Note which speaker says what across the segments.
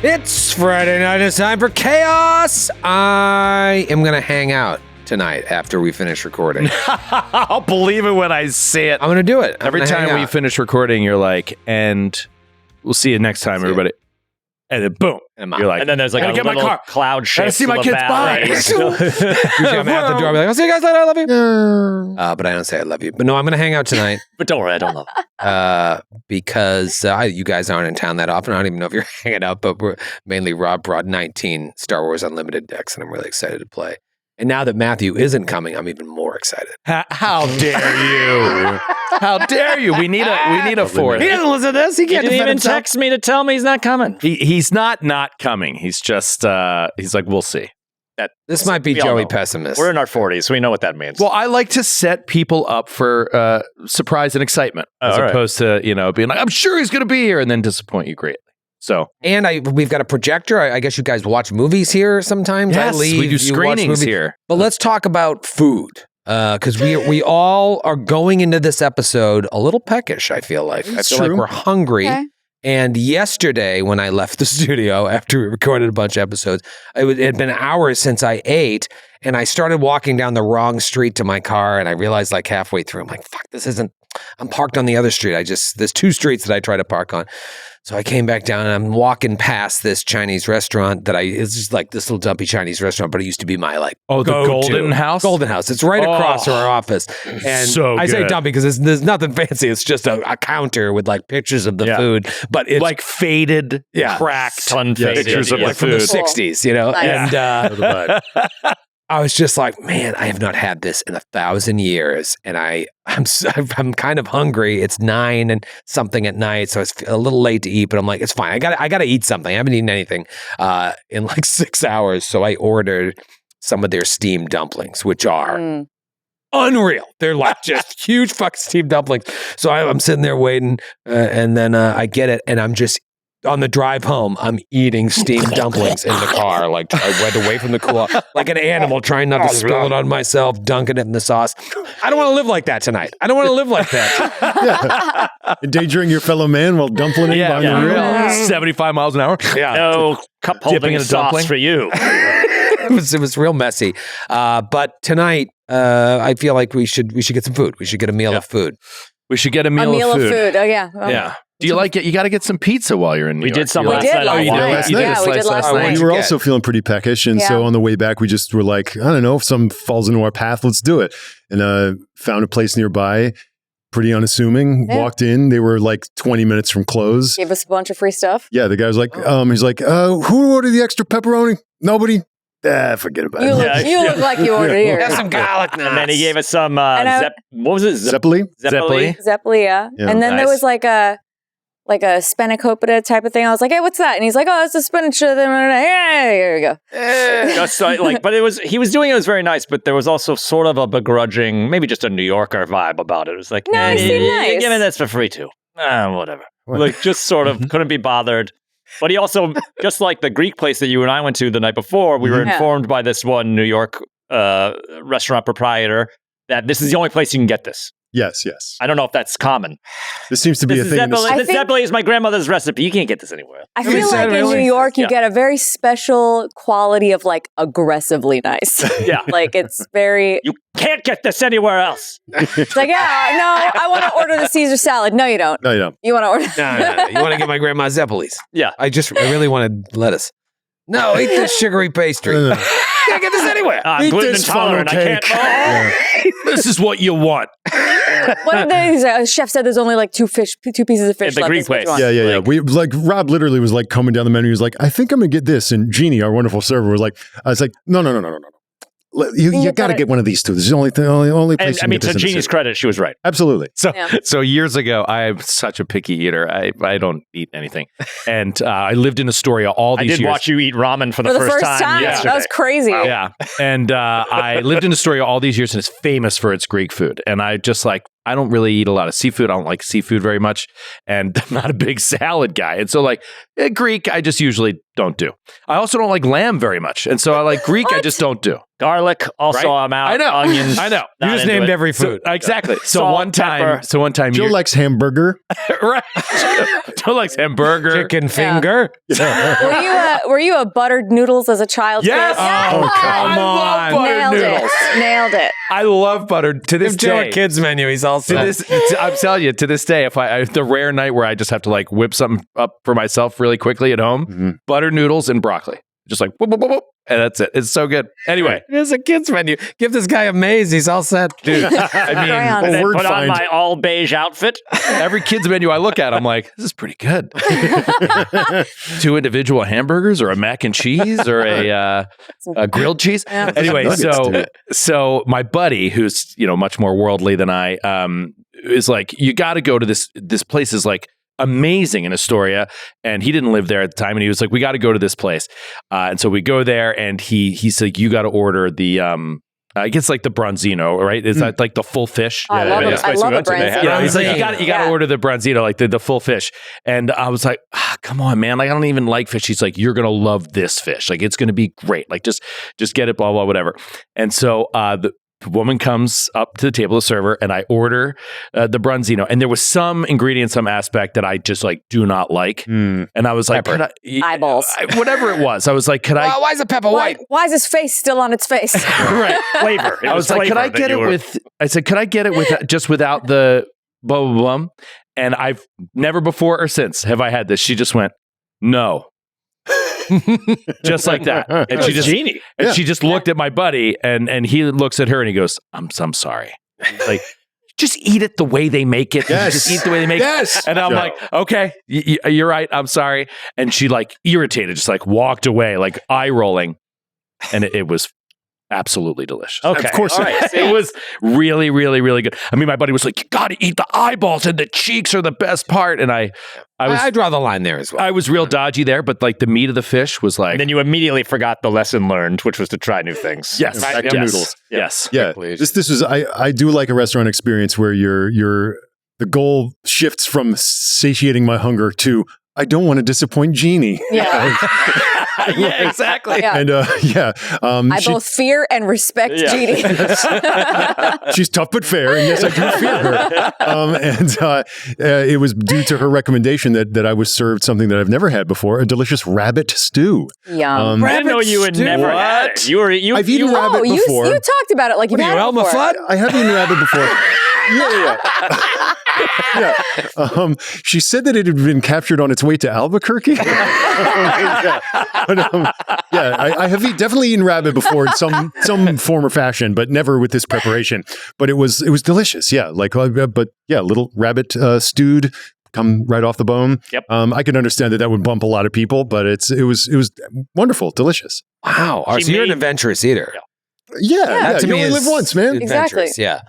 Speaker 1: It's Friday night. It's time for chaos. I am going to hang out tonight after we finish recording.
Speaker 2: I'll believe it when I say it.
Speaker 1: I'm going to do it.
Speaker 2: Every time we finish recording, you're like, and we'll see you next time, everybody. And then boom. You're like,
Speaker 3: and then there's like a
Speaker 2: get
Speaker 3: little
Speaker 2: my car.
Speaker 3: cloud shape.
Speaker 2: I see my kids bye.
Speaker 1: Usually I'm at the door. I'll be like, I'll see you guys later. I love you. But I don't say I love you. But no, I'm going to hang out tonight.
Speaker 3: But don't worry, I don't love it.
Speaker 1: Because you guys aren't in town that often. I don't even know if you're hanging out, but we're mainly Rob brought 19 Star Wars Unlimited decks, and I'm really excited to play. And now that Matthew isn't coming, I'm even more excited.
Speaker 2: How dare you? How dare you? We need a fourth.
Speaker 1: He doesn't listen to this. He can't
Speaker 3: didn't even
Speaker 1: himself.
Speaker 3: text me to tell me he's not coming.
Speaker 2: He's not coming. He's just he's like, we'll see.
Speaker 1: This might be Joey Pessimist.
Speaker 3: We're in our 40s, so we know what that means.
Speaker 2: Well, I like to set people up for surprise and excitement, as opposed to being like, I'm sure he's going to be here, and then disappoint you greatly. So,
Speaker 1: and we've got a projector. I guess you guys watch movies here sometimes.
Speaker 2: Yes, we do screenings here.
Speaker 1: But let's talk about food, because we all are going into this episode a little peckish. I feel like like we're hungry. Okay. And yesterday, when I left the studio after we recorded a bunch of episodes, it had been hours since I ate, and I started walking down the wrong street to my car, and I realized like halfway through, I'm like, fuck, this isn't. I'm parked on the other street. there's two streets that I try to park on. So I came back down and I'm walking past this Chinese restaurant it's just like this little dumpy Chinese restaurant, but it used to be my
Speaker 2: the Golden House?
Speaker 1: Golden House. It's right across from our office. And
Speaker 2: so
Speaker 1: I say dumpy because there's nothing fancy. It's just a counter with like pictures of the food, but it's
Speaker 2: like faded, cracked pictures of the food.
Speaker 1: From the 60s,
Speaker 3: Nice.
Speaker 1: And I was just like, man, I have not had this in 1,000 years, and I'm kind of hungry. It's 9 and something at night, so it's a little late to eat. But I'm like, it's fine. I got to eat something. I haven't eaten anything in like 6 hours, so I ordered some of their steamed dumplings, which are unreal. They're like just huge fucking steamed dumplings. So I'm sitting there waiting, and then I get it, and I'm just. On the drive home, I'm eating steamed dumplings in the car. Like I went away from the cool, like an animal trying not to spill it on myself, dunking it in the sauce. I don't want to live like that tonight. I don't want to live like that.
Speaker 4: Endangering your fellow man while dumpling it by the real
Speaker 2: 75 miles an hour.
Speaker 1: Yeah.
Speaker 3: No cup holding in a sauce dumpling for you.
Speaker 1: It was real messy. But tonight, I feel like we should get some food. We should get a meal of food.
Speaker 2: We should get a meal of food.
Speaker 5: Oh, yeah.
Speaker 2: Yeah. Do you like it? You got to get some pizza while you're in New York.
Speaker 3: We did some last night.
Speaker 5: Oh, you did last night? Yeah, we did last night.
Speaker 4: We were also feeling pretty peckish, and so on the way back, we just were like, I don't know, if something falls into our path, let's do it. And found a place nearby, pretty unassuming, walked in. They were like 20 minutes from close.
Speaker 5: Gave us a bunch of free stuff.
Speaker 4: Yeah, the guy was like, he's like, who ordered the extra pepperoni? Nobody? Forget about it.
Speaker 5: You look like you ordered here.
Speaker 1: Have some garlic nuts.
Speaker 3: And then he gave us some, what was it?
Speaker 4: Zeppeli?
Speaker 5: Zeppeli, yeah. And then there was like a spanakopita type of thing. I was like, hey, what's that? And he's like, oh, it's a spinach. Yeah, here you go.
Speaker 3: Just but he was doing it was very nice, but there was also sort of a begrudging, maybe just a New Yorker vibe about it. It was like,
Speaker 5: no, it seemed nice.
Speaker 3: You're giving this for free too. Whatever. Like just sort of couldn't be bothered. But he also, just like the Greek place that you and I went to the night before, we were informed by this one New York restaurant proprietor that this is the only place you can get this.
Speaker 4: Yes.
Speaker 3: I don't know if that's common.
Speaker 4: This seems to be a thing.
Speaker 3: This Zeppeli is my grandmother's recipe. You can't get this anywhere.
Speaker 5: I feel like in New York, you get a very special quality of like aggressively nice.
Speaker 3: Yeah.
Speaker 5: Like it's very...
Speaker 3: You can't get this anywhere else.
Speaker 5: It's like, no, I want to order the Caesar salad. No, you don't.
Speaker 4: No, you don't.
Speaker 5: You want to order...
Speaker 1: No. You want to get my grandma Zeppelis.
Speaker 3: Yeah.
Speaker 1: I really wanted lettuce. No, eat this sugary pastry. Can't get this anywhere.
Speaker 3: I'm gluten intolerant. I can't.
Speaker 2: This is what you want.
Speaker 5: One of the chef said there's only like two pieces of fish
Speaker 3: the
Speaker 5: left.
Speaker 3: Greek place.
Speaker 4: Yeah. We Rob literally was like coming down the menu. He was like, I think I'm gonna get this. And Jeannie, our wonderful server, was like, no. You got to get one of these two. This is the only place.
Speaker 3: And, to Jeannie's credit, she was right.
Speaker 4: Absolutely.
Speaker 2: So years ago, I'm such a picky eater. I don't eat anything, and I lived in Astoria all these years.
Speaker 3: I did watch you eat ramen for the first time.
Speaker 5: That was crazy.
Speaker 3: Wow.
Speaker 2: Yeah, and I lived in Astoria all these years, and it's famous for its Greek food. And I just like I don't really eat a lot of seafood. I don't like seafood very much, and I'm not a big salad guy. And so like Greek, I just usually don't do. I also don't like lamb very much, and so I like Greek. I just don't do.
Speaker 3: Garlic, also
Speaker 2: Right?
Speaker 3: I'm out.
Speaker 2: I know.
Speaker 3: Onions.
Speaker 2: I know.
Speaker 1: You just named every food.
Speaker 2: Exactly. So
Speaker 3: Salt,
Speaker 2: one time,
Speaker 3: pepper.
Speaker 4: Joe likes hamburger.
Speaker 2: right? Joe likes hamburger.
Speaker 1: Chicken finger.
Speaker 5: Were you a buttered noodles as a child?
Speaker 2: Yes.
Speaker 1: Oh, come
Speaker 2: I love
Speaker 1: on.
Speaker 2: buttered
Speaker 5: Nailed
Speaker 2: noodles.
Speaker 5: it. Nailed it.
Speaker 2: I love buttered. To this
Speaker 1: Give Joe
Speaker 2: day,
Speaker 1: a kid's menu. He's all set.
Speaker 2: I'm telling you, to this day, if I the rare night where I just have to like whip something up for myself really quickly at home, buttered noodles and broccoli, just like whoop, whoop, whoop, whoop, and that's it. It's so good. Anyway,
Speaker 1: It's a kid's menu. Give this guy a maze. He's all set.
Speaker 2: dude, I
Speaker 5: Crayons.
Speaker 2: mean,
Speaker 3: And then
Speaker 4: word
Speaker 3: put on
Speaker 4: find.
Speaker 3: my all beige outfit.
Speaker 2: every kid's menu I look at, I'm like, this is pretty good. 2 individual hamburgers, or a mac and cheese, or a grilled cheese.
Speaker 5: Yeah.
Speaker 2: Anyway,
Speaker 4: Nuggets,
Speaker 2: so my buddy, who's much more worldly than I, is like, you got to go to this place is like amazing in Astoria, and he didn't live there at the time, and he was like, we got to go to this place, and so we go there, and he's like, you got to order the I guess like the Bronzino, right? Is that like the full fish?
Speaker 5: Oh, I love
Speaker 3: yeah.
Speaker 5: it. I love a Bronzino.
Speaker 2: Yeah, he's like, you got to
Speaker 5: Yeah.
Speaker 2: order the Bronzino, like the full fish. And I was like, come on, man. Like, I don't even like fish. He's like, you're going to love this fish. Like, it's going to be great. Like, just get it, blah, blah, whatever. And so the woman comes up to the table, the server, and I order the Bronzino. And there was some ingredient, some aspect that I just like do not like. And I was like,
Speaker 1: Pepper.
Speaker 5: Eyeballs.
Speaker 2: whatever it was. I was like, could I?
Speaker 1: Why is the pepper white?
Speaker 5: Why is his face still on its face?
Speaker 2: Right.
Speaker 3: Flavor. It
Speaker 2: I was like, could I get it with? I said, could I get it with just without the blah blah blah? And I've never before or since have I had this. She just went, no, just like that, and she just
Speaker 3: genie.
Speaker 2: and she just looked at my buddy, and he looks at her and he goes, I'm sorry, like. Just eat it the way they make it.
Speaker 4: Yes.
Speaker 2: Just eat the way they make
Speaker 4: Yes.
Speaker 2: it. And I'm like, okay, you're right. I'm sorry. And she like irritated, just like walked away, like eye rolling. And it was absolutely delicious.
Speaker 3: Okay.
Speaker 4: Of course
Speaker 3: All right.
Speaker 2: It was really, really, really good. I mean, my buddy was like, you got to eat the eyeballs, and the cheeks are the best part. And
Speaker 1: I draw the line there as well.
Speaker 2: I was real dodgy there, but like the meat of the fish was like,
Speaker 3: And then you immediately forgot the lesson learned, which was to try new things.
Speaker 2: yes,
Speaker 4: Back to
Speaker 2: yes,
Speaker 4: noodles.
Speaker 2: yes.
Speaker 4: Yeah,
Speaker 1: please.
Speaker 4: this was I do like a restaurant experience where the goal shifts from satiating my hunger to I don't want to disappoint Jeannie.
Speaker 5: Yeah.
Speaker 2: Yeah, exactly.
Speaker 5: Yeah.
Speaker 4: And
Speaker 5: I both fear and respect
Speaker 3: Yeah.
Speaker 5: Jeannie.
Speaker 4: she's tough but fair, and yes, I do fear her. It was due to her recommendation that I was served something that I've never had before: a delicious rabbit stew.
Speaker 5: Yum.
Speaker 3: I didn't know you had
Speaker 1: Stew.
Speaker 3: never had it.
Speaker 4: I've eaten rabbit
Speaker 5: you
Speaker 4: before.
Speaker 5: talked about it like you've
Speaker 1: What are
Speaker 5: had
Speaker 1: you,
Speaker 5: it
Speaker 1: Elmer
Speaker 5: before.
Speaker 1: Fudd?
Speaker 4: I have eaten rabbit before. Yeah. She said that it had been captured on its way to Albuquerque. Yeah. But, I have definitely eaten rabbit before in some form or fashion, but never with this preparation. But it was delicious. Yeah, little rabbit stewed, come right off the bone.
Speaker 3: Yep.
Speaker 4: I can understand that would bump a lot of people, but it was wonderful, delicious.
Speaker 1: Wow. So you're an adventurous eater.
Speaker 4: Yeah,
Speaker 1: That to
Speaker 4: you
Speaker 1: me
Speaker 4: only
Speaker 1: is
Speaker 4: live once, man.
Speaker 5: Exactly.
Speaker 1: adventurous, Yeah.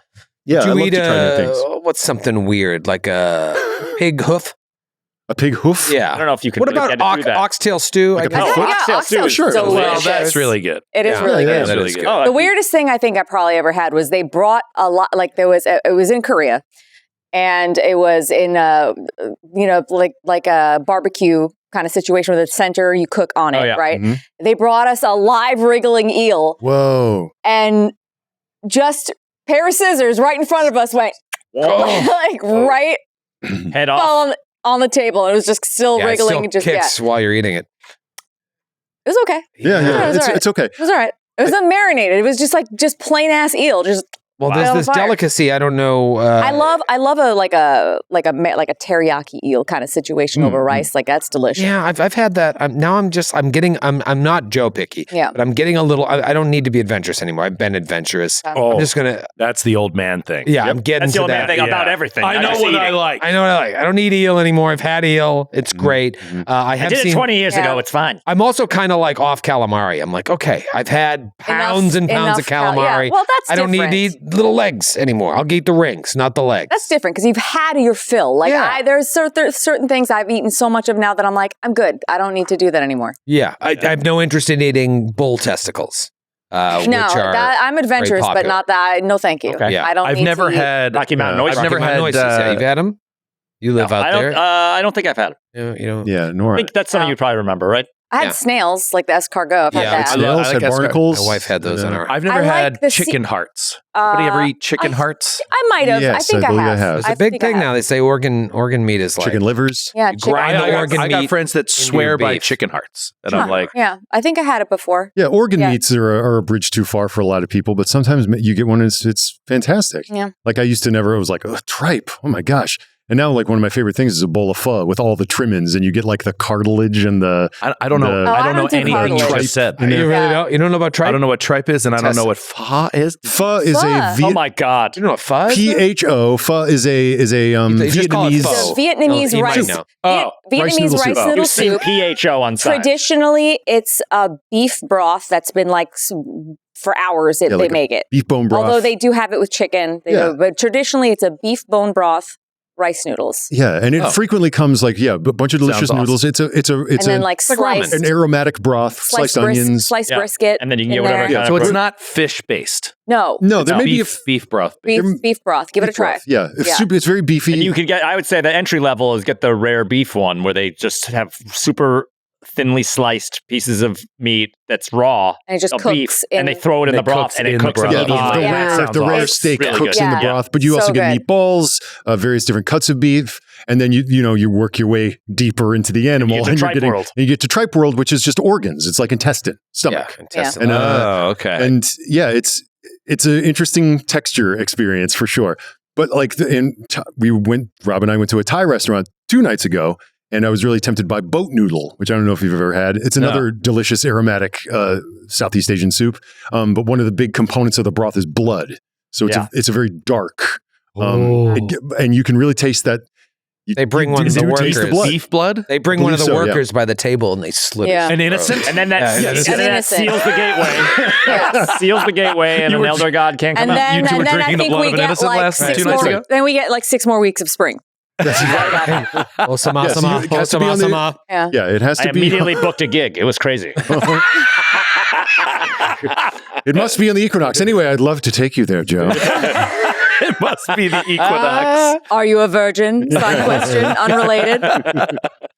Speaker 4: Yeah,
Speaker 1: Do
Speaker 4: I
Speaker 1: you
Speaker 4: love
Speaker 1: eat
Speaker 4: to try new things.
Speaker 1: what's something weird, like a pig hoof?
Speaker 4: A pig hoof?
Speaker 1: Yeah.
Speaker 3: I don't know if you can
Speaker 1: What
Speaker 3: really
Speaker 1: about
Speaker 3: get it through that.
Speaker 1: oxtail stew?
Speaker 4: Like a
Speaker 1: I guess.
Speaker 4: pig foot?
Speaker 3: oxtail stew is
Speaker 4: sure.
Speaker 5: delicious.
Speaker 2: Well, that's really good.
Speaker 5: It is
Speaker 1: Yeah.
Speaker 5: really
Speaker 4: Yeah,
Speaker 5: good.
Speaker 2: That's really
Speaker 1: is
Speaker 2: good.
Speaker 3: Oh,
Speaker 5: The weirdest thing I think I probably ever had was they brought a lot, like it was in Korea, and it was in like a barbecue kind of situation with a center you cook on it,
Speaker 3: Oh, yeah.
Speaker 5: right?
Speaker 4: Mhm.
Speaker 5: They brought us a live wriggling eel,
Speaker 4: Whoa.
Speaker 5: and just pair of scissors right in front of us went like right
Speaker 3: Head off.
Speaker 5: on the table. It was just still
Speaker 1: Yeah, it
Speaker 5: wriggling.
Speaker 1: still
Speaker 5: Just
Speaker 1: kicks while you're eating it.
Speaker 5: it was okay.
Speaker 4: Yeah,
Speaker 5: it was all right.
Speaker 4: it's okay.
Speaker 5: It was all right. It was marinated. It was just plain ass eel. Just
Speaker 1: Well,
Speaker 5: Wow.
Speaker 1: there's this
Speaker 5: Fire.
Speaker 1: delicacy. I don't know.
Speaker 5: I love a like a teriyaki eel kind of situation over rice. Like that's delicious.
Speaker 1: Yeah, I've had that. I'm not Joe picky.
Speaker 5: Yeah.
Speaker 1: But I'm getting a little. I don't need to be adventurous anymore. I've been adventurous.
Speaker 2: Oh,
Speaker 1: I'm just gonna.
Speaker 2: that's the old man thing.
Speaker 1: Yeah, I'm getting
Speaker 3: That's the
Speaker 1: to
Speaker 3: old man
Speaker 1: that.
Speaker 3: thing about
Speaker 2: Yeah.
Speaker 3: everything.
Speaker 2: I
Speaker 3: not
Speaker 2: know
Speaker 3: just
Speaker 2: what I
Speaker 3: eating.
Speaker 2: like.
Speaker 1: I know what I like. I don't need eel anymore. I've had eel. It's great. I
Speaker 3: I
Speaker 1: have
Speaker 3: did it
Speaker 1: seen.
Speaker 3: 20 years
Speaker 5: Yeah.
Speaker 3: ago. It's fine.
Speaker 1: I'm also kind of like off calamari. I'm like, okay, I've had pounds and pounds of calamari.
Speaker 5: Yeah. Well, that's
Speaker 1: I don't need to
Speaker 5: different.
Speaker 1: eat little legs anymore. I'll eat the rings, not the legs.
Speaker 5: That's different because you've had your fill. Like
Speaker 1: Yeah.
Speaker 5: there's certain things I've eaten so much of now that I'm like, I'm good. I don't need to do that anymore.
Speaker 1: Yeah, I have no interest in eating bull testicles.
Speaker 5: I'm adventurous, but not that. No, thank you.
Speaker 3: Okay.
Speaker 1: Yeah.
Speaker 5: I don't.
Speaker 2: I've never had
Speaker 3: Rocky Mountain Oysters.
Speaker 2: I've never had.
Speaker 1: You've had them? You live out there?
Speaker 3: I don't think I've had them.
Speaker 1: You know.
Speaker 4: Yeah, Noura.
Speaker 3: I think that's something you probably remember, right?
Speaker 5: I had snails, like the escargot. I've had that.
Speaker 4: Snails, had barnacles.
Speaker 1: My wife had those in her.
Speaker 2: I've never had chicken hearts. Anybody ever eat chicken hearts?
Speaker 5: I might have.
Speaker 4: Yes,
Speaker 5: I think
Speaker 4: I
Speaker 5: I
Speaker 4: believe I
Speaker 5: have.
Speaker 4: have.
Speaker 1: It's a big thing now. They say organ meat is like
Speaker 4: Chicken livers.
Speaker 5: Yeah,
Speaker 1: you grind the organ
Speaker 2: I
Speaker 1: meat.
Speaker 2: got friends that
Speaker 1: into
Speaker 2: swear
Speaker 1: your
Speaker 2: by
Speaker 1: beef.
Speaker 2: chicken hearts, and I'm like,
Speaker 5: yeah, I think I had it before.
Speaker 4: Yeah, organ meats are a bridge too far for a lot of people, but sometimes you get one and it's fantastic.
Speaker 5: Yeah.
Speaker 4: Like I used to never, I was like, tripe. Oh my gosh. And now, like, one of my favorite things is a bowl of pho with all the trimmings, and you get like the cartilage and the.
Speaker 2: I don't know. I don't know anything you just said.
Speaker 1: You really don't? You don't know about tripe?
Speaker 2: I don't know what tripe is, and I don't know what pho is.
Speaker 4: Pho is a
Speaker 3: Oh my god!
Speaker 1: You know what pho is?
Speaker 4: PHO. Pho is a
Speaker 1: just call it
Speaker 4: Vietnamese.
Speaker 1: pho.
Speaker 5: The Vietnamese
Speaker 1: you might
Speaker 5: rice.
Speaker 1: know.
Speaker 5: Vietnamese rice noodle
Speaker 3: You see
Speaker 5: soup.
Speaker 3: PHO on side.
Speaker 5: Traditionally, it's a beef broth that's been like for hours. They
Speaker 4: like
Speaker 5: make it.
Speaker 4: Beef bone broth.
Speaker 5: Although they do have it with chicken. But traditionally, it's a beef bone broth. Rice noodles.
Speaker 4: Yeah, and it frequently comes like a bunch of delicious
Speaker 2: Sounds
Speaker 4: noodles. It's
Speaker 5: and then like sliced
Speaker 4: an aromatic broth, sliced onions,
Speaker 5: sliced brisket,
Speaker 3: and then you can get whatever.
Speaker 2: So it's not fish based.
Speaker 5: No,
Speaker 4: there may be
Speaker 2: beef broth.
Speaker 5: Beef broth. Give it a try.
Speaker 4: Yeah, it's very beefy.
Speaker 3: And you can get. I would say the entry level is get the rare beef one where they just have super thinly sliced pieces of meat that's raw
Speaker 5: and it just cooks
Speaker 3: beef, and they throw it in the broth and it cooks immediately.
Speaker 4: The rare steak cooks in the broth, but you also get meatballs, various different cuts of beef, and then you work your way deeper into the animal, and you get to tripe world, which is just organs. It's like intestine, stomach,
Speaker 1: intestine.
Speaker 4: And,
Speaker 2: okay,
Speaker 4: and it's an interesting texture experience for sure. But like, Rob and I went to a Thai restaurant 2 nights ago. And I was really tempted by boat noodle, which I don't know if you've ever had. It's another delicious aromatic Southeast Asian soup. But one of the big components of the broth is blood. So it's a very dark. And you can really taste that.
Speaker 1: They bring one of the workers.
Speaker 2: Beef blood?
Speaker 1: They bring one of the workers by the table and they slit it.
Speaker 2: An innocent?
Speaker 3: And then that seals the gateway. Seals the gateway and an elder god can't come out.
Speaker 2: You two were drinking the blood of an innocent last 2 nights ago?
Speaker 5: Then we get like 6 more weeks of spring.
Speaker 4: It has to
Speaker 3: I
Speaker 4: be.
Speaker 3: immediately booked a gig. It was crazy.
Speaker 4: It must be on the equinox. Anyway, I'd love to take you there, Joe.
Speaker 2: It must be the equinox.
Speaker 5: Are you a virgin? Side question, unrelated.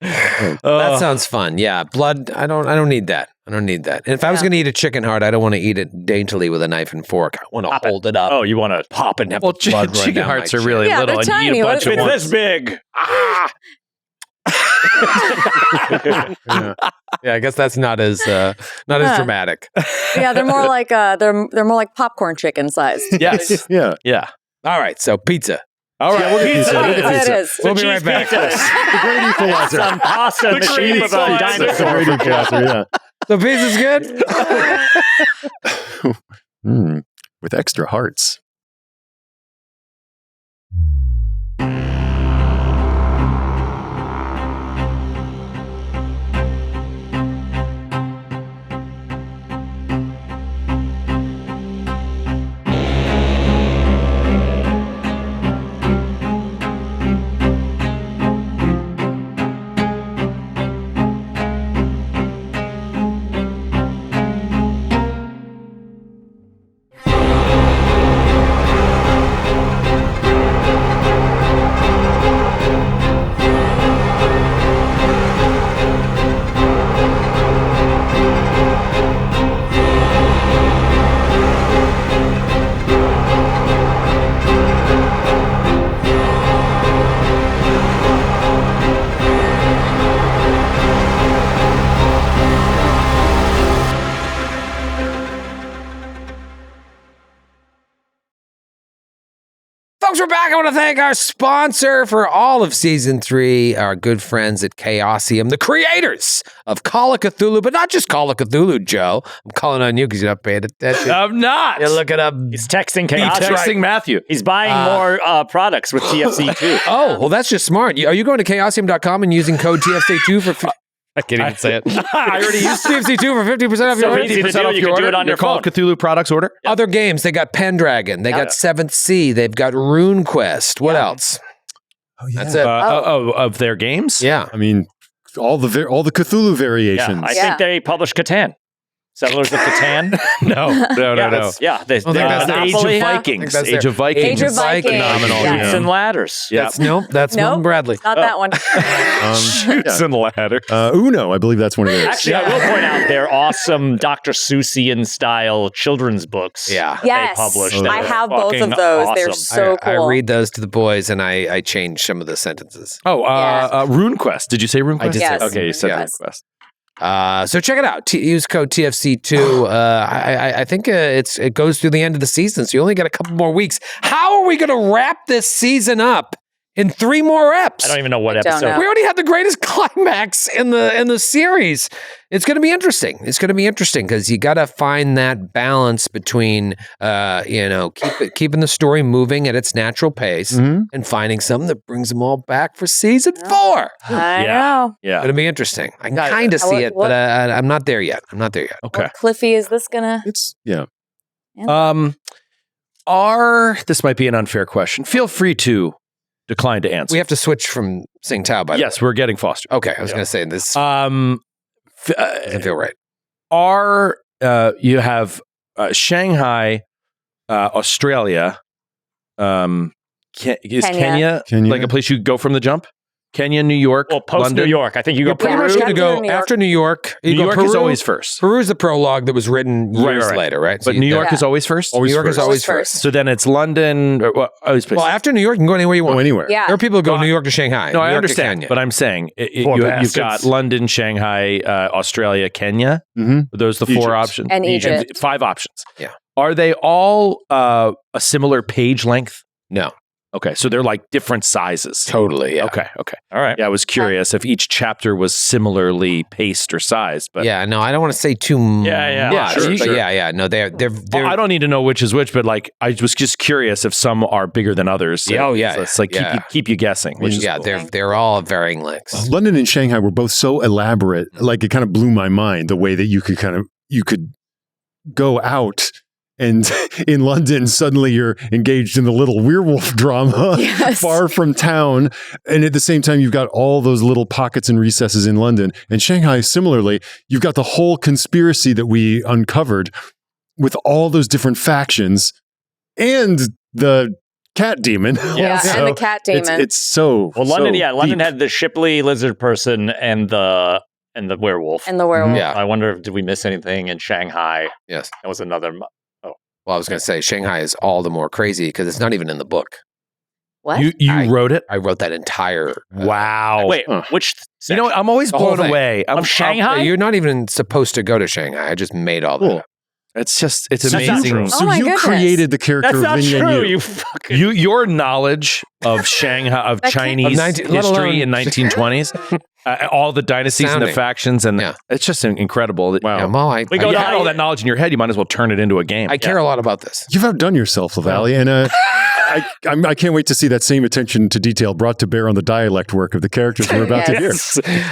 Speaker 1: That sounds fun. Yeah, blood. I don't need that. I don't need that. And if I was going to eat a chicken heart, I don't want to eat it daintily with a knife and fork. I want to hold it up.
Speaker 3: Oh, you want to
Speaker 1: pop and have blood run
Speaker 2: chicken
Speaker 1: down
Speaker 2: hearts
Speaker 1: my
Speaker 2: are really
Speaker 5: Yeah,
Speaker 2: little,
Speaker 5: they're
Speaker 2: and
Speaker 5: tiny.
Speaker 2: you eat a bunch
Speaker 5: What
Speaker 2: of
Speaker 3: It's this big.
Speaker 1: Yeah, I guess that's not as dramatic.
Speaker 5: Yeah, they're more like they're more like popcorn chicken sized.
Speaker 2: Yes.
Speaker 4: Yeah.
Speaker 1: All right, so pizza.
Speaker 2: All right.
Speaker 4: We'll get pizza.
Speaker 5: That is.
Speaker 1: We'll be right back.
Speaker 4: The great equalizer.
Speaker 3: Some pasta in the shape of a dinosaur.
Speaker 4: The great equalizer,
Speaker 1: The pizza's good?
Speaker 4: With extra hearts.
Speaker 1: Folks, we're back. I want to thank our sponsor for all of Season 3, our good friends at Chaosium, the creators of Call of Cthulhu, but not just Call of Cthulhu, Joe. I'm calling on you because you're not paying attention.
Speaker 2: I'm not.
Speaker 1: You look it up.
Speaker 3: He's texting Chaos.
Speaker 2: He's texting Matthew.
Speaker 3: He's buying more products with TFC 2.
Speaker 1: Oh, well, that's just smart. Are you going to chaosium.com and using code TFC2 for... I can't even say it.
Speaker 2: I already used
Speaker 1: TFC2 for 50% off
Speaker 3: So
Speaker 1: your
Speaker 3: easy to
Speaker 1: 50%
Speaker 3: do.
Speaker 1: off
Speaker 3: You
Speaker 1: your
Speaker 3: can do
Speaker 1: order.
Speaker 3: it on your
Speaker 2: Call of
Speaker 3: phone.
Speaker 2: Cthulhu products order.
Speaker 1: Other games, they got Pendragon, they got Seventh Sea, they've got Rune Quest. What else?
Speaker 4: Oh, yeah.
Speaker 1: That's it.
Speaker 2: Of their games?
Speaker 1: Yeah.
Speaker 4: I mean, all the Cthulhu variations.
Speaker 3: Yeah, I think they publish Catan. Settlers of Catan.
Speaker 2: No.
Speaker 3: Yeah,
Speaker 2: Age of Vikings. Age of Vikings.
Speaker 5: Age of Vikings.
Speaker 2: Phenomenal.
Speaker 5: Yeah.
Speaker 3: Chutes and Ladders.
Speaker 2: Yeah.
Speaker 1: That's Milton Bradley.
Speaker 5: It's not that one.
Speaker 2: Chutes and Ladders.
Speaker 4: Uno, I believe that's one of those.
Speaker 3: Actually, I will point out they're awesome Dr. Seussian style children's books.
Speaker 1: Yeah.
Speaker 5: Yes.
Speaker 3: They published.
Speaker 5: I
Speaker 3: They're
Speaker 5: have both of
Speaker 3: fucking
Speaker 5: those. They're
Speaker 3: awesome.
Speaker 5: so
Speaker 1: I
Speaker 5: cool.
Speaker 1: read those to the boys, and I change some of the sentences.
Speaker 2: RuneQuest. Did you say RuneQuest?
Speaker 1: I did say
Speaker 5: Yes.
Speaker 2: Okay, you said
Speaker 5: Yes.
Speaker 2: RuneQuest.
Speaker 1: So check it out. Use code TFC2. I think it goes through the end of the season, so you only got a couple more weeks. How are we going to wrap this season up in 3 more eps?
Speaker 3: I don't even know what
Speaker 5: I don't
Speaker 3: episode.
Speaker 5: know.
Speaker 1: We already had the greatest climax in the series. It's going to be interesting. It's going to be interesting because you got to find that balance between, keeping the story moving at its natural pace and finding something that brings them all back for season 4.
Speaker 5: I
Speaker 2: Yeah.
Speaker 5: know.
Speaker 2: Yeah.
Speaker 1: It's going to be interesting. I can kind of see it, but I'm not there yet.
Speaker 2: Okay.
Speaker 5: What Cliffy is this gonna?
Speaker 4: It's, yeah.
Speaker 2: This might be an unfair question. Feel free to decline to answer.
Speaker 1: We have to switch from Sing Tao, by the way.
Speaker 2: Yes, we're getting Foster.
Speaker 1: Okay, I was going to say this
Speaker 2: Doesn't
Speaker 1: doesn't feel right.
Speaker 2: You have Shanghai, Australia, is
Speaker 5: Kenya.
Speaker 4: Kenya.
Speaker 2: like a place you go from the jump? Kenya, New York,
Speaker 3: Well, post
Speaker 2: London.
Speaker 3: New York. I think you go
Speaker 1: Pretty
Speaker 5: Yeah.
Speaker 1: much
Speaker 3: Peru.
Speaker 1: going to
Speaker 5: After
Speaker 1: go
Speaker 5: New York.
Speaker 1: after New York. You
Speaker 2: New
Speaker 1: go
Speaker 2: York
Speaker 1: Peru.
Speaker 2: is always first.
Speaker 1: Peru's the prologue that was written years
Speaker 2: right.
Speaker 1: later, right? So
Speaker 2: But New York
Speaker 5: Yeah.
Speaker 2: is always first?
Speaker 1: New York is
Speaker 4: first.
Speaker 1: always
Speaker 5: First.
Speaker 1: first.
Speaker 2: So then it's London.
Speaker 1: Well, after New York, you can go anywhere you want.
Speaker 4: Go anywhere.
Speaker 5: Yeah.
Speaker 1: There are people who go
Speaker 2: No,
Speaker 1: New York to Shanghai.
Speaker 2: No,
Speaker 1: New
Speaker 2: I
Speaker 1: York to
Speaker 2: understand.
Speaker 1: Kenya.
Speaker 2: But I'm saying
Speaker 3: Poor
Speaker 2: you've
Speaker 3: bastards.
Speaker 2: got London, Shanghai, Australia, Kenya.
Speaker 4: Mm-hmm.
Speaker 2: Are those the 4
Speaker 4: Egypt.
Speaker 2: options?
Speaker 5: And Egypt.
Speaker 2: 5 options.
Speaker 1: Yeah.
Speaker 2: Are they all a similar page length?
Speaker 1: No,
Speaker 2: Okay, so they're like different sizes.
Speaker 1: totally. Yeah.
Speaker 2: Okay.
Speaker 3: All right.
Speaker 2: Yeah, I was curious if each chapter was similarly paced or sized, but
Speaker 1: Yeah, no, I don't want to say too much.
Speaker 3: Yeah,
Speaker 2: sure,
Speaker 1: but
Speaker 2: sure.
Speaker 1: yeah. No, they're
Speaker 2: I don't need to know which is which, but like I was just curious if some are bigger than others.
Speaker 1: Yeah, oh, yeah,
Speaker 2: So it's like
Speaker 1: yeah.
Speaker 2: keep you guessing. Which is
Speaker 1: yeah,
Speaker 2: cool.
Speaker 1: they're all varying lengths.
Speaker 4: London and Shanghai were both so elaborate. Like it kind of blew my mind the way that you could go out and in London suddenly you're engaged in the little werewolf drama
Speaker 5: Yes.
Speaker 4: far from town, and at the same time you've got all those little pockets and recesses in London. And Shanghai similarly, you've got the whole conspiracy that we uncovered with all those different factions and the cat demon.
Speaker 5: Yeah,
Speaker 4: also.
Speaker 5: and the cat demon.
Speaker 4: It's so
Speaker 3: Well, London,
Speaker 4: so
Speaker 3: London
Speaker 4: deep.
Speaker 3: had the Shipley lizard person and the werewolf.
Speaker 5: and the werewolf.
Speaker 1: Yeah.
Speaker 3: I wonder if did we miss anything in Shanghai?
Speaker 1: Yes.
Speaker 3: That was another.
Speaker 1: Well, I was going to say Shanghai is all the more crazy because it's not even in the book.
Speaker 5: What?
Speaker 2: You
Speaker 1: I-
Speaker 2: wrote it?
Speaker 1: I wrote that entire.
Speaker 2: Wow.
Speaker 3: Wait,
Speaker 4: Huh.
Speaker 3: which?
Speaker 2: You know what? I'm always
Speaker 1: The whole
Speaker 2: blown
Speaker 1: thing.
Speaker 2: away.
Speaker 3: Of Shanghai?
Speaker 1: You're not even supposed to go to Shanghai. I just made all that.
Speaker 4: Cool.
Speaker 1: up.
Speaker 2: It's
Speaker 3: That's not
Speaker 2: amazing.
Speaker 3: true.
Speaker 4: So
Speaker 5: Oh my
Speaker 4: you
Speaker 5: goodness.
Speaker 4: created the character
Speaker 3: That's
Speaker 4: of
Speaker 3: not
Speaker 4: Vin
Speaker 3: true.
Speaker 4: Yu.
Speaker 3: You fucking.
Speaker 2: Your knowledge of Shanghai, of
Speaker 5: That can't-
Speaker 2: Chinese
Speaker 1: Of 19 let
Speaker 2: history
Speaker 1: alone-
Speaker 2: in 1920s, all the dynasties and the
Speaker 1: Sounding.
Speaker 2: factions, and
Speaker 1: Yeah.
Speaker 2: it's just incredible.
Speaker 4: Wow.
Speaker 1: Yeah, well,
Speaker 3: We go
Speaker 2: You
Speaker 3: to
Speaker 2: had all that knowledge in your head, you might as well turn it into a game.
Speaker 1: I care a lot about this.
Speaker 4: You've outdone yourself, Lavallee, and I can't wait to see that same attention to detail brought to bear on the dialect work of the characters we're about to hear.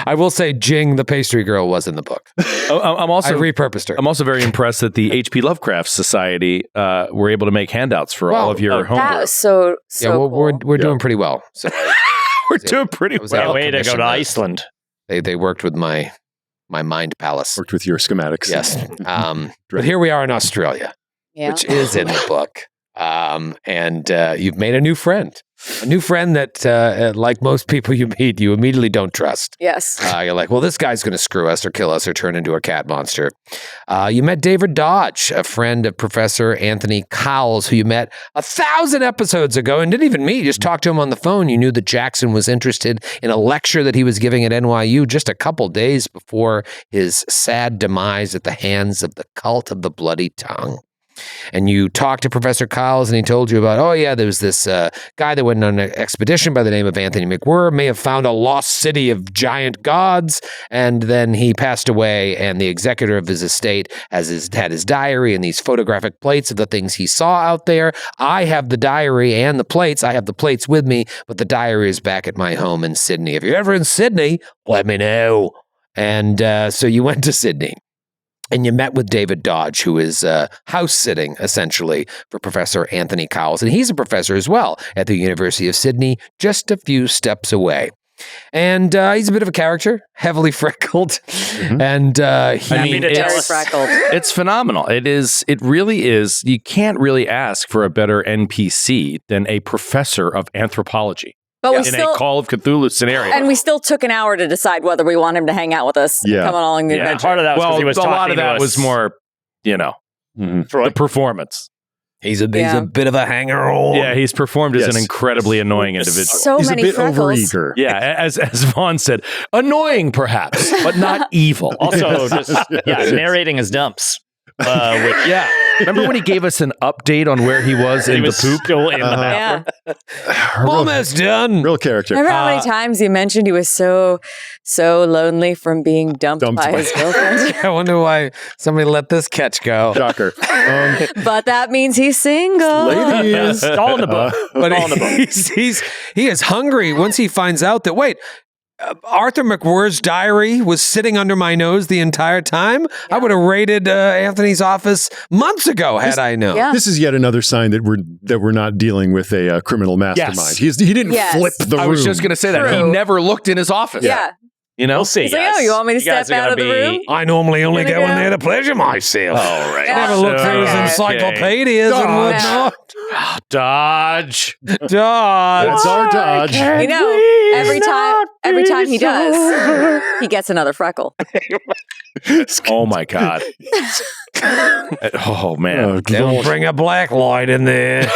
Speaker 1: I will say Jing, the pastry girl, was in the book.
Speaker 2: I'm
Speaker 1: I
Speaker 2: also
Speaker 1: repurposed her.
Speaker 2: I'm also very impressed that the H.P. Lovecraft Society were able to make handouts for all of your
Speaker 5: That
Speaker 2: homework.
Speaker 5: was so
Speaker 1: yeah, well,
Speaker 5: cool.
Speaker 1: we're doing pretty well. So
Speaker 2: We're doing pretty
Speaker 1: It was
Speaker 2: well.
Speaker 1: out.
Speaker 3: way to go
Speaker 1: commission
Speaker 3: to
Speaker 1: that.
Speaker 3: Iceland.
Speaker 1: they worked with my mind palace.
Speaker 4: Worked with your schematics.
Speaker 1: Yes. But here we are in Australia,
Speaker 5: Yeah.
Speaker 1: which is in the book. And you've made a new friend that, like most people you meet, you immediately don't trust.
Speaker 5: Yes.
Speaker 1: You're like, well, this guy's going to screw us or kill us or turn into a cat monster. You met David Dodge, a friend of Professor Anthony Cowles, who you met 1,000 episodes ago and didn't even meet. You just talked to him on the phone. You knew that Jackson was interested in a lecture that he was giving at NYU just a couple days before his sad demise at the hands of the cult of the bloody tongue. And you talked to Professor Cowles, and he told you about, there was this guy that went on an expedition by the name of Anthony McWhirr, may have found a lost city of giant gods, and then he passed away, and the executor of his estate had his diary and these photographic plates of the things he saw out there. I have the diary and the plates. I have the plates with me, but the diary is back at my home in Sydney. If you're ever in Sydney, let me know. And so you went to Sydney. And you met with David Dodge, who is house sitting, essentially, for Professor Anthony Cowles. And he's a professor as well at the University of Sydney, just a few steps away. And he's a bit of a character, heavily freckled. And
Speaker 2: it's
Speaker 5: freckled.
Speaker 2: It's phenomenal. It really is. You can't really ask for a better NPC than a professor of anthropology.
Speaker 5: But we
Speaker 2: in
Speaker 5: still,
Speaker 2: a Call of Cthulhu scenario.
Speaker 5: and we still took an hour to decide whether we want him to hang out with us coming along the adventure.
Speaker 3: Part of that was because he was
Speaker 2: a
Speaker 3: talking
Speaker 2: lot of
Speaker 3: to
Speaker 2: that
Speaker 3: us.
Speaker 2: was more, the performance.
Speaker 1: he's a bit of a hanger-on.
Speaker 2: Yeah, he's performed as an incredibly annoying individual.
Speaker 5: So
Speaker 4: He's a
Speaker 5: many
Speaker 4: bit
Speaker 5: freckles.
Speaker 4: overeager.
Speaker 2: Yeah, as Vaughn said, annoying perhaps, but not evil.
Speaker 3: Also, just narrating his dumps.
Speaker 2: Remember when he gave us an update on where he was in the poop?
Speaker 3: Still in the bathroom.
Speaker 1: Almost done.
Speaker 4: Real character.
Speaker 5: Remember how many times he mentioned he was so lonely from being dumped by his girlfriend?
Speaker 1: I wonder why somebody let this catch go.
Speaker 4: Shocker.
Speaker 5: But that means he's single.
Speaker 4: Ladies.
Speaker 3: It's all in the book.
Speaker 1: But
Speaker 3: All in the book.
Speaker 1: he is hungry once he finds out that, wait, Arthur McWhirr's diary was sitting under my nose the entire time. I would have raided Anthony's office months ago had I known.
Speaker 5: Yeah.
Speaker 4: This is yet another sign that we're not dealing with a criminal mastermind.
Speaker 2: Yes.
Speaker 4: He didn't flip the room.
Speaker 2: I was just going to say that. He
Speaker 5: True.
Speaker 2: never looked in his office.
Speaker 5: Yeah.
Speaker 2: You know?
Speaker 3: We'll see.
Speaker 5: He's like,
Speaker 3: guys.
Speaker 5: oh, you want me to
Speaker 3: You guys
Speaker 5: step
Speaker 3: are
Speaker 5: out of
Speaker 3: gonna
Speaker 5: the
Speaker 3: be-
Speaker 5: room?
Speaker 1: I normally only
Speaker 5: Here
Speaker 1: go
Speaker 5: we
Speaker 1: in
Speaker 5: go.
Speaker 1: there to pleasure myself.
Speaker 2: All right.
Speaker 1: Never look through his
Speaker 5: Okay.
Speaker 1: encyclopedias and whatnot.
Speaker 2: Dodge.
Speaker 1: Dodge.
Speaker 4: That's our dodge.
Speaker 5: You know, every time he does, he gets another freckle.
Speaker 2: Oh my God. Oh man.
Speaker 1: Don't bring a black light in there.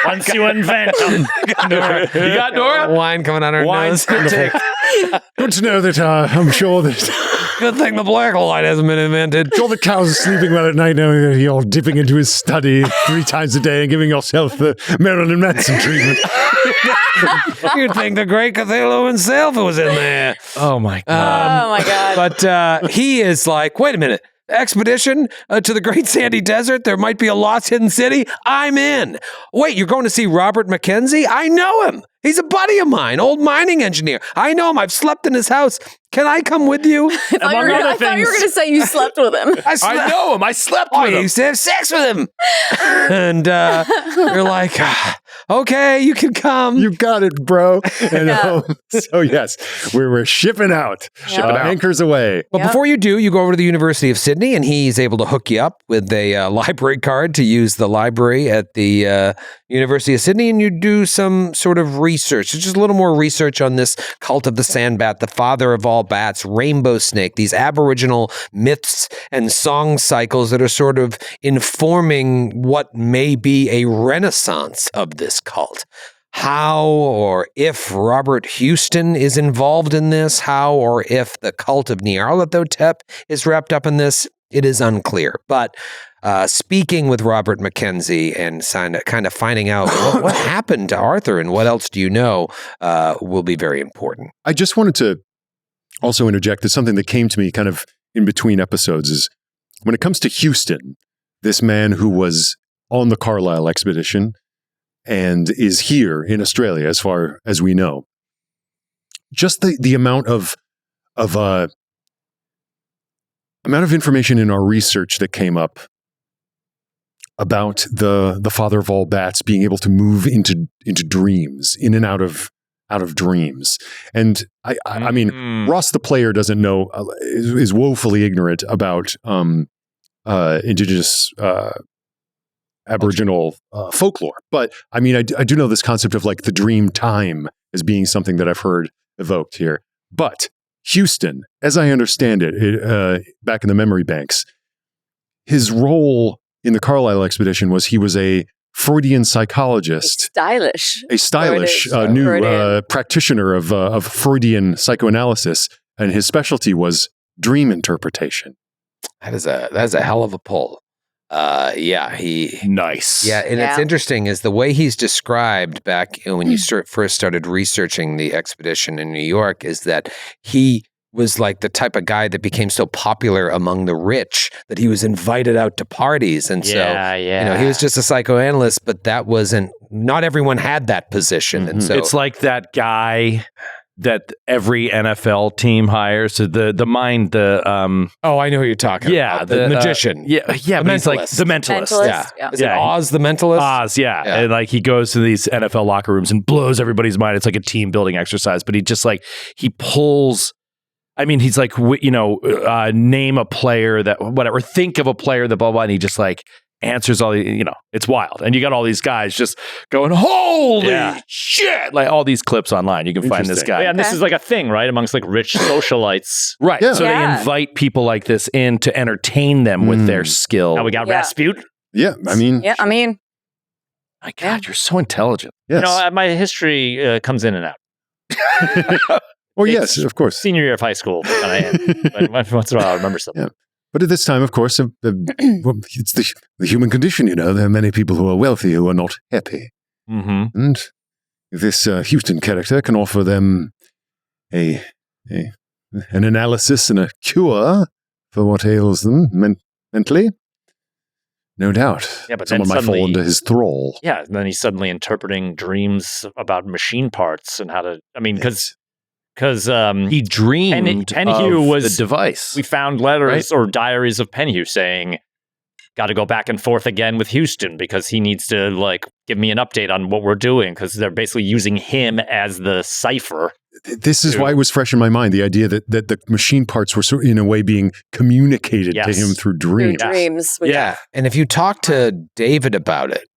Speaker 3: Once you invent them.
Speaker 2: Nora. You got Nora?
Speaker 1: Wine coming out her
Speaker 2: Wine's
Speaker 1: nose.
Speaker 2: good take.
Speaker 4: Good to know that I'm sure that
Speaker 1: Good thing the black light hasn't been invented.
Speaker 4: all the cows are sleeping well at night knowing that you're dipping into his study 3 times a day and giving yourself the Marilyn Manson treatment.
Speaker 1: You'd think the great Cthulhu himself was in there.
Speaker 2: Oh my God.
Speaker 5: Oh my God.
Speaker 1: But he is like, wait a minute. Expedition to the Great Sandy Desert. There might be a lost hidden city. I'm in. Wait, you're going to see Robert Mackenzie? I know him. He's a buddy of mine, old mining engineer. I know him. I've slept in his house. Can I come with you?
Speaker 5: I thought you were going to say you slept with him.
Speaker 2: I know him. I slept with
Speaker 1: I
Speaker 2: him.
Speaker 1: used to have sex with him. And you're like, okay, you can come.
Speaker 4: You got it, bro. And so yes, we're shipping out.
Speaker 5: Shipping
Speaker 2: out.
Speaker 4: Anchors away.
Speaker 1: But before you do, you go over to the University of Sydney, and he's able to hook you up with a library card to use the library at the University of Sydney, and you do some sort of research. It's just a little more research on this cult of the sandbat, the father of all bats, rainbow snake, these Aboriginal myths and song cycles that are sort of informing what may be a renaissance of this cult. How or if Robert Houston is involved in this, how or if the cult of Nyarlathotep is wrapped up in this, it is unclear. But speaking with Robert Mackenzie and kind of finding out what happened to Arthur and what else do you know will be very important.
Speaker 4: I just wanted to also interject. There's something that came to me kind of in between episodes is when it comes to Houston, this man who was on the Carlisle expedition and is here in Australia, as far as we know, just the amount of information in our research that came up about the father of all bats being able to move into dreams, in and out of dreams. And I mean, Ross the player doesn't know, is woefully ignorant about indigenous Aboriginal folklore. But I mean, I do know this concept of like the dream time as being something that I've heard evoked here. But Houston, as I understand it, back in the memory banks, his role in the Carlisle expedition was he was a Freudian psychologist, a stylish new practitioner of Freudian psychoanalysis, and his specialty was dream interpretation.
Speaker 1: That is a hell of a pull.
Speaker 2: Nice.
Speaker 1: Yeah, and it's interesting is the way he's described back when you first started researching the expedition in New York is that he was like the type of guy that became so popular among the rich that he was invited out to parties. And so, you know, he was just a psychoanalyst, but that not everyone had that position. And so
Speaker 2: it's like that guy that every NFL team hires. So the mind,
Speaker 1: Oh, I know who you're talking about. The magician.
Speaker 2: Yeah,
Speaker 1: The
Speaker 2: but he's like
Speaker 1: mentalist.
Speaker 2: the mentalist.
Speaker 5: Yeah.
Speaker 1: Is it Oz the mentalist?
Speaker 2: Oz, yeah. And like he goes to these NFL locker rooms and blows everybody's mind. It's like a team building exercise, but he just like, he pulls, I mean, he's like, name a player that, whatever, think of a player that blah, blah, and he just like answers all the, it's wild. And you got all these guys just going, holy shit, like all these clips online. You can find this guy.
Speaker 3: Yeah, and this is like a thing, right? Amongst like rich socialites.
Speaker 2: Right.
Speaker 4: Yeah.
Speaker 2: So they invite people like this in to entertain them with their skill.
Speaker 3: Now we got Rasputin.
Speaker 4: Yeah, I mean...
Speaker 5: Yeah, I mean...
Speaker 2: My God, you're so intelligent.
Speaker 4: Yes.
Speaker 3: My history comes in and out.
Speaker 4: Oh, yes, of course.
Speaker 3: Senior year of high school. But once in a while, I remember something.
Speaker 4: Yeah. But at this time, of course, well, it's the human condition, There are many people who are wealthy who are not happy.
Speaker 3: Mm-hmm.
Speaker 4: And this Houston character can offer them an analysis and a cure for what ails them mentally. No doubt.
Speaker 3: Yeah, but
Speaker 4: someone
Speaker 3: then
Speaker 4: might fall
Speaker 3: suddenly-
Speaker 4: under his thrall.
Speaker 3: Yeah, and then he's suddenly interpreting dreams about machine parts and how to. I mean, because
Speaker 2: He dreamed
Speaker 3: Penhew
Speaker 2: of
Speaker 3: was
Speaker 2: the device.
Speaker 3: we found letters or diaries of Penhew saying, "Got to go back and forth again with Houston because he needs to like give me an update on what we're doing," because they're basically using him as the cipher.
Speaker 4: This is why it was fresh in my mind, the idea that the machine parts were sort of, in a way, being communicated to
Speaker 3: Yes.
Speaker 4: him through
Speaker 5: Through
Speaker 4: dreams.
Speaker 5: dreams.
Speaker 1: Yeah. And if you talk to David about it,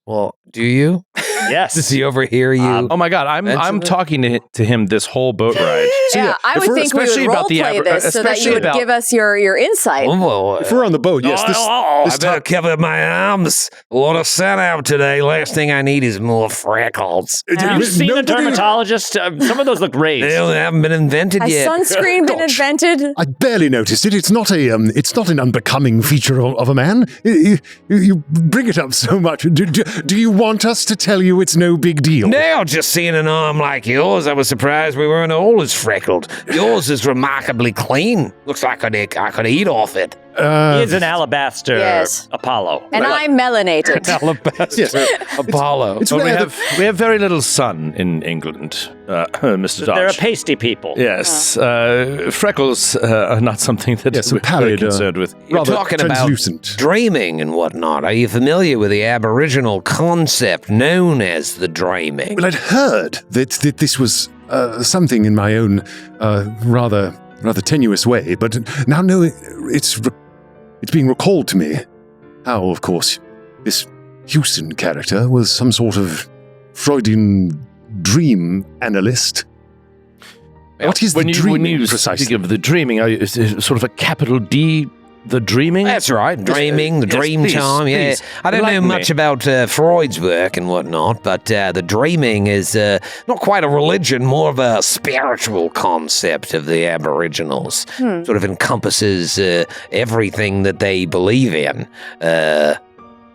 Speaker 1: well, do you?
Speaker 3: Yes.
Speaker 1: Does he overhear you?
Speaker 2: Oh my God, I'm
Speaker 1: Mention it?
Speaker 2: talking to him this whole boat ride.
Speaker 5: Yeah, I would think we would
Speaker 2: especially
Speaker 5: role
Speaker 2: about the
Speaker 5: play this so that
Speaker 2: especially
Speaker 5: you would
Speaker 2: about-
Speaker 5: give us your insight.
Speaker 4: If we're on the boat, yes. This
Speaker 1: I better cover my arms. A lot of sun out today. Last thing I need is more freckles.
Speaker 3: Have you seen a
Speaker 4: nobody-
Speaker 3: dermatologist? Some of those look raised.
Speaker 1: They haven't been invented
Speaker 5: Has
Speaker 1: yet.
Speaker 5: sunscreen been
Speaker 4: Gosh.
Speaker 5: invented?
Speaker 4: I barely noticed it. It's not an unbecoming feature of a man. You bring it up so much. Do you want us to tell you it's no big deal?
Speaker 1: Now, just seeing an arm like yours, I was surprised we weren't all as freckled. Yours is remarkably clean. Looks like I could eat off it.
Speaker 3: He is an alabaster
Speaker 5: Yes.
Speaker 3: Apollo.
Speaker 5: And I'm melanated.
Speaker 1: Alabaster Apollo.
Speaker 4: It's
Speaker 2: But
Speaker 4: where
Speaker 2: we have very little sun in England, Mr. Dodge.
Speaker 3: They're a pasty people.
Speaker 2: Yes, freckles are not something that
Speaker 4: Yes,
Speaker 2: we're
Speaker 4: pallid,
Speaker 2: very concerned with.
Speaker 1: You're
Speaker 4: rather
Speaker 1: talking about
Speaker 4: translucent.
Speaker 1: dreaming and whatnot. Are you familiar with the Aboriginal concept known as the dreaming?
Speaker 4: Well, I'd heard that this was something in my own rather tenuous way, but now it's being recalled to me how, of course, this Houston character was some sort of Freudian dream analyst. What is
Speaker 2: when
Speaker 4: the
Speaker 2: you
Speaker 4: dreaming precisely?
Speaker 2: speak of the dreaming, is it sort of a capital D, the dreaming?
Speaker 1: That's right, dreaming, the
Speaker 2: Yes,
Speaker 1: dream
Speaker 2: please,
Speaker 1: time. Yeah,
Speaker 2: please.
Speaker 1: I don't know
Speaker 2: Enlighten
Speaker 1: much
Speaker 2: me.
Speaker 1: about Freud's work and whatnot, but the dreaming is not quite a religion, more of a spiritual concept of the Aboriginals. Sort of encompasses everything that they believe in.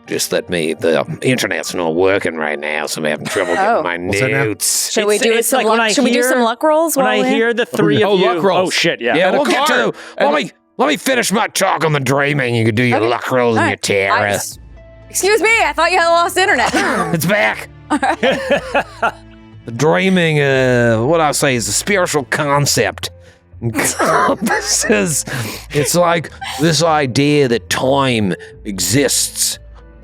Speaker 1: Just let me. The internet's not working right now, so I'm having trouble
Speaker 5: Oh.
Speaker 1: getting my
Speaker 4: What's that now?
Speaker 1: notes.
Speaker 5: Should we do
Speaker 3: It's
Speaker 5: some
Speaker 3: like when
Speaker 5: luck?
Speaker 3: I
Speaker 5: Should we do
Speaker 3: hear-
Speaker 5: some luck rolls?
Speaker 3: When
Speaker 5: while
Speaker 3: I
Speaker 5: we're-
Speaker 3: hear the three of you,
Speaker 2: luck rolls.
Speaker 3: oh shit, yeah.
Speaker 1: Yeah,
Speaker 2: And a
Speaker 1: we'll get
Speaker 2: card.
Speaker 1: to. Let me finish my talk on the dreaming. You can do your
Speaker 5: Okay.
Speaker 1: luck rolls and
Speaker 5: All
Speaker 1: your
Speaker 5: right.
Speaker 1: terror.
Speaker 5: Excuse me, I thought you had lost internet.
Speaker 1: It's back. The dreaming, what I say, is a spiritual concept. Encompasses. It's like this idea that time exists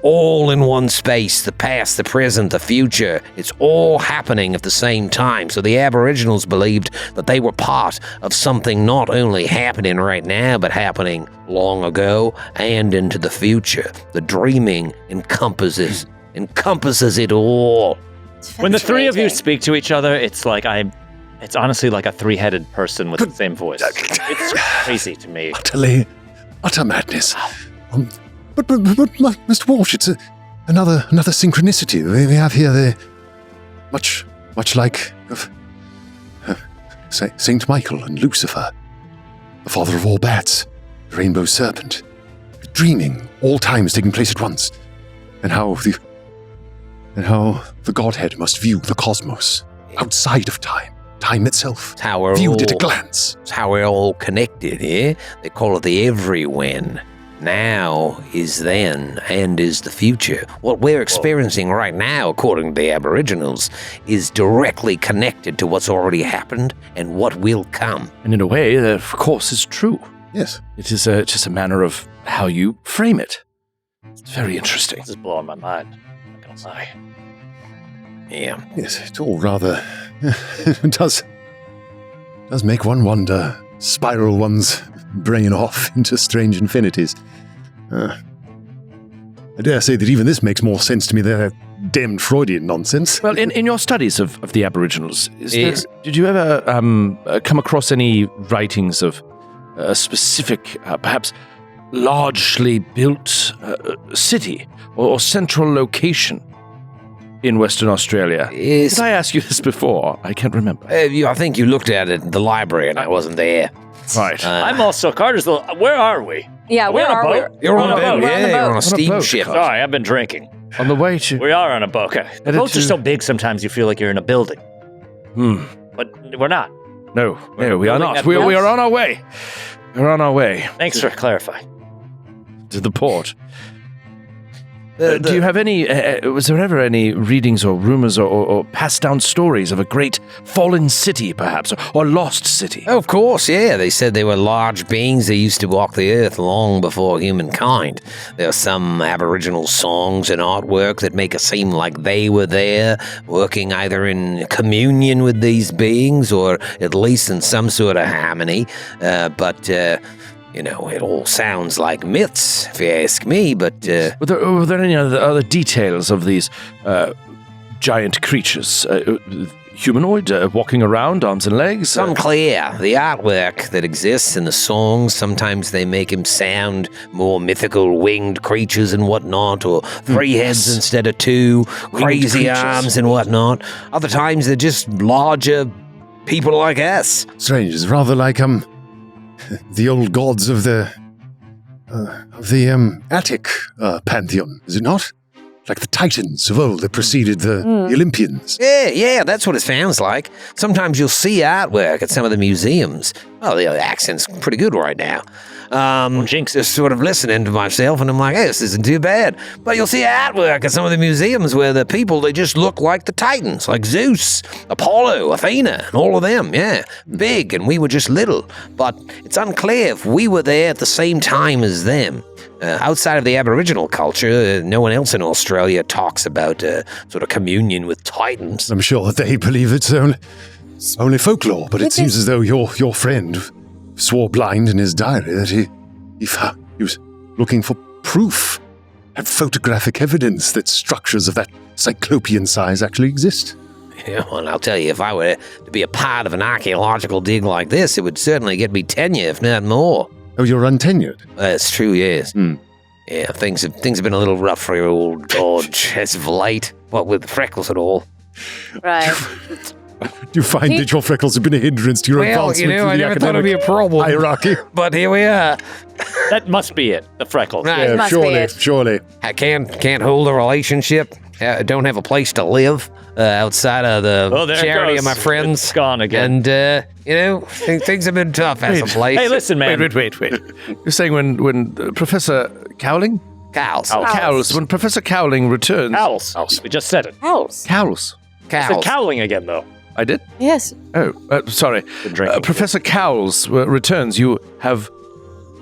Speaker 1: all in one space, the past, the present, the future. It's all happening at the same time. So the Aboriginals believed that they were part of something not only happening right now, but happening long ago and into the future. The dreaming encompasses it all.
Speaker 3: When the three of you speak to each other, it's like it's honestly like a three-headed person with the same voice. It's crazy to me.
Speaker 4: Utter madness. But Mr. Walsh, it's another synchronicity. We have here the much like of Saint Michael and Lucifer, the father of all bats, the rainbow serpent, dreaming, all times taking place at once, and how the Godhead must view the cosmos outside of time itself,
Speaker 1: It's how we're
Speaker 4: viewed
Speaker 1: all,
Speaker 4: at a glance.
Speaker 1: It's how we're all connected, yeah? They call it the everywhen. now is then and is the future. What we're experiencing right now, according to the Aboriginals, is directly connected to what's already happened and what will come.
Speaker 2: And in a way, that of course is true.
Speaker 4: Yes.
Speaker 2: It is just a manner of how you frame it. It's very interesting.
Speaker 3: This is blowing my mind. I'm not gonna lie.
Speaker 1: Yeah.
Speaker 4: Yes, it's all rather... it does make one wonder. Spiral one's brain off into strange infinities. I dare say that even this makes more sense to me than that damned Freudian nonsense.
Speaker 2: Well, in your studies of the Aboriginals, did you ever come across any writings of a specific, perhaps largely built city or central location in Western Australia?
Speaker 1: Yes.
Speaker 2: Did I ask you this before? I can't remember.
Speaker 1: I think you looked at it in the library and I wasn't there.
Speaker 2: Right.
Speaker 3: I'm also Carter's. Where are we?
Speaker 5: Yeah, where are we?
Speaker 1: You're on a boat.
Speaker 5: We're on a
Speaker 1: Yeah, you're
Speaker 5: boat.
Speaker 1: on a steamship.
Speaker 3: Sorry, I've been drinking.
Speaker 2: On the way to...
Speaker 3: We are on a boat. Okay. The
Speaker 2: Headed
Speaker 3: boats are
Speaker 2: to-
Speaker 3: so big sometimes you feel like you're in a building. But we're not.
Speaker 2: No, we are
Speaker 3: building
Speaker 2: not.
Speaker 3: that
Speaker 2: We
Speaker 3: boat?
Speaker 2: are on our way. We're on our way
Speaker 3: Thanks for clarifying.
Speaker 2: to the port. Do you have any... was there ever any readings or rumors or passed down stories of a great fallen city, perhaps, or lost city?
Speaker 1: Oh, of course, yeah. They said they were large beings that used to walk the earth long before humankind. There are some Aboriginal songs and artwork that make it seem like they were there, working either in communion with these beings or at least in some sort of harmony. But it all sounds like myths, if you ask me, but...
Speaker 2: Were there any other details of these giant creatures? Humanoid, walking around, arms and legs?
Speaker 1: It's unclear. The artwork that exists in the songs, sometimes they make him sound more mythical winged creatures and whatnot, or three heads instead of two, crazy
Speaker 2: creatures.
Speaker 1: arms and whatnot. Other times they're just larger people like us.
Speaker 4: Strange. It's rather like, the old gods of the Attic pantheon, is it not? Like the Titans of old that preceded the Olympians.
Speaker 1: Yeah, that's what it sounds like. Sometimes you'll see artwork at some of the museums. Oh, the accent's pretty good right now.
Speaker 3: Jinx.
Speaker 1: Just sort of listening to myself, and I'm like, hey, this isn't too bad. But you'll see artwork at some of the museums where the people, they just look like the Titans, like Zeus, Apollo, Athena, and all of them, yeah. Big, and we were just little. But it's unclear if we were there at the same time as them. Outside of the Aboriginal culture, no one else in Australia talks about sort of communion with Titans.
Speaker 4: I'm sure they believe it's only folklore, but it seems as though your friend swore blind in his diary that he was looking for proof, had photographic evidence that structures of that cyclopean size actually exist.
Speaker 1: Yeah, well, I'll tell you, if I were to be a part of an archaeological dig like this, it would certainly get me tenure, if not more.
Speaker 4: Oh, you're untenured?
Speaker 1: That's true, yes. Yeah, things have been a little rough for your old George as of late, what with the freckles and all.
Speaker 5: Right.
Speaker 4: Do you find that your freckles have been a hindrance to your advancement through
Speaker 1: I
Speaker 4: the
Speaker 1: never thought it'd be a
Speaker 4: academic
Speaker 1: problem.
Speaker 4: hierarchy?
Speaker 1: But here we are.
Speaker 3: That must be it. The freckles.
Speaker 1: Right.
Speaker 5: It must be it.
Speaker 4: Surely.
Speaker 1: I can't hold a relationship. I don't have a place to live outside of the
Speaker 3: there it
Speaker 1: charity
Speaker 3: goes.
Speaker 1: of my friends.
Speaker 3: It's gone again.
Speaker 1: And, things have been tough as of late.
Speaker 3: Hey, listen, man.
Speaker 2: Wait. You're saying when Professor Cowling?
Speaker 1: Cows.
Speaker 2: Cowles. When Professor Cowling returns...
Speaker 3: Owls. We just said it.
Speaker 5: Owls.
Speaker 2: Cowles.
Speaker 3: I said cowling again, though.
Speaker 2: I did?
Speaker 5: Yes.
Speaker 2: Oh, sorry.
Speaker 3: Been drinking.
Speaker 2: Professor Cowles returns. You have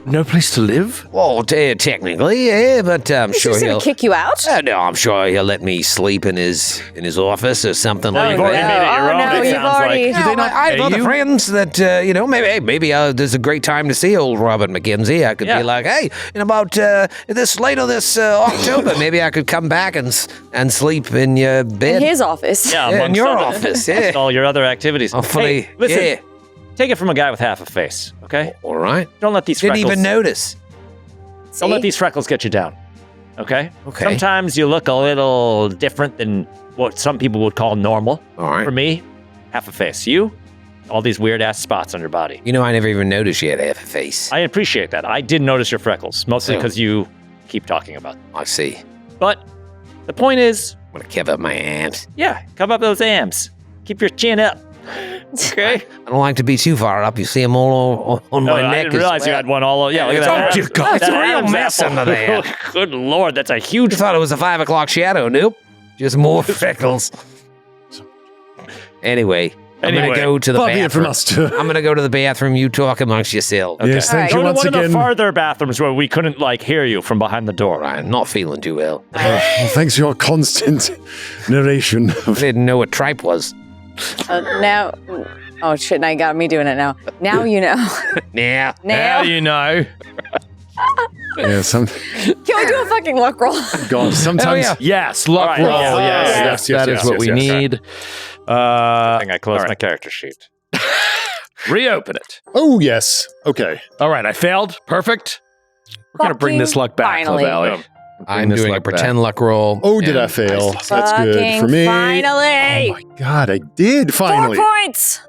Speaker 2: no place to live?
Speaker 1: Well, technically, yeah, but I'm
Speaker 5: He's
Speaker 1: sure
Speaker 5: just
Speaker 1: he'll...
Speaker 5: gonna kick you out?
Speaker 1: No, I'm sure he'll let me sleep in his office or something like
Speaker 3: you've
Speaker 1: that.
Speaker 3: already made it your own, it
Speaker 5: you've
Speaker 3: sounds like.
Speaker 5: already...
Speaker 2: Do they not
Speaker 1: I have
Speaker 2: pay
Speaker 1: other
Speaker 2: you?
Speaker 1: friends that, maybe there's a great time to see old Robert McKenzie. I could be like, hey, in about later this October, maybe I could come back and sleep in your bed.
Speaker 5: In his office.
Speaker 3: Yeah,
Speaker 1: in
Speaker 3: amongst
Speaker 1: your
Speaker 3: other-
Speaker 1: office,
Speaker 3: amongst
Speaker 1: yeah.
Speaker 3: all your other activities.
Speaker 1: Hopefully,
Speaker 3: Hey, listen.
Speaker 1: yeah.
Speaker 3: Take it from a guy with half a face, okay?
Speaker 1: All right.
Speaker 3: Don't let these
Speaker 1: Didn't
Speaker 3: freckles...
Speaker 1: even notice.
Speaker 3: Don't let
Speaker 5: See?
Speaker 3: these freckles get you down, okay?
Speaker 1: Okay.
Speaker 3: Sometimes you look a little different than what some people would call normal.
Speaker 1: All right.
Speaker 3: For me, half a face. You, all these weird-ass spots on your body.
Speaker 1: You know, I never even noticed you had half a face.
Speaker 3: I appreciate that. I did notice your freckles, mostly
Speaker 1: Oh.
Speaker 3: because you keep talking about them.
Speaker 1: I see.
Speaker 3: But the point is,
Speaker 1: I'm going to cover up my abs.
Speaker 3: yeah, cover up those arms. Keep your chin up. Okay.
Speaker 1: I don't like to be too far up. You see them all on my neck.
Speaker 3: I didn't realize you had one all. Yeah, look at that.
Speaker 1: Oh, dear God. It's a real mess under there.
Speaker 3: Good Lord, that's a huge.
Speaker 1: You thought it was a 5 o'clock shadow. Nope. Just more freckles. Anyway, I'm going to go to the bathroom. I'm going to go to the bathroom. You talk amongst yourselves.
Speaker 3: Okay.
Speaker 4: Yes, thank
Speaker 3: Go
Speaker 4: you
Speaker 3: to
Speaker 4: once
Speaker 3: one
Speaker 4: again.
Speaker 3: of the farther bathrooms where we couldn't hear you from behind the door.
Speaker 1: I'm not feeling too well.
Speaker 4: Well, thanks for your constant narration.
Speaker 1: I didn't know what tripe was.
Speaker 5: Now, oh shit! Now you got me doing it now. Now you know.
Speaker 1: Yeah.
Speaker 2: Now you know.
Speaker 4: Yeah,
Speaker 5: Can we do a fucking luck roll?
Speaker 4: God, sometimes.
Speaker 1: yeah.
Speaker 2: Yes, luck
Speaker 3: All right,
Speaker 2: roll.
Speaker 3: yes,
Speaker 2: That is what we need.
Speaker 3: I think I closed my character sheet.
Speaker 2: Reopen it.
Speaker 4: Oh, yes. Okay.
Speaker 2: All right, I failed. Perfect. We're going to bring this luck back,
Speaker 5: Finally.
Speaker 2: Lavallee.
Speaker 1: I'm doing a pretend luck roll.
Speaker 4: Oh, did I
Speaker 1: and
Speaker 4: fail? That's good
Speaker 5: Fucking
Speaker 4: for me.
Speaker 5: Finally.
Speaker 4: Oh, my God, I did finally.
Speaker 5: 4 points.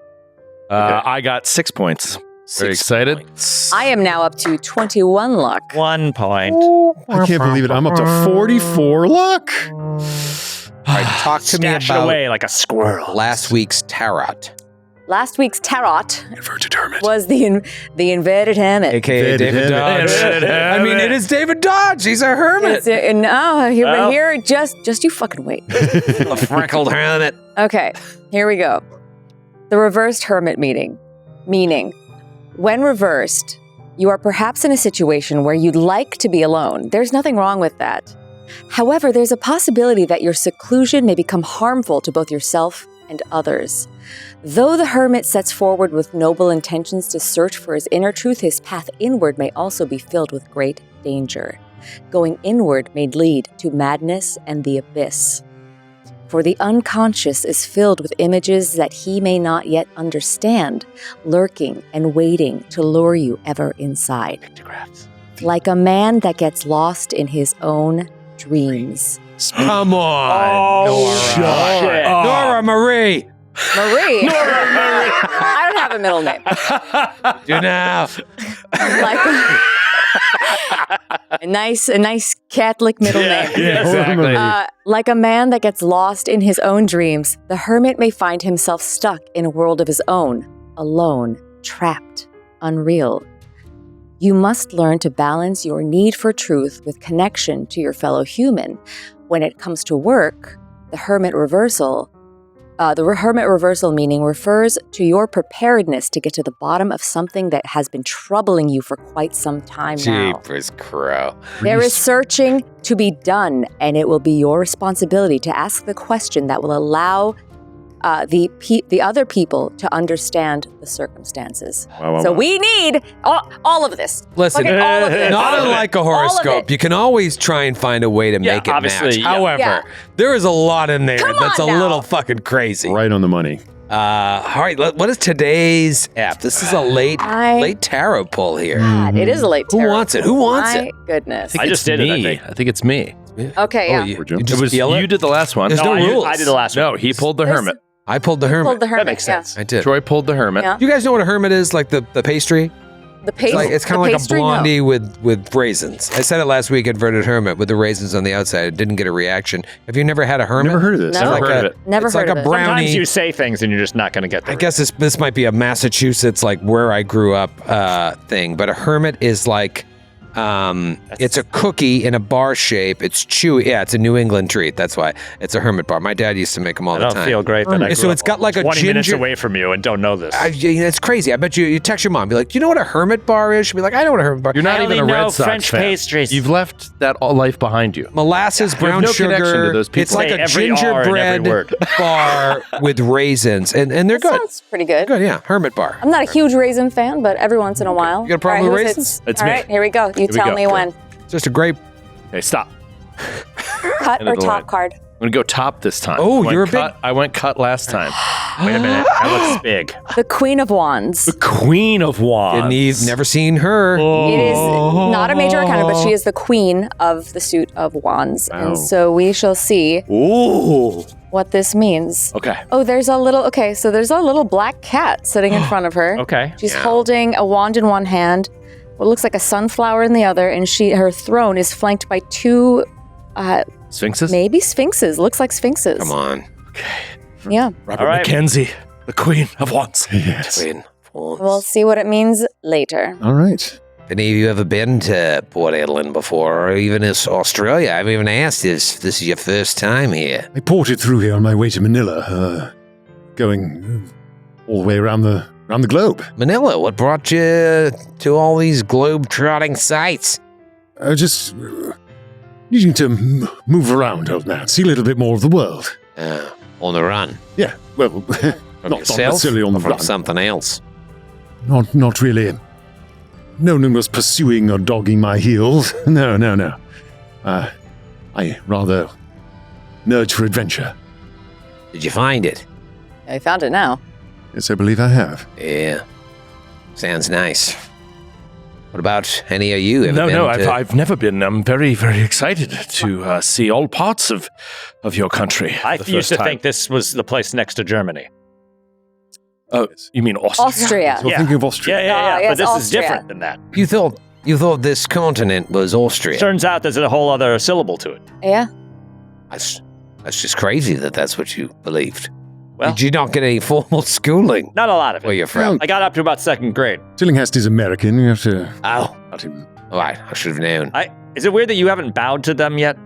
Speaker 2: I got 6 points. Very excited.
Speaker 5: I am now up to 21 luck.
Speaker 3: 1 point.
Speaker 4: I can't believe it. I'm up to 44 luck.
Speaker 1: All right, talk to me
Speaker 3: Stash it
Speaker 1: about
Speaker 3: away like a squirrel.
Speaker 1: last week's tarot.
Speaker 5: Last week's tarot
Speaker 4: Inverted hermit.
Speaker 5: was the inverted hermit.
Speaker 1: AKA David Dodge. I mean, it is David Dodge. He's a hermit.
Speaker 5: Here, just you fucking wait.
Speaker 1: A freckled hermit.
Speaker 5: Okay, here we go. The reversed hermit meaning. When reversed, you are perhaps in a situation where you'd like to be alone. There's nothing wrong with that. However, there's a possibility that your seclusion may become harmful to both yourself and others. Though the hermit sets forward with noble intentions to search for his inner truth, his path inward may also be filled with great danger. Going inward may lead to madness and the abyss. For the unconscious is filled with images that he may not yet understand, lurking and waiting to lure you ever inside.
Speaker 3: Pictographs.
Speaker 5: Like a man that gets lost in his own dreams.
Speaker 1: Come on.
Speaker 3: Shit.
Speaker 1: Noura Marie.
Speaker 5: Marie? I don't have a middle name.
Speaker 1: Do now.
Speaker 5: A nice Catholic middle name.
Speaker 2: Yeah, exactly.
Speaker 5: Like a man that gets lost in his own dreams, the hermit may find himself stuck in a world of his own, alone, trapped, unreal. You must learn to balance your need for truth with connection to your fellow human. When it comes to work, the hermit reversal meaning refers to your preparedness to get to the bottom of something that has been troubling you for quite some time now.
Speaker 1: Jeepers crow.
Speaker 5: There is searching to be done, and it will be your responsibility to ask the question that will allow the other people to understand the circumstances. So we need all of this.
Speaker 1: Listen,
Speaker 5: Fucking all of this.
Speaker 1: not unlike a
Speaker 5: All of
Speaker 1: horoscope,
Speaker 5: it.
Speaker 1: you can always try and find a way to make it
Speaker 3: obviously,
Speaker 1: match.
Speaker 3: yeah.
Speaker 1: However,
Speaker 5: Yeah.
Speaker 1: there is a lot in there
Speaker 5: Come
Speaker 1: that's a
Speaker 5: on now.
Speaker 1: little fucking crazy.
Speaker 4: Right on the money.
Speaker 1: All right, what is today's app? This is a late tarot pull here.
Speaker 5: God, it is a late
Speaker 1: Who
Speaker 5: tarot.
Speaker 1: wants it? Who wants
Speaker 5: My
Speaker 1: it?
Speaker 5: goodness.
Speaker 3: I just did it, I
Speaker 2: me.
Speaker 3: think.
Speaker 2: I think it's me.
Speaker 5: Okay, yeah.
Speaker 1: You
Speaker 4: Jim?
Speaker 1: just
Speaker 2: It was
Speaker 1: feel
Speaker 2: you did the last one.
Speaker 1: There's no rules.
Speaker 3: I did the last one.
Speaker 2: No, he pulled the hermit.
Speaker 1: I pulled the hermit.
Speaker 5: Pulled the hermit.
Speaker 3: That makes sense.
Speaker 1: I did.
Speaker 2: Troy pulled the hermit.
Speaker 5: Yeah.
Speaker 1: You guys know what a hermit is? Like the pastry?
Speaker 5: The pastry.
Speaker 1: It's kind of like a blondie with raisins. I said it last week, inverted hermit with the raisins on the outside. It didn't get a reaction. Have you never had a hermit?
Speaker 4: Never heard of this.
Speaker 5: No.
Speaker 2: Never heard of it.
Speaker 5: Never
Speaker 1: it's
Speaker 5: heard
Speaker 1: like
Speaker 5: of
Speaker 1: a
Speaker 5: it.
Speaker 1: brownie.
Speaker 3: Sometimes you say things and you're just not going to get there.
Speaker 1: I guess this might be a Massachusetts, like where I grew up thing, but a hermit is like, it's a cookie in a bar shape. It's chewy. Yeah, it's a New England treat. That's why it's a hermit bar. My dad used to make them all
Speaker 3: I
Speaker 1: the
Speaker 3: don't
Speaker 1: time.
Speaker 3: feel great that I grew
Speaker 1: So
Speaker 3: up
Speaker 1: it's got like a
Speaker 3: 20 minutes
Speaker 1: ginger-
Speaker 3: away from you and don't know this.
Speaker 1: It's crazy. I bet you text your mom, be like, do you know what a hermit bar is? She'll be like, I know what a hermit bar is.
Speaker 2: You're not
Speaker 3: I
Speaker 2: even a
Speaker 3: only know
Speaker 2: Red Sox
Speaker 3: French
Speaker 2: fan.
Speaker 3: pastries.
Speaker 2: You've left that all life behind you.
Speaker 1: Molasses,
Speaker 2: have
Speaker 1: brown
Speaker 2: no connection
Speaker 1: sugar.
Speaker 2: to those people.
Speaker 1: It's like
Speaker 3: Say
Speaker 1: a
Speaker 3: every R in every
Speaker 1: gingerbread
Speaker 3: word.
Speaker 1: bar with raisins, and they're
Speaker 5: That
Speaker 1: good.
Speaker 5: sounds pretty good.
Speaker 1: Good, yeah. Hermit bar.
Speaker 5: I'm not a huge raisin fan, but every once in a while.
Speaker 1: You got a problem
Speaker 5: All
Speaker 1: with
Speaker 5: right,
Speaker 1: raisins?
Speaker 2: It's
Speaker 5: All
Speaker 2: me.
Speaker 5: right, here we go. You
Speaker 2: we
Speaker 5: tell
Speaker 2: go.
Speaker 5: me when.
Speaker 1: Just a great.
Speaker 2: Hey, stop.
Speaker 5: Cut
Speaker 2: End
Speaker 5: or
Speaker 2: of the
Speaker 5: top
Speaker 2: line.
Speaker 5: card.
Speaker 2: I'm going to go top this time.
Speaker 1: Oh,
Speaker 2: I went
Speaker 1: you're a big-
Speaker 2: cut. I went cut last time.
Speaker 3: Wait a minute. That looks big.
Speaker 5: The Queen of Wands.
Speaker 2: The Queen of Wands.
Speaker 1: Never seen her.
Speaker 5: It is not a major arcana, but she is the queen of the suit of wands.
Speaker 4: Wow.
Speaker 5: And so we shall see
Speaker 2: Ooh.
Speaker 5: what this means.
Speaker 2: Okay.
Speaker 5: Oh, there's a little black cat sitting in front of her.
Speaker 3: Okay.
Speaker 5: She's holding a wand in one hand, what looks like a sunflower in the other, and her throne is flanked by two
Speaker 2: Sphinxes?
Speaker 5: maybe sphinxes. Looks like sphinxes.
Speaker 1: Come on.
Speaker 5: Yeah.
Speaker 2: Robert
Speaker 3: All right.
Speaker 2: McKenzie. The Queen of Wands.
Speaker 4: Yes.
Speaker 1: Queen.
Speaker 5: We'll see what it means later.
Speaker 4: All right.
Speaker 1: Any of you ever been to Port Edlin before, or even Australia? I haven't even asked if this is your first time here.
Speaker 4: I ported through here on my way to Manila, going all the way around the globe.
Speaker 1: Manila, what brought you to all these globe-trotting sites?
Speaker 4: Just needing to move around, old man. See a little bit more of the world.
Speaker 1: On the run.
Speaker 4: Yeah, well,
Speaker 1: From
Speaker 4: not
Speaker 1: yourself,
Speaker 4: necessarily on the
Speaker 1: or from
Speaker 4: run.
Speaker 1: something else.
Speaker 4: Not really. No one was pursuing or dogging my heels. No. I rather nudge for adventure.
Speaker 1: Did you find it?
Speaker 5: I found it now.
Speaker 4: Yes, I believe I have.
Speaker 1: Yeah. Sounds nice. What about any of you? Ever
Speaker 2: No,
Speaker 1: been to-
Speaker 2: I've never been. I'm very, very excited to see all parts of your country.
Speaker 3: I
Speaker 2: the
Speaker 3: used
Speaker 2: first
Speaker 3: to
Speaker 2: time.
Speaker 3: think this was the place next to Germany.
Speaker 2: Oh, you mean Austria?
Speaker 5: Austria.
Speaker 4: So thinking of Austria.
Speaker 3: Yeah.
Speaker 5: yes,
Speaker 3: But this is
Speaker 5: Austria.
Speaker 3: different than that.
Speaker 1: You thought this continent was Austria?
Speaker 3: Turns out there's a whole other syllable to it.
Speaker 5: Yeah.
Speaker 1: That's just crazy that's what you believed.
Speaker 3: Well-
Speaker 1: Did you not get any formal schooling
Speaker 3: Not a lot of
Speaker 1: where
Speaker 3: it.
Speaker 1: you're from?
Speaker 3: I got up to about second grade.
Speaker 4: Tillinghast is American. You have to
Speaker 1: Oh,
Speaker 4: let him.
Speaker 1: all right. I should have known.
Speaker 3: Is it weird that you haven't bowed to them yet?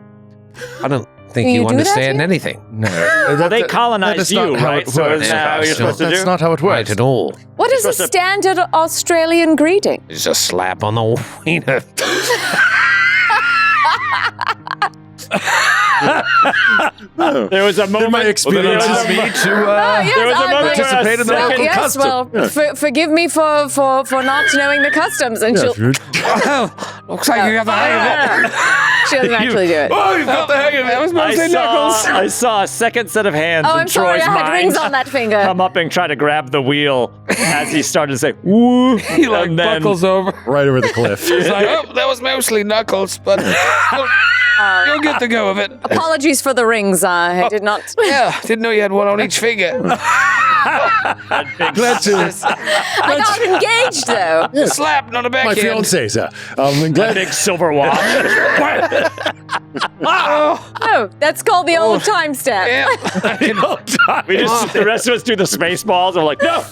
Speaker 1: I don't think
Speaker 5: Do
Speaker 1: you
Speaker 5: you do that
Speaker 1: understand
Speaker 5: here?
Speaker 1: anything.
Speaker 2: No.
Speaker 3: Well, they colonized you, right? So is that how you're supposed to
Speaker 2: That's
Speaker 3: do?
Speaker 2: not how it
Speaker 1: Right
Speaker 2: works.
Speaker 1: at all.
Speaker 5: What is a
Speaker 3: supposed to-
Speaker 5: standard Australian greeting?
Speaker 1: It's a slap on the wiener.
Speaker 4: Oh,
Speaker 3: There was a moment.
Speaker 4: my experience
Speaker 3: There was
Speaker 4: is
Speaker 3: a
Speaker 2: me
Speaker 3: mo-
Speaker 2: to
Speaker 3: there was a moment
Speaker 2: participate in the
Speaker 3: where a
Speaker 2: local
Speaker 3: second-
Speaker 2: custom.
Speaker 5: Well, forgive me for not knowing the customs, and
Speaker 4: yeah,
Speaker 5: she'll.
Speaker 4: if you're-
Speaker 1: Oh, looks like you got the hang of it.
Speaker 5: She doesn't actually do it.
Speaker 2: Oh, you've got the hang of it.
Speaker 1: That was mostly knuckles.
Speaker 3: I saw a second set of hands
Speaker 5: Oh,
Speaker 3: in
Speaker 5: I'm sorry,
Speaker 3: Troy's
Speaker 5: I had
Speaker 3: mind
Speaker 5: rings on that finger.
Speaker 3: come up and try to grab the wheel as he started to say, woo.
Speaker 1: He like
Speaker 3: and then,
Speaker 1: buckles over.
Speaker 4: right over the cliff.
Speaker 1: It's like, oh, that was mostly knuckles, but you'll get the go of it.
Speaker 5: Apologies for the rings. I did not.
Speaker 1: Yeah, didn't know you had one on each finger.
Speaker 4: Glad to.
Speaker 5: I got engaged though.
Speaker 1: Slap, not a
Speaker 4: My
Speaker 1: backhand.
Speaker 4: fiance, sir. I'm
Speaker 3: a
Speaker 4: glad.
Speaker 3: big silver watch.
Speaker 5: Oh, that's called the old time step.
Speaker 1: Yeah.
Speaker 3: We just, the rest of us do the space balls. I'm like, no.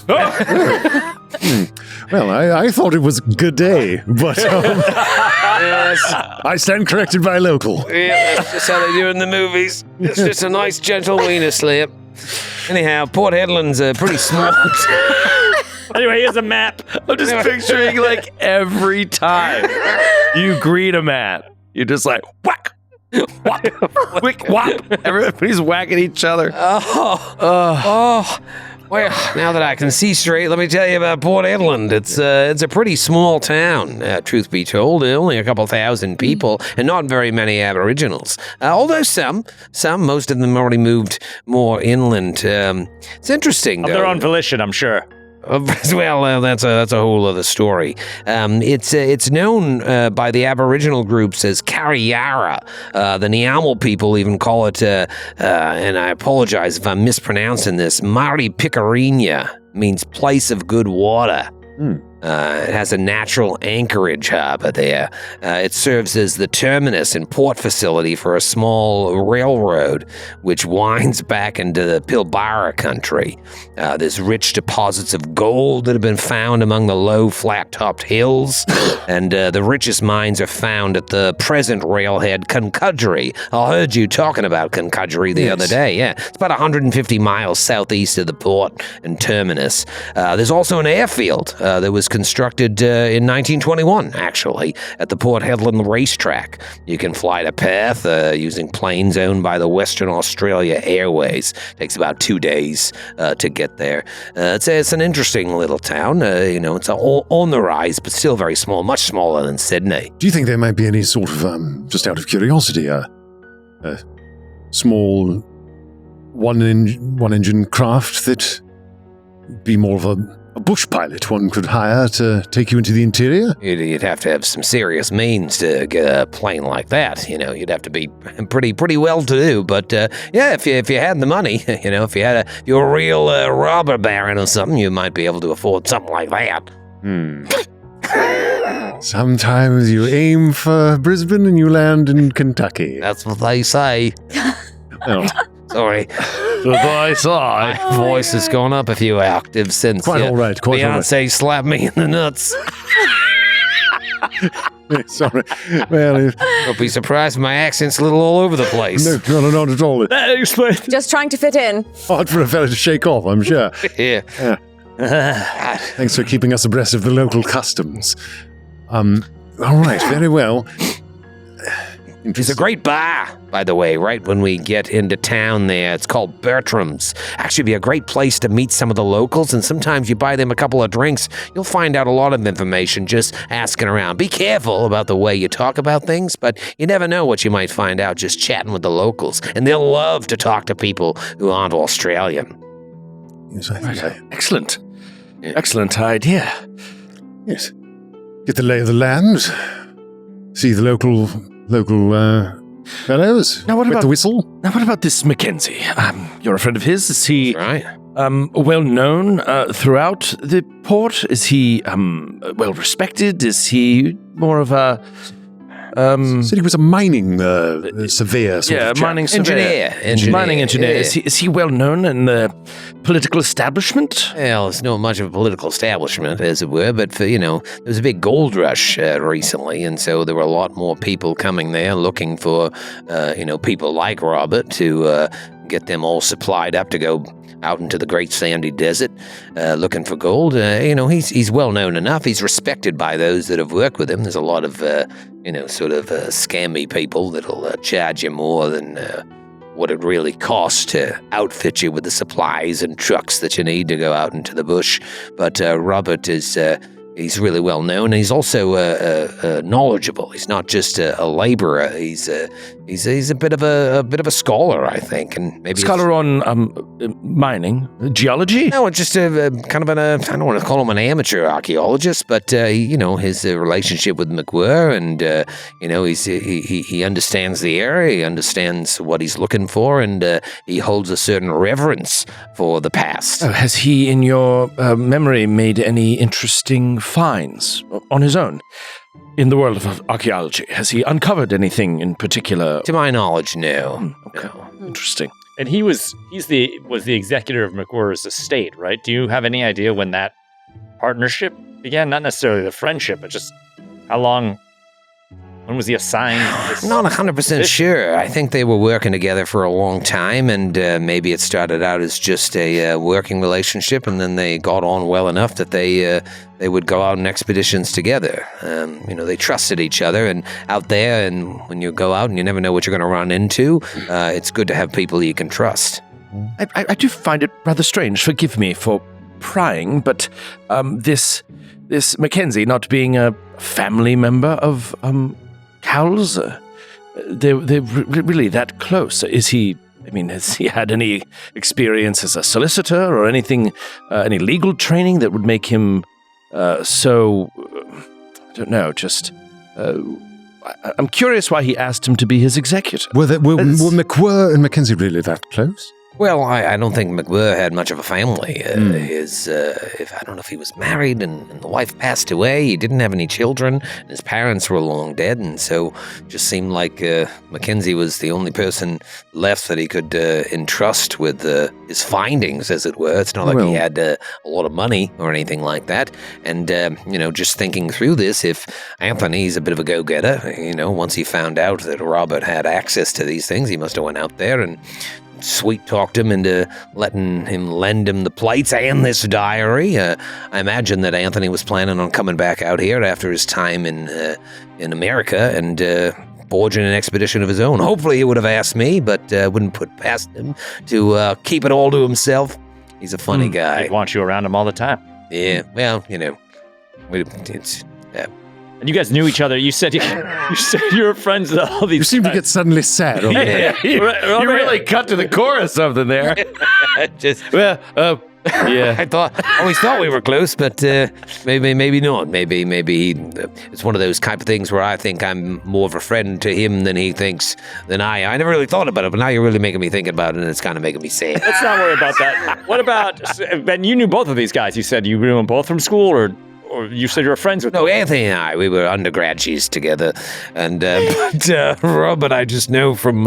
Speaker 4: Well, I thought it was good day, but
Speaker 1: Yes.
Speaker 4: I stand corrected by local.
Speaker 1: Yeah, that's just how they do in the movies. It's just a nice, gentle wiener slip. Anyhow, Port Hedland's pretty small.
Speaker 3: Anyway, here's a map.
Speaker 2: I'm just picturing like every time you greet a man, you're just like whack, whack, whack, whack. Everybody's whacking each other.
Speaker 1: Oh, well, now that I can see straight, let me tell you about Port Edland. It's a pretty small town, truth be told. Only a couple thousand people, and not very many Aboriginals. Although some, most of them already moved more inland. It's interesting,
Speaker 3: Of
Speaker 1: though.
Speaker 3: their own volition, I'm sure.
Speaker 1: Well, that's a whole other story. It's known by the Aboriginal groups as Kariyara. The Nyamal people even call it, and I apologize if I'm mispronouncing this, Mari Picarina means place of good water. It has a natural anchorage harbor there. It serves as the terminus and port facility for a small railroad, which winds back into the Pilbara country. There's rich deposits of gold that have been found among the low, flat-topped hills, and the richest mines are found at the present railhead Concudgery. I heard you talking about Concudgery the other day. Yeah, it's about 150 miles southeast of the port and terminus. There's also an airfield that was constructed in 1921, actually, at the Port Hedland racetrack. You can fly to Perth using planes owned by the Western Australia Airways. Takes about 2 days to get there. It's an interesting little town. It's on the rise, but still very small, much smaller than Sydney.
Speaker 4: Do you think there might be any sort of, just out of curiosity, a small one-engine craft that would be more of a bush pilot one could hire to take you into the interior?
Speaker 1: You'd have to have some serious means to get a plane like that. You'd have to be pretty well-to-do. But yeah, if you had the money, if you were a real robber baron or something, you might be able to afford something like that.
Speaker 4: Sometimes you aim for Brisbane and you land in Kentucky.
Speaker 1: That's what they say.
Speaker 4: Well,
Speaker 1: Sorry. My voice has gone up a few octaves since
Speaker 4: Quite all right.
Speaker 1: Beyonce slapped me in the nuts.
Speaker 4: Sorry. Well,
Speaker 1: Don't be surprised if my accent's a little all over the place.
Speaker 4: no, not at all.
Speaker 3: Explain.
Speaker 5: Just trying to fit in.
Speaker 4: Hard for a fella to shake off, I'm sure.
Speaker 1: Yeah.
Speaker 4: Thanks for keeping us abreast of the local customs. All right, very well.
Speaker 1: It's a great bar, by the way, right when we get into town there. It's called Bertram's. Actually be a great place to meet some of the locals, and sometimes you buy them a couple of drinks. You'll find out a lot of information just asking around. Be careful about the way you talk about things, but you never know what you might find out just chatting with the locals. And they'll love to talk to people who aren't Australian.
Speaker 4: Yes, I think
Speaker 2: Excellent. Yeah. Excellent idea.
Speaker 4: Yes. Get the lay of the land. See the local fellows.
Speaker 2: Now what
Speaker 4: with
Speaker 2: about
Speaker 4: the whistle?
Speaker 2: Now what about this Mackenzie? You're a friend of his. Is he
Speaker 1: Right.
Speaker 2: well known throughout the port? Is he well respected? Is he more of a
Speaker 4: Said he was a mining surveyor. Sort of chap.
Speaker 2: mining surveyor. Mining engineer.
Speaker 1: Yeah.
Speaker 2: Is he well known in the political establishment?
Speaker 1: Well, it's not much of a political establishment, as it were, but there was a big gold rush recently, and so there were a lot more people coming there looking for, people like Robert to get them all supplied up to go out into the great sandy desert looking for gold. He's well known enough. He's respected by those that have worked with him. There's a lot of, scammy people that'll charge you more than what it really costs to outfit you with the supplies and trucks that you need to go out into the bush. But Robert is... He's really well known, and he's also knowledgeable. He's not just a laborer. He's a bit of a scholar, I think, and maybe
Speaker 2: Scholar on mining, geology.
Speaker 1: No, just I don't want to call him an amateur archaeologist, but his relationship with McWhirr, and he understands the area, he understands what he's looking for, and he holds a certain reverence for the past.
Speaker 2: Has he, in your memory, made any interesting finds on his own in the world of archaeology? Has he uncovered anything in particular?
Speaker 1: To my knowledge, no.
Speaker 2: Okay.
Speaker 1: No.
Speaker 2: Interesting.
Speaker 3: And he was the executor of McWhirr's estate, right? Do you have any idea when that partnership began? Not necessarily the friendship, but just how long. When was he assigned?
Speaker 1: Not 100% sure. I think they were working together for a long time, and maybe it started out as just a working relationship, and then they got on well enough that they would go out on expeditions together. They trusted each other, and out there, and when you go out and you never know what you're going to run into, it's good to have people you can trust.
Speaker 2: I do find it rather strange. Forgive me for prying, but this Mackenzie not being a family member of Cowles, they're really that close. Is he? I mean, has he had any experience as a solicitor or anything, any legal training that would make him so? I don't know. Just, I'm curious why he asked him to be his executor.
Speaker 4: Were McWhirr and Mackenzie really that close?
Speaker 1: Well, I don't think McWhirr had much of a family. I don't know if he was married and the wife passed away. He didn't have any children. And his parents were long dead, and so it just seemed like Mackenzie was the only person left that he could entrust with his findings, as it were. It's not like he had a lot of money or anything like that. And just thinking through this, if Anthony's a bit of a go-getter, once he found out that Robert had access to these things, he must have went out there and sweet-talked him into letting him lend him the plates and this diary. I imagine that Anthony was planning on coming back out here after his time in America and forging an expedition of his own. Hopefully he would have asked me, but wouldn't put past him to keep it all to himself. He's a funny guy.
Speaker 3: He'd want you around him all the time.
Speaker 1: Yeah, well,
Speaker 3: And you guys knew each other. You said you were friends with all these.
Speaker 4: You seem to get suddenly sad.
Speaker 2: You really cut to the core of something there.
Speaker 1: I always thought we were close, but maybe not. Maybe it's one of those type of things where I think I'm more of a friend to him than he thinks than I. I never really thought about it, but now you're really making me think about it, and it's kind of making me sad.
Speaker 3: Let's not worry about that. What about Ben? You knew both of these guys. You said you knew them both from school, or Or you said you were friends with
Speaker 1: No,
Speaker 3: them.
Speaker 1: Anthony and I, we were undergraduates together. And but Rob and I just know from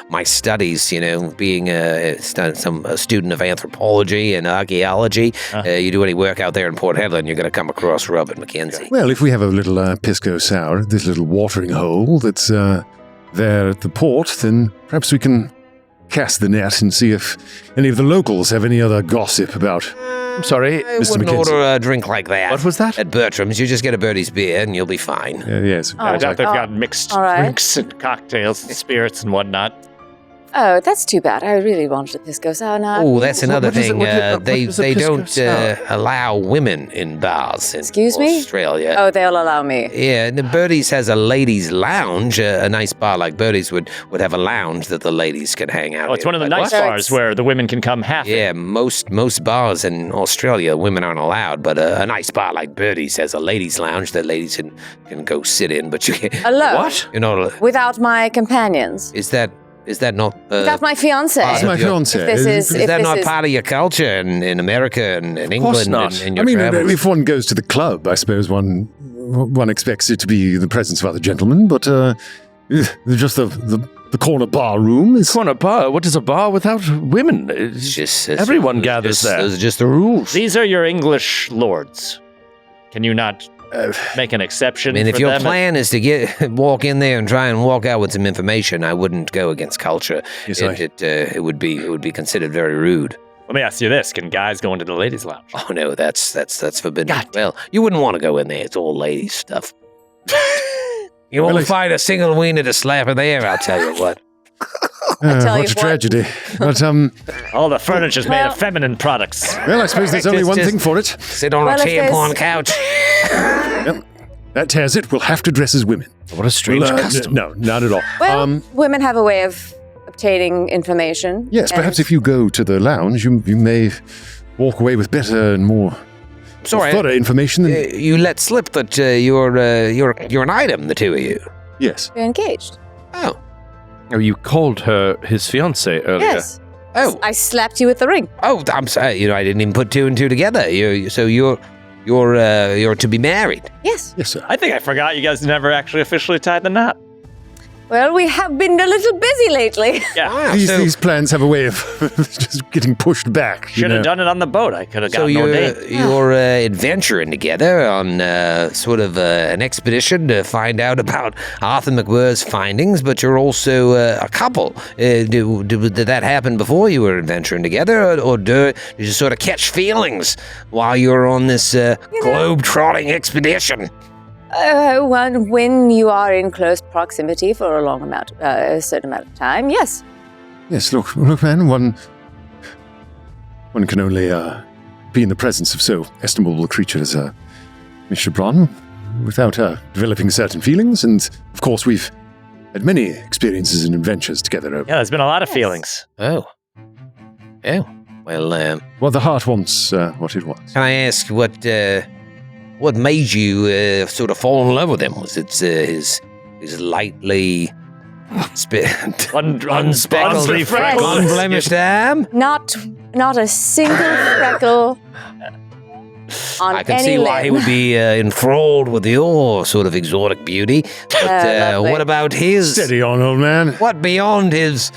Speaker 1: my studies, being a student of anthropology and archaeology, you do any work out there in Port Hedland, you're going to come across Rob and Mackenzie.
Speaker 4: Well, if we have a little pisco sour, this little watering hole that's there at the port, then perhaps we can cast the net and see if any of the locals have any other gossip about.
Speaker 2: I'm sorry.
Speaker 1: I
Speaker 4: Mr.
Speaker 1: wouldn't
Speaker 4: Mackenzie.
Speaker 1: order a drink like that.
Speaker 2: What was that?
Speaker 1: At Bertram's, you just get a Birdie's beer and you'll be fine.
Speaker 4: Yes.
Speaker 3: I doubt they've got mixed
Speaker 5: all right.
Speaker 3: drinks and cocktails and spirits and whatnot.
Speaker 5: Oh, that's too bad. I really wanted a pisco sour now.
Speaker 1: Oh, that's another
Speaker 2: what is it-
Speaker 1: thing.
Speaker 2: what is a
Speaker 1: They
Speaker 2: pisco
Speaker 1: don't
Speaker 2: sour?
Speaker 1: allow women in bars in
Speaker 5: Excuse me?
Speaker 1: Australia.
Speaker 5: Oh, they'll allow me.
Speaker 1: Yeah, and the Birdie's has a ladies' lounge. A nice bar like Birdie's would have a lounge that the ladies can hang out.
Speaker 3: Oh, it's
Speaker 1: in.
Speaker 3: one of the
Speaker 1: But
Speaker 3: nice
Speaker 5: So
Speaker 3: bars
Speaker 5: it's-
Speaker 3: where the women can come half in.
Speaker 1: Yeah, most bars in Australia, women aren't allowed. But a nice bar like Birdie's has a ladies' lounge that ladies can go sit in. But you can't.
Speaker 5: Alone.
Speaker 2: What?
Speaker 5: Without my companions.
Speaker 1: Is that not?
Speaker 5: Without my fiance.
Speaker 1: Part
Speaker 4: It's
Speaker 1: of
Speaker 4: my
Speaker 1: your-
Speaker 4: fiance.
Speaker 5: If this is-
Speaker 1: Is that
Speaker 5: this
Speaker 1: not
Speaker 5: is-
Speaker 1: part of your culture in America and in
Speaker 2: course
Speaker 1: England
Speaker 2: not.
Speaker 1: and in
Speaker 4: I
Speaker 1: your
Speaker 4: mean,
Speaker 1: travels?
Speaker 4: if one goes to the club, I suppose one expects it to be the presence of other gentlemen, but just the corner bar room is.
Speaker 2: Corner bar? What is a bar without women? Everyone gathers there.
Speaker 1: Those are just the rules.
Speaker 3: These are your English lords. Can you not make an exception
Speaker 1: I mean, if
Speaker 3: for
Speaker 1: your
Speaker 3: them?
Speaker 1: plan is to walk in there and try and walk out with some information, I wouldn't go against culture.
Speaker 4: Yes,
Speaker 1: It would be considered very rude.
Speaker 3: Let me ask you this. Can guys go into the ladies' lounge?
Speaker 1: Oh no, that's forbidden. Well, you wouldn't want to go in there. It's all ladies stuff. You won't
Speaker 4: Well,
Speaker 1: find a single wiener to slap in there. I'll tell you what.
Speaker 5: tell you
Speaker 4: What a
Speaker 5: what.
Speaker 4: tragedy. But,
Speaker 3: All the furniture's made
Speaker 5: Well-
Speaker 3: of feminine products.
Speaker 4: well, I suppose there's only
Speaker 1: It's
Speaker 4: one
Speaker 1: just-
Speaker 4: thing for it.
Speaker 1: Sit on
Speaker 5: Well,
Speaker 1: a
Speaker 5: if there's-
Speaker 1: tampon couch.
Speaker 4: That tears it. We'll have to dress as women.
Speaker 2: What a strange
Speaker 4: Well,
Speaker 2: custom.
Speaker 4: No, not at all.
Speaker 5: Well, women have a way of obtaining information.
Speaker 4: Yes,
Speaker 5: and-
Speaker 4: perhaps if you go to the lounge, you may walk away with better and more
Speaker 1: Sorry,
Speaker 4: thorough information than.
Speaker 1: you let slip that you're an item, the two of you.
Speaker 4: Yes.
Speaker 5: You're engaged.
Speaker 1: Oh,
Speaker 2: Oh, you called her his fiance earlier.
Speaker 5: Yes.
Speaker 1: oh,
Speaker 5: I slapped you with the ring.
Speaker 1: oh! I'm sorry. I didn't even put two and two together. You're to be married.
Speaker 5: Yes.
Speaker 4: Yes, sir.
Speaker 3: I think I forgot you guys never actually officially tied the knot.
Speaker 5: Well, we have been a little busy lately.
Speaker 3: Yeah.
Speaker 1: Wow,
Speaker 4: These plans have a way of just getting pushed back.
Speaker 3: Should have done it on the boat. I could have
Speaker 1: So
Speaker 3: gotten ordained.
Speaker 1: you're adventuring together on sort of an expedition to find out about Arthur McWhirr's findings, but you're also a couple. Did that happen before you were adventuring together, or did you sort of catch feelings while you were on this globe-trotting expedition?
Speaker 5: When you are in close proximity for a certain amount of time, yes.
Speaker 4: Yes, look, man, one can only be in the presence of so estimable a creature as Mr. Braun without developing certain feelings, and of course we've had many experiences and adventures together.
Speaker 3: Yeah, there's been a lot of
Speaker 5: Yes.
Speaker 3: feelings.
Speaker 1: Oh. Well,
Speaker 4: Well, the heart wants what it wants.
Speaker 1: can I ask what made you sort of fall in love with him? Was it his lightly unspeckled,
Speaker 3: freckles.
Speaker 1: unblemished arm?
Speaker 5: Not a single freckle on
Speaker 1: I can
Speaker 5: any
Speaker 1: see
Speaker 5: limb.
Speaker 1: why he would be enthralled with your sort of exotic beauty. But
Speaker 5: lovely.
Speaker 1: what about his?
Speaker 4: Steady on, old man.
Speaker 1: What beyond his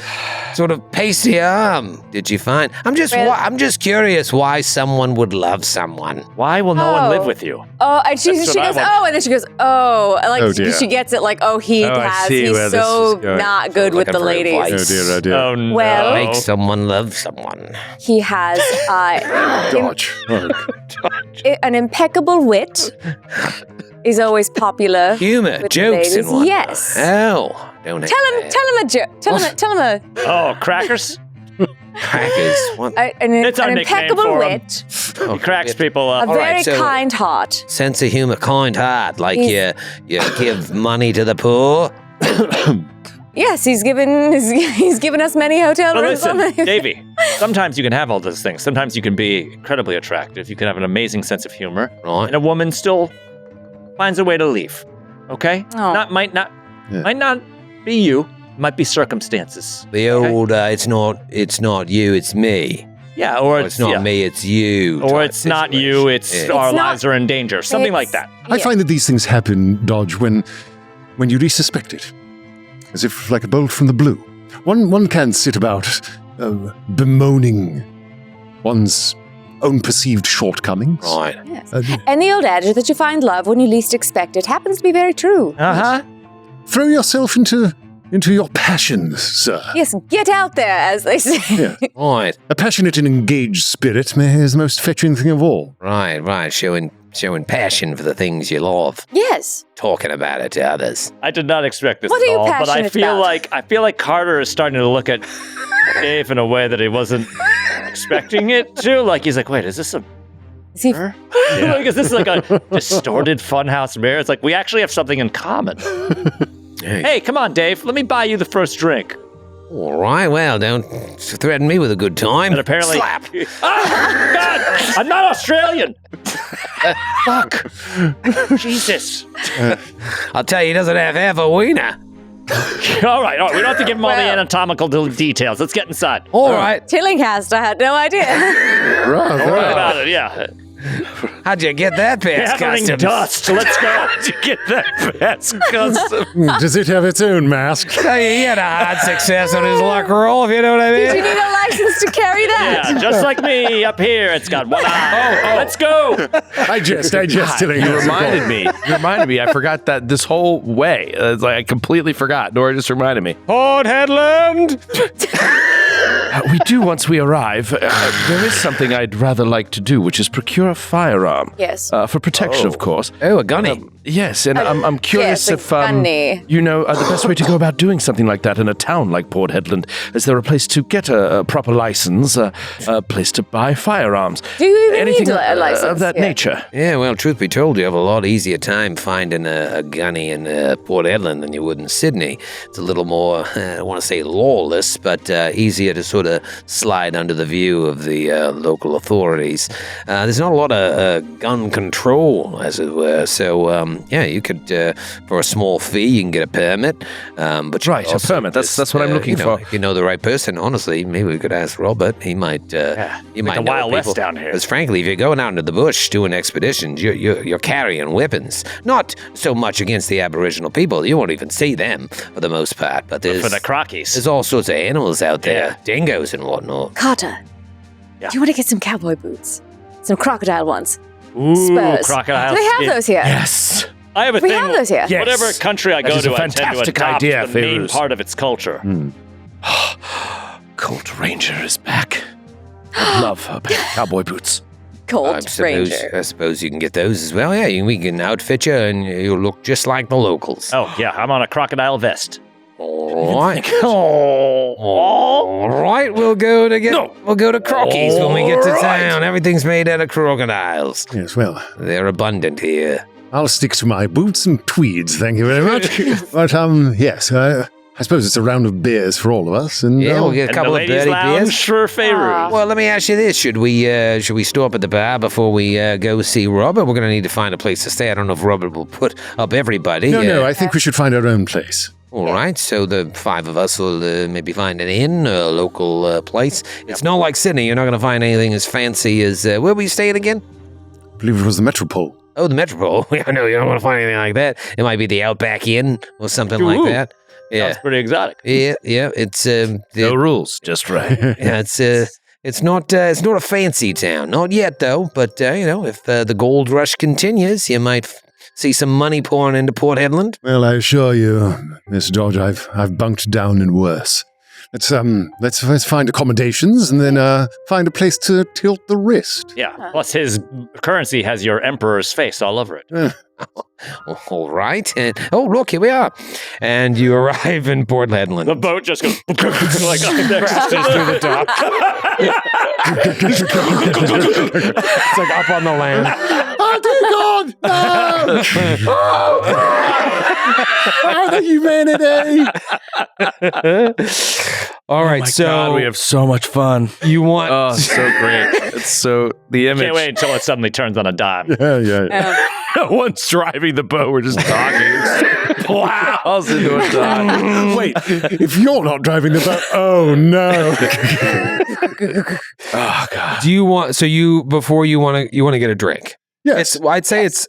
Speaker 1: sort of pacey arm did you find? I'm just curious why someone would love someone.
Speaker 3: Why will no one
Speaker 5: Oh.
Speaker 3: live with you?
Speaker 5: Oh, and she
Speaker 3: That's
Speaker 5: goes,
Speaker 3: what I want.
Speaker 5: oh, and then she goes, oh, like
Speaker 4: Oh, dear.
Speaker 5: she gets it, like, oh,
Speaker 2: I see where
Speaker 5: he's
Speaker 2: this
Speaker 5: so
Speaker 2: is going.
Speaker 5: not good with
Speaker 1: Looking
Speaker 5: the
Speaker 1: for
Speaker 5: ladies.
Speaker 1: advice.
Speaker 4: Oh dear.
Speaker 3: Oh, no.
Speaker 5: Well-
Speaker 1: Make someone love someone.
Speaker 5: He has
Speaker 4: Dodge. Oh,
Speaker 5: an impeccable wit. Is always popular.
Speaker 1: Humor,
Speaker 5: With
Speaker 1: jokes,
Speaker 5: ladies,
Speaker 1: and whatnot.
Speaker 5: yes.
Speaker 1: Oh, don't
Speaker 5: Tell him a joke. Tell him a
Speaker 3: Oh, crackers?
Speaker 1: crackers. What?
Speaker 3: It's our
Speaker 5: an
Speaker 3: nickname
Speaker 5: impeccable
Speaker 3: for him.
Speaker 5: wit,
Speaker 3: He cracks people
Speaker 5: a
Speaker 3: up.
Speaker 1: All right,
Speaker 5: very
Speaker 1: so-
Speaker 5: kind heart.
Speaker 1: Sense of humor, kind heart, like
Speaker 5: He's-
Speaker 1: you give money to the poor.
Speaker 5: Yes, he's given us many hotel
Speaker 3: But
Speaker 5: rooms.
Speaker 3: listen, Davey, sometimes you can have all those things. Sometimes you can be incredibly attractive. You can have an amazing sense of humor.
Speaker 1: Right.
Speaker 3: And a woman still finds a way to leave. Okay?
Speaker 5: Oh.
Speaker 3: Might not be you. Might be circumstances.
Speaker 1: The old, it's not you, it's me.
Speaker 3: Yeah, or
Speaker 1: it's not me, it's you.
Speaker 3: Or it's not you, it's our lives are in danger. Something like that.
Speaker 4: I find that these things happen, Dodge, when you least suspect it. As if like a bolt from the blue. One can't sit about bemoaning one's own perceived shortcomings.
Speaker 1: Right.
Speaker 5: Yes. And the old adage that you find love when you least expect it happens to be very true.
Speaker 3: Uh-huh.
Speaker 4: Throw yourself into your passions, sir.
Speaker 5: Yes, get out there, as they say.
Speaker 4: Yeah.
Speaker 1: Right.
Speaker 4: A passionate and engaged spirit is the most fetching thing of all.
Speaker 1: Right. Showing passion for the things you love.
Speaker 5: Yes.
Speaker 1: Talking about it to others.
Speaker 3: I did not expect this
Speaker 5: What
Speaker 3: at
Speaker 5: are you
Speaker 3: all, but I
Speaker 5: passionate
Speaker 3: feel
Speaker 5: about?
Speaker 3: like Carter is starting to look at Dave in a way that he wasn't expecting it to. Like he's like, wait, is this a
Speaker 5: Is he-
Speaker 3: mirror? Like, is this like a distorted funhouse mirror? It's like we actually have something in common. Hey, come on, Dave. Let me buy you the first drink.
Speaker 1: All right, well, don't threaten me with a good time.
Speaker 3: And apparently,
Speaker 1: Slap.
Speaker 3: Oh God, I'm not Australian. Fuck. Jesus.
Speaker 1: I'll tell you, he doesn't have half a wiener.
Speaker 3: All right. We don't have to give him all the anatomical details. Let's get inside.
Speaker 1: All right.
Speaker 5: Tillinghast, I had no idea.
Speaker 3: Don't worry about it. Yeah.
Speaker 1: How'd you get that past
Speaker 3: Gathering
Speaker 1: customs?
Speaker 3: dust. Let's go.
Speaker 2: How'd you get that past custom?
Speaker 4: Does it have its own mask?
Speaker 1: He had a hard success on his luck roll, if you know what I
Speaker 5: Did you
Speaker 1: mean.
Speaker 5: need a license to carry that?
Speaker 3: Yeah, just like me up here. It's got one eye. Let's go.
Speaker 4: I jest, Tilling.
Speaker 2: You reminded me. I forgot that this whole way. It's like I completely forgot. Nora just reminded me.
Speaker 1: Port Headland!
Speaker 2: We do once we arrive. There is something I'd rather like to do, which is procure a firearm.
Speaker 5: Yes.
Speaker 2: For protection, of course.
Speaker 1: Oh, a gunny.
Speaker 2: Yes, and I'm curious
Speaker 5: yes, a
Speaker 2: if
Speaker 5: gunny.
Speaker 2: you know the best way to go about doing something like that in a town like Port Headland. Is there a place to get a proper license, a place to buy firearms?
Speaker 5: Do you even
Speaker 2: anything
Speaker 5: need a license?
Speaker 2: of that
Speaker 5: Yeah.
Speaker 2: nature?
Speaker 1: Yeah, well, truth be told, you have a lot easier time finding a gunny in Port Edland than you would in Sydney. It's a little more, I don't want to say lawless, but easier to sort of slide under the view of the local authorities. There's not a lot of gun control, as it were, so yeah, you could, for a small fee, you can get a permit. But you
Speaker 2: Right, a
Speaker 1: also
Speaker 2: permit. That's
Speaker 1: just,
Speaker 2: what I'm looking
Speaker 1: you know,
Speaker 2: for.
Speaker 1: If you know the right person, honestly, maybe we could ask Robert. He might, he might
Speaker 3: the
Speaker 1: know
Speaker 3: Wild West
Speaker 1: people.
Speaker 3: down here.
Speaker 1: Because frankly, if you're going out into the bush doing expeditions, you're carrying weapons. Not so much against the Aboriginal people. You won't even see them for the most part. But there's
Speaker 3: For the crockies.
Speaker 1: there's all sorts of animals out there, dingoes and whatnot.
Speaker 5: Carter,
Speaker 3: Yeah.
Speaker 5: do you want to get some cowboy boots? Some crocodile ones.
Speaker 3: Ooh,
Speaker 5: Spurs.
Speaker 3: crocodile
Speaker 5: Do they have
Speaker 3: skin.
Speaker 5: those here?
Speaker 2: Yes.
Speaker 3: I have a
Speaker 5: We
Speaker 3: thing.
Speaker 5: have those here.
Speaker 2: Yes.
Speaker 3: Whatever country I
Speaker 2: That
Speaker 3: go
Speaker 2: is a
Speaker 3: to, I tend to
Speaker 2: fantastic
Speaker 3: adopt
Speaker 2: idea,
Speaker 3: the main
Speaker 2: Fairuz.
Speaker 3: part of its culture.
Speaker 2: Colt Ranger is back. I love her cowboy boots.
Speaker 5: Colt Ranger.
Speaker 1: I suppose you can get those as well. Yeah, we can outfit you and you'll look just like the locals.
Speaker 3: Oh, yeah, I'm on a crocodile vest.
Speaker 1: All right. All right, we'll go to Crockies when we get to town. Everything's made out of crocodiles.
Speaker 4: Yes, well,
Speaker 1: They're abundant here.
Speaker 4: I'll stick to my boots and tweeds, thank you very much. But, yes, I suppose it's a round of beers for all of us. And,
Speaker 1: Yeah, we'll get a
Speaker 3: And
Speaker 1: couple
Speaker 3: the
Speaker 1: of
Speaker 3: ladies'
Speaker 1: dirty
Speaker 3: lounge
Speaker 1: beers.
Speaker 3: for Fairuz.
Speaker 1: Well, let me ask you this: should we stop at the bar before we go see Robert? We're going to need to find a place to stay. I don't know if Robert will put up everybody.
Speaker 4: No, I think we should find our own place.
Speaker 1: All right, so the five of us will maybe find an inn, a local place. It's not like Sydney. You're not going to find anything as fancy as where were we staying again?
Speaker 4: I believe it was the Metropole.
Speaker 1: Oh, the Metropole. I know you don't want to find anything like that. It might be the Outback Inn or something like that. Yeah,
Speaker 3: That's pretty exotic.
Speaker 1: yeah. It's
Speaker 2: No rules, just right.
Speaker 1: yeah, it's not a fancy town, not yet though. But if the gold rush continues, you might see some money pouring into Port Headland.
Speaker 4: Well, I assure you, Miss George, I've bunked down in worse. Let's find accommodations and then find a place to tilt the wrist.
Speaker 3: Yeah, plus his currency has your emperor's face all over it.
Speaker 1: All right, and look, here we are, and you arrive in Port Headland.
Speaker 3: The boat just goes like next
Speaker 1: through the top. It's like up on the land.
Speaker 4: Oh, dear God! No! Oh, the humanity!
Speaker 1: All right,
Speaker 2: my
Speaker 1: so
Speaker 2: God, we have so much fun.
Speaker 1: you want?
Speaker 2: Oh, so great! It's so the image.
Speaker 3: Can't wait until it suddenly turns on a dime.
Speaker 4: Yeah.
Speaker 2: One's driving the boat. We're just talking. Plows into a dime.
Speaker 4: Wait, if you're not driving the boat, oh no.
Speaker 2: Oh God.
Speaker 1: Do you want? So you before you want to get a drink?
Speaker 4: Yes.
Speaker 1: I'd say it's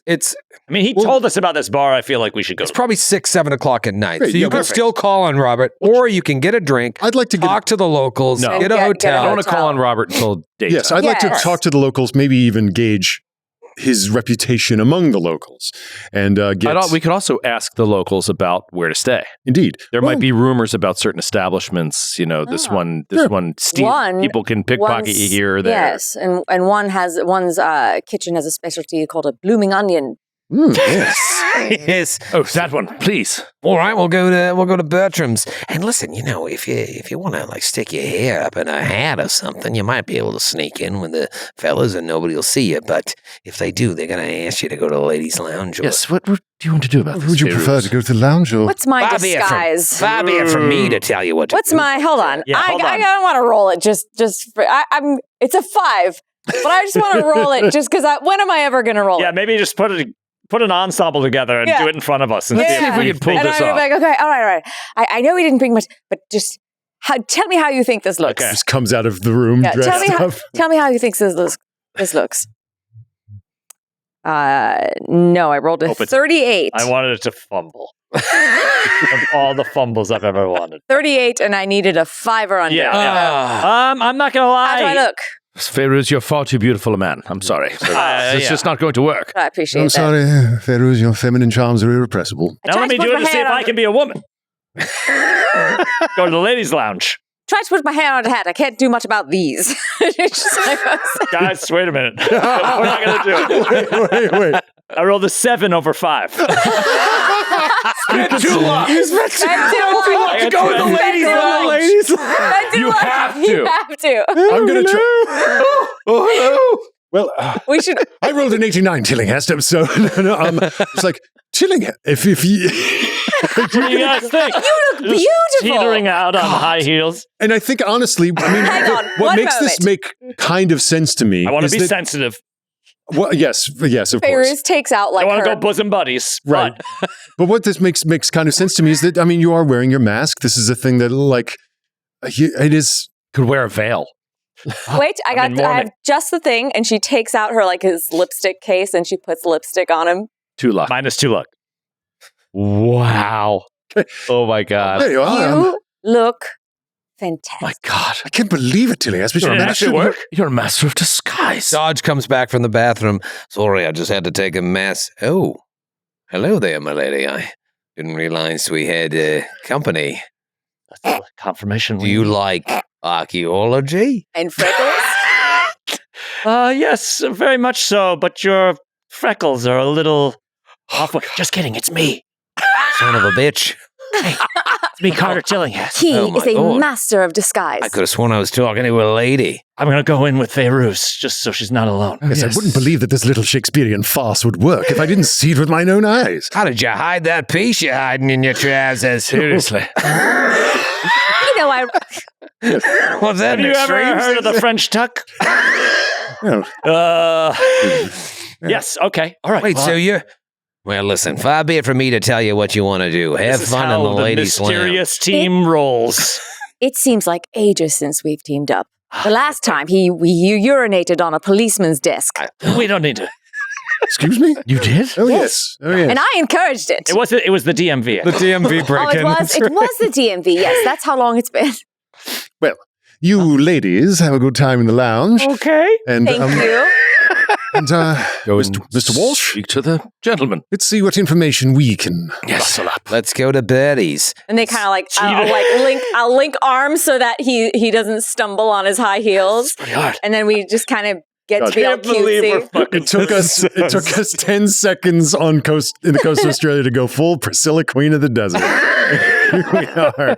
Speaker 3: I mean, he told us about this bar. I feel like we should go.
Speaker 1: it's probably 6, 7 o'clock at night.
Speaker 4: Great,
Speaker 1: So you
Speaker 4: yeah,
Speaker 1: can
Speaker 4: perfect.
Speaker 1: still call on Robert, or you can get a drink.
Speaker 4: I'd like to
Speaker 1: Talk to the locals.
Speaker 2: No.
Speaker 1: Get a
Speaker 5: Get a
Speaker 1: hotel.
Speaker 2: I don't want to
Speaker 5: hotel.
Speaker 2: call on Robert until daytime.
Speaker 4: Yes, I'd like to
Speaker 5: Yes.
Speaker 4: talk to the locals, maybe even gauge his reputation among the locals. And get...
Speaker 2: We could also ask the locals about where to stay.
Speaker 4: Indeed.
Speaker 2: There
Speaker 4: Well,
Speaker 2: might be rumors about certain establishments. You know, this
Speaker 5: Oh.
Speaker 2: one
Speaker 5: One-
Speaker 2: people can pickpocket you here or there.
Speaker 5: Yes, and one's kitchen has a specialty called a blooming onion.
Speaker 4: yes.
Speaker 1: Yes.
Speaker 2: Oh, that one, please.
Speaker 1: All right, we'll go to Bertram's. And listen, if you want to like stick your hair up in a hat or something, you might be able to sneak in with the fellas and nobody will see you. But if they do, they're gonna ask you to go to the ladies' lounge.
Speaker 2: Yes. What do you want to do about this?
Speaker 4: Would you prefer to go to the lounge or?
Speaker 5: What's my
Speaker 1: Far be it from-
Speaker 5: disguise?
Speaker 1: Far be it from me to tell you what to
Speaker 5: What's
Speaker 1: do.
Speaker 5: my? Hold on.
Speaker 3: Yeah, hold
Speaker 5: I
Speaker 3: on.
Speaker 5: don't want to roll it. I'm. It's a 5, but I just want to roll it just because. When am I ever going to roll
Speaker 3: Yeah,
Speaker 5: it?
Speaker 3: maybe just put an ensemble together and
Speaker 5: Yeah.
Speaker 3: do it in front of us. And
Speaker 2: Let's
Speaker 3: see
Speaker 2: see if we can pull
Speaker 5: and
Speaker 2: this
Speaker 5: I'm
Speaker 2: off.
Speaker 5: like, okay, all right. I know we didn't bring much, but just tell me how you think this looks.
Speaker 3: Okay.
Speaker 4: Just comes out of the room
Speaker 5: Yeah,
Speaker 4: dressed up.
Speaker 5: tell me how you think this looks. No, I rolled a
Speaker 3: Hope it's-
Speaker 5: 38.
Speaker 3: I wanted it to fumble. Of all the fumbles I've ever wanted.
Speaker 5: 38, and I needed a 5 or under.
Speaker 3: Yeah.
Speaker 1: Ah.
Speaker 3: I'm not gonna lie.
Speaker 5: How do I look?
Speaker 2: Feiruz, you're far too beautiful a man. I'm sorry. It's
Speaker 3: yeah.
Speaker 2: just not going to work.
Speaker 5: I appreciate
Speaker 4: I'm
Speaker 5: that.
Speaker 4: sorry, Feiruz, your feminine charms are irrepressible.
Speaker 5: I
Speaker 3: Now
Speaker 5: tried
Speaker 3: let me
Speaker 5: to put
Speaker 3: do it
Speaker 5: my
Speaker 3: to see
Speaker 5: hand
Speaker 3: if
Speaker 5: on
Speaker 3: I can be a woman. Go to the ladies' lounge.
Speaker 5: Tried to put my hand on the hat. I can't do much about these. It's just like-
Speaker 3: Guys, wait a minute. We're not gonna do it.
Speaker 4: Wait.
Speaker 3: I rolled a 7 over 5.
Speaker 2: Spend too long.
Speaker 5: Spend too long.
Speaker 3: to go to the
Speaker 5: ladies' lounge. Spend too
Speaker 2: You
Speaker 5: long.
Speaker 2: have to.
Speaker 5: You have to.
Speaker 4: I'm going to try.
Speaker 2: Oh, hello.
Speaker 4: Well,
Speaker 5: We should.
Speaker 4: I rolled an 89 Tillinghast, so it's like, Tillinghast, if you...
Speaker 3: What do you guys think?
Speaker 5: You look
Speaker 3: Just
Speaker 5: beautiful.
Speaker 3: Teetering out on high heels.
Speaker 4: And I think, honestly, I mean,
Speaker 5: Hang on,
Speaker 4: what
Speaker 5: one
Speaker 4: makes this
Speaker 5: moment.
Speaker 4: make kind of sense to me
Speaker 3: I want to
Speaker 4: is
Speaker 3: be
Speaker 4: that,
Speaker 3: sensitive.
Speaker 4: well, yes, of course.
Speaker 5: Fairuz takes out
Speaker 3: I
Speaker 5: like
Speaker 3: want to
Speaker 5: her.
Speaker 3: go bosom buddies.
Speaker 4: Right. But what this makes kind of sense to me is that, I mean, you are wearing your mask. This is a thing that, like, it is...
Speaker 2: Could wear a veil.
Speaker 5: Wait, I
Speaker 3: I'm in
Speaker 5: have
Speaker 3: mourning.
Speaker 5: just the thing, and she takes out her like his lipstick case, and she puts lipstick on him.
Speaker 2: 2 luck.
Speaker 3: -2 luck.
Speaker 2: Wow. Oh my God.
Speaker 4: There you are.
Speaker 5: You look fantastic.
Speaker 2: My God.
Speaker 4: I can't believe it, Tilly.
Speaker 3: Did it actually work?
Speaker 2: You're a master of disguise.
Speaker 1: Dodge comes back from the bathroom. Sorry, I just had to take a mess. Oh, hello there, my lady. I didn't realize we had company.
Speaker 3: That's the confirmation.
Speaker 1: Do you like archaeology?
Speaker 5: And freckles.
Speaker 3: Yes, very much so. But your freckles are a little off. Just kidding. It's me.
Speaker 1: Son of a bitch.
Speaker 3: It's me, Carter Tillinghast.
Speaker 5: He
Speaker 1: Oh my
Speaker 5: is a
Speaker 1: Lord.
Speaker 5: master of disguise.
Speaker 1: I could have sworn I was talking to a lady.
Speaker 3: I'm gonna go in with Feiruz just so she's not alone.
Speaker 4: Yes, I wouldn't believe that this little Shakespearean farce would work if I didn't see it with my own eyes.
Speaker 1: How did you hide that piece you're hiding in your trousers?
Speaker 2: Seriously.
Speaker 5: You know, I
Speaker 1: Was that
Speaker 3: Have you ever heard of the French tuck?
Speaker 4: Well,
Speaker 3: Yes. Okay. All right.
Speaker 1: Wait, so you're... Well, listen, far be it from me to tell you what you want to do. Have
Speaker 3: this is
Speaker 1: fun in
Speaker 3: how
Speaker 1: the ladies' lounge.
Speaker 3: mysterious team rolls.
Speaker 5: It seems like ages since we've teamed up. The last time you urinated on a policeman's desk,
Speaker 3: We don't need to.
Speaker 4: excuse me?
Speaker 2: You did?
Speaker 4: Oh, yes. Oh, yes.
Speaker 5: and I encouraged it.
Speaker 3: It was the DMV.
Speaker 1: The DMV
Speaker 5: Oh,
Speaker 1: break-in.
Speaker 5: it was the DMV. Yes, that's how long it's been.
Speaker 4: Well, you ladies have a good time in the lounge.
Speaker 3: Okay.
Speaker 4: And,
Speaker 5: Thank you.
Speaker 4: And,
Speaker 2: Go
Speaker 4: Mr. Walsh,
Speaker 2: Speak to the gentleman.
Speaker 4: let's see what information we can...
Speaker 2: Yes.
Speaker 1: Let's go to Betty's.
Speaker 5: And they kind of like I'll link arms so that he doesn't stumble on his high heels.
Speaker 3: Pretty hard.
Speaker 5: And then we just kind of get to be all
Speaker 3: Can't believe we're
Speaker 5: cutesy.
Speaker 3: fucking.
Speaker 4: It took us 10 seconds in the coast of Australia to go full Priscilla, Queen of the Desert. Here we are.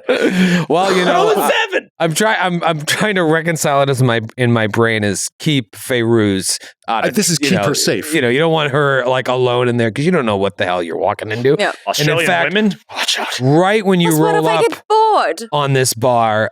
Speaker 1: Well, you know,
Speaker 2: 7.
Speaker 1: I'm trying to reconcile it in my brain is keep Feyrouz out of,
Speaker 4: This is keep her safe.
Speaker 1: You know, you don't want her like alone in there because you don't know what the hell you're walking into.
Speaker 5: Yeah.
Speaker 3: Australian
Speaker 1: fact,
Speaker 3: women, watch out.
Speaker 1: Right when you
Speaker 5: What if
Speaker 1: roll
Speaker 5: I
Speaker 1: up
Speaker 5: get bored?
Speaker 1: on this bar,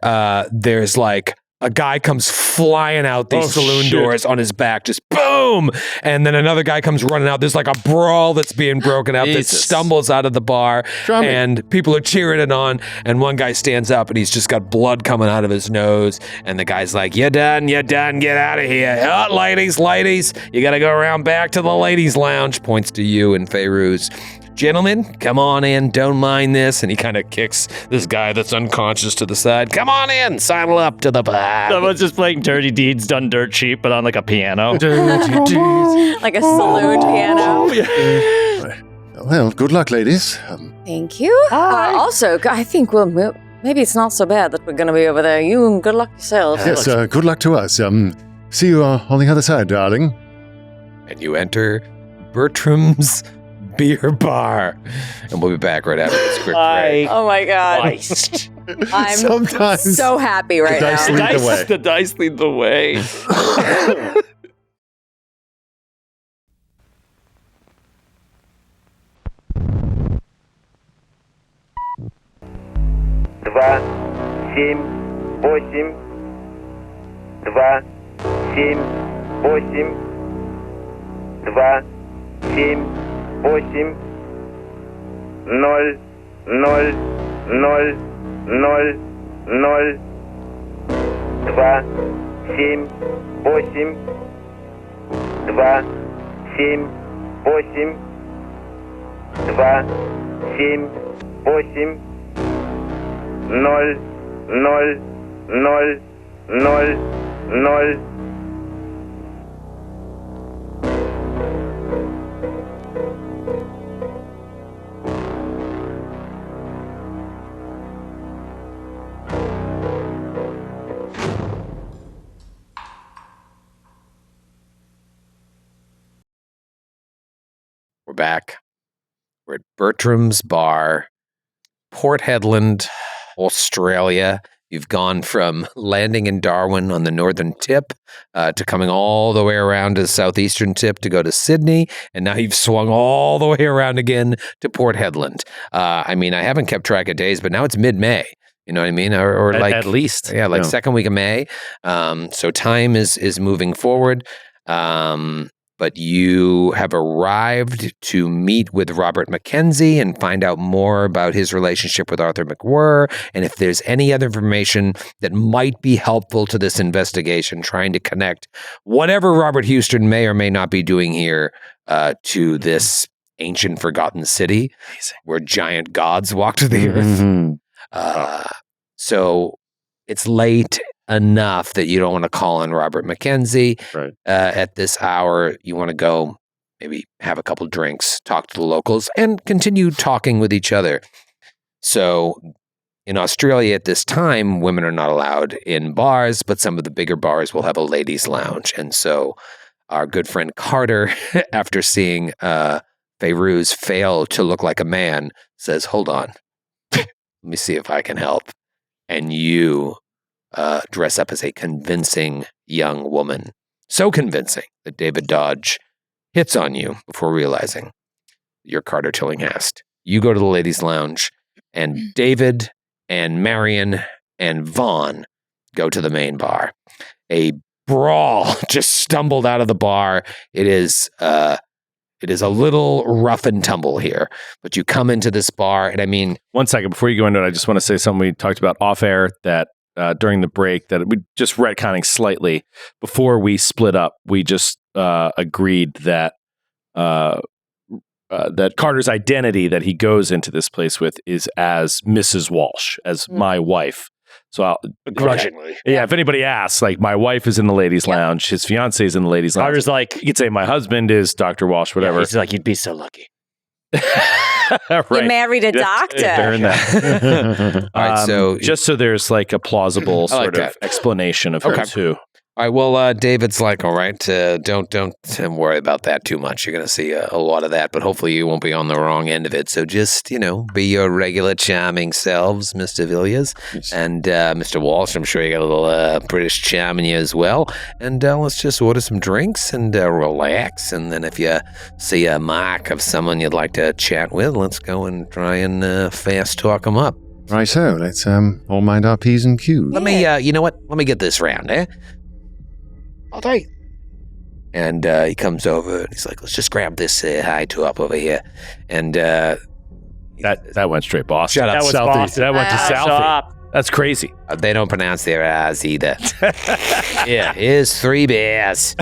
Speaker 1: there's like a guy comes flying out these saloon doors on his back, just boom. And then another guy comes running out. There's like a brawl that's being broken out that stumbles out of the bar. And people are cheering it on. And one guy stands up and he's just got blood coming out of his nose. And the guy's like, you're done, get out of here. Oh, ladies, you got to go around back to the ladies' lounge. Points to you and Feyrouz. Gentlemen, come on in. Don't mind this. And he kind of kicks this guy that's unconscious to the side. Come on in. Sidle up to the bar.
Speaker 3: Someone's just playing Dirty Deeds done dirt cheap, but on like a piano.
Speaker 5: Like a saloon piano.
Speaker 4: Well, good luck, ladies.
Speaker 5: Thank you. Also, I think maybe it's not so bad that we're going to be over there. You, good luck yourself.
Speaker 4: Yes, good luck to us. See you on the other side, darling.
Speaker 1: And you enter Bertram's Beer Bar. And we'll be back right after this quick break.
Speaker 5: Oh my God. I'm
Speaker 4: Sometimes
Speaker 5: so happy right now.
Speaker 3: The dice lead the way.
Speaker 6: 2, 7, 8, 2, 7, 8, 2, 7, 8, 0, 0, 0, 0, 0, 2, 7, 8, 2, 7, 8, 2, 7, 8, 0, 0, 0, 0, 0.
Speaker 1: We're back. We're at Bertram's Bar, Port Hedland, Australia. You've gone from landing in Darwin on the northern tip to coming all the way around to the southeastern tip to go to Sydney. And now you've swung all the way around again to Port Hedland. I mean, I haven't kept track of days, but now it's mid-May. You know what I mean? Or like
Speaker 2: at least.
Speaker 1: Yeah, like second week of May. So time is moving forward. But you have arrived to meet with Robert Mackenzie and find out more about his relationship with Arthur McWhirr, and if there's any other information that might be helpful to this investigation, trying to connect whatever Robert Houston may or may not be doing here to this ancient forgotten city where giant gods walked the earth. So it's late enough that you don't want to call on Robert Mackenzie at this hour. You want to go maybe have a couple drinks, talk to the locals, and continue talking with each other. So in Australia at this time, women are not allowed in bars, but some of the bigger bars will have a ladies' lounge. And so our good friend Carter, after seeing Feyrouz fail to look like a man, says, hold on, let me see if I can help. And you dress up as a convincing young woman. So convincing that David Dodge hits on you before realizing you're Carter Tillinghast. You go to the ladies' lounge, and David and Marion and Vaughn go to the main bar. A brawl just stumbled out of the bar. It is a little rough and tumble here, but you come into this bar, and I mean...
Speaker 2: One second, before you go into it, I just want to say something we talked about off air that during the break that we just retconning slightly. Before we split up, we just agreed that that Carter's identity that he goes into this place with is as Mrs. Walsh, as my wife. So I'll
Speaker 3: begrudgingly.
Speaker 2: Yeah, if anybody asks, like, my wife is in the ladies' lounge, his fiance is in the ladies' lounge.
Speaker 3: Carter's like,
Speaker 2: you could say my husband is Dr. Walsh, whatever.
Speaker 3: Yeah, he's like, you'd be so lucky.
Speaker 2: Right.
Speaker 5: You married a doctor.
Speaker 1: All right, so
Speaker 2: just so there's like a plausible sort of explanation of who's who.
Speaker 1: All right, well, David's like, all right, don't worry about that too much. You're going to see a lot of that, but hopefully you won't be on the wrong end of it. So just, be your regular charming selves, Mr. Villiers. Yes. And Mr. Walsh, I'm sure you got a little British charm in you as well. And let's just order some drinks and relax. And then if you see a mark of someone you'd like to chat with, let's go and try and fast talk them up.
Speaker 4: Right, so let's all mind our P's and Q's.
Speaker 1: Let me, you know what? Let me get this round, eh? All right. And he comes over and he's like, let's just grab this high top over here. And
Speaker 2: that went straight Boston.
Speaker 1: Shut up,
Speaker 3: that was
Speaker 1: Southie.
Speaker 3: Boston.
Speaker 2: That went to Southie. That's crazy.
Speaker 1: They don't pronounce their R's either. Yeah, here's 3 beers.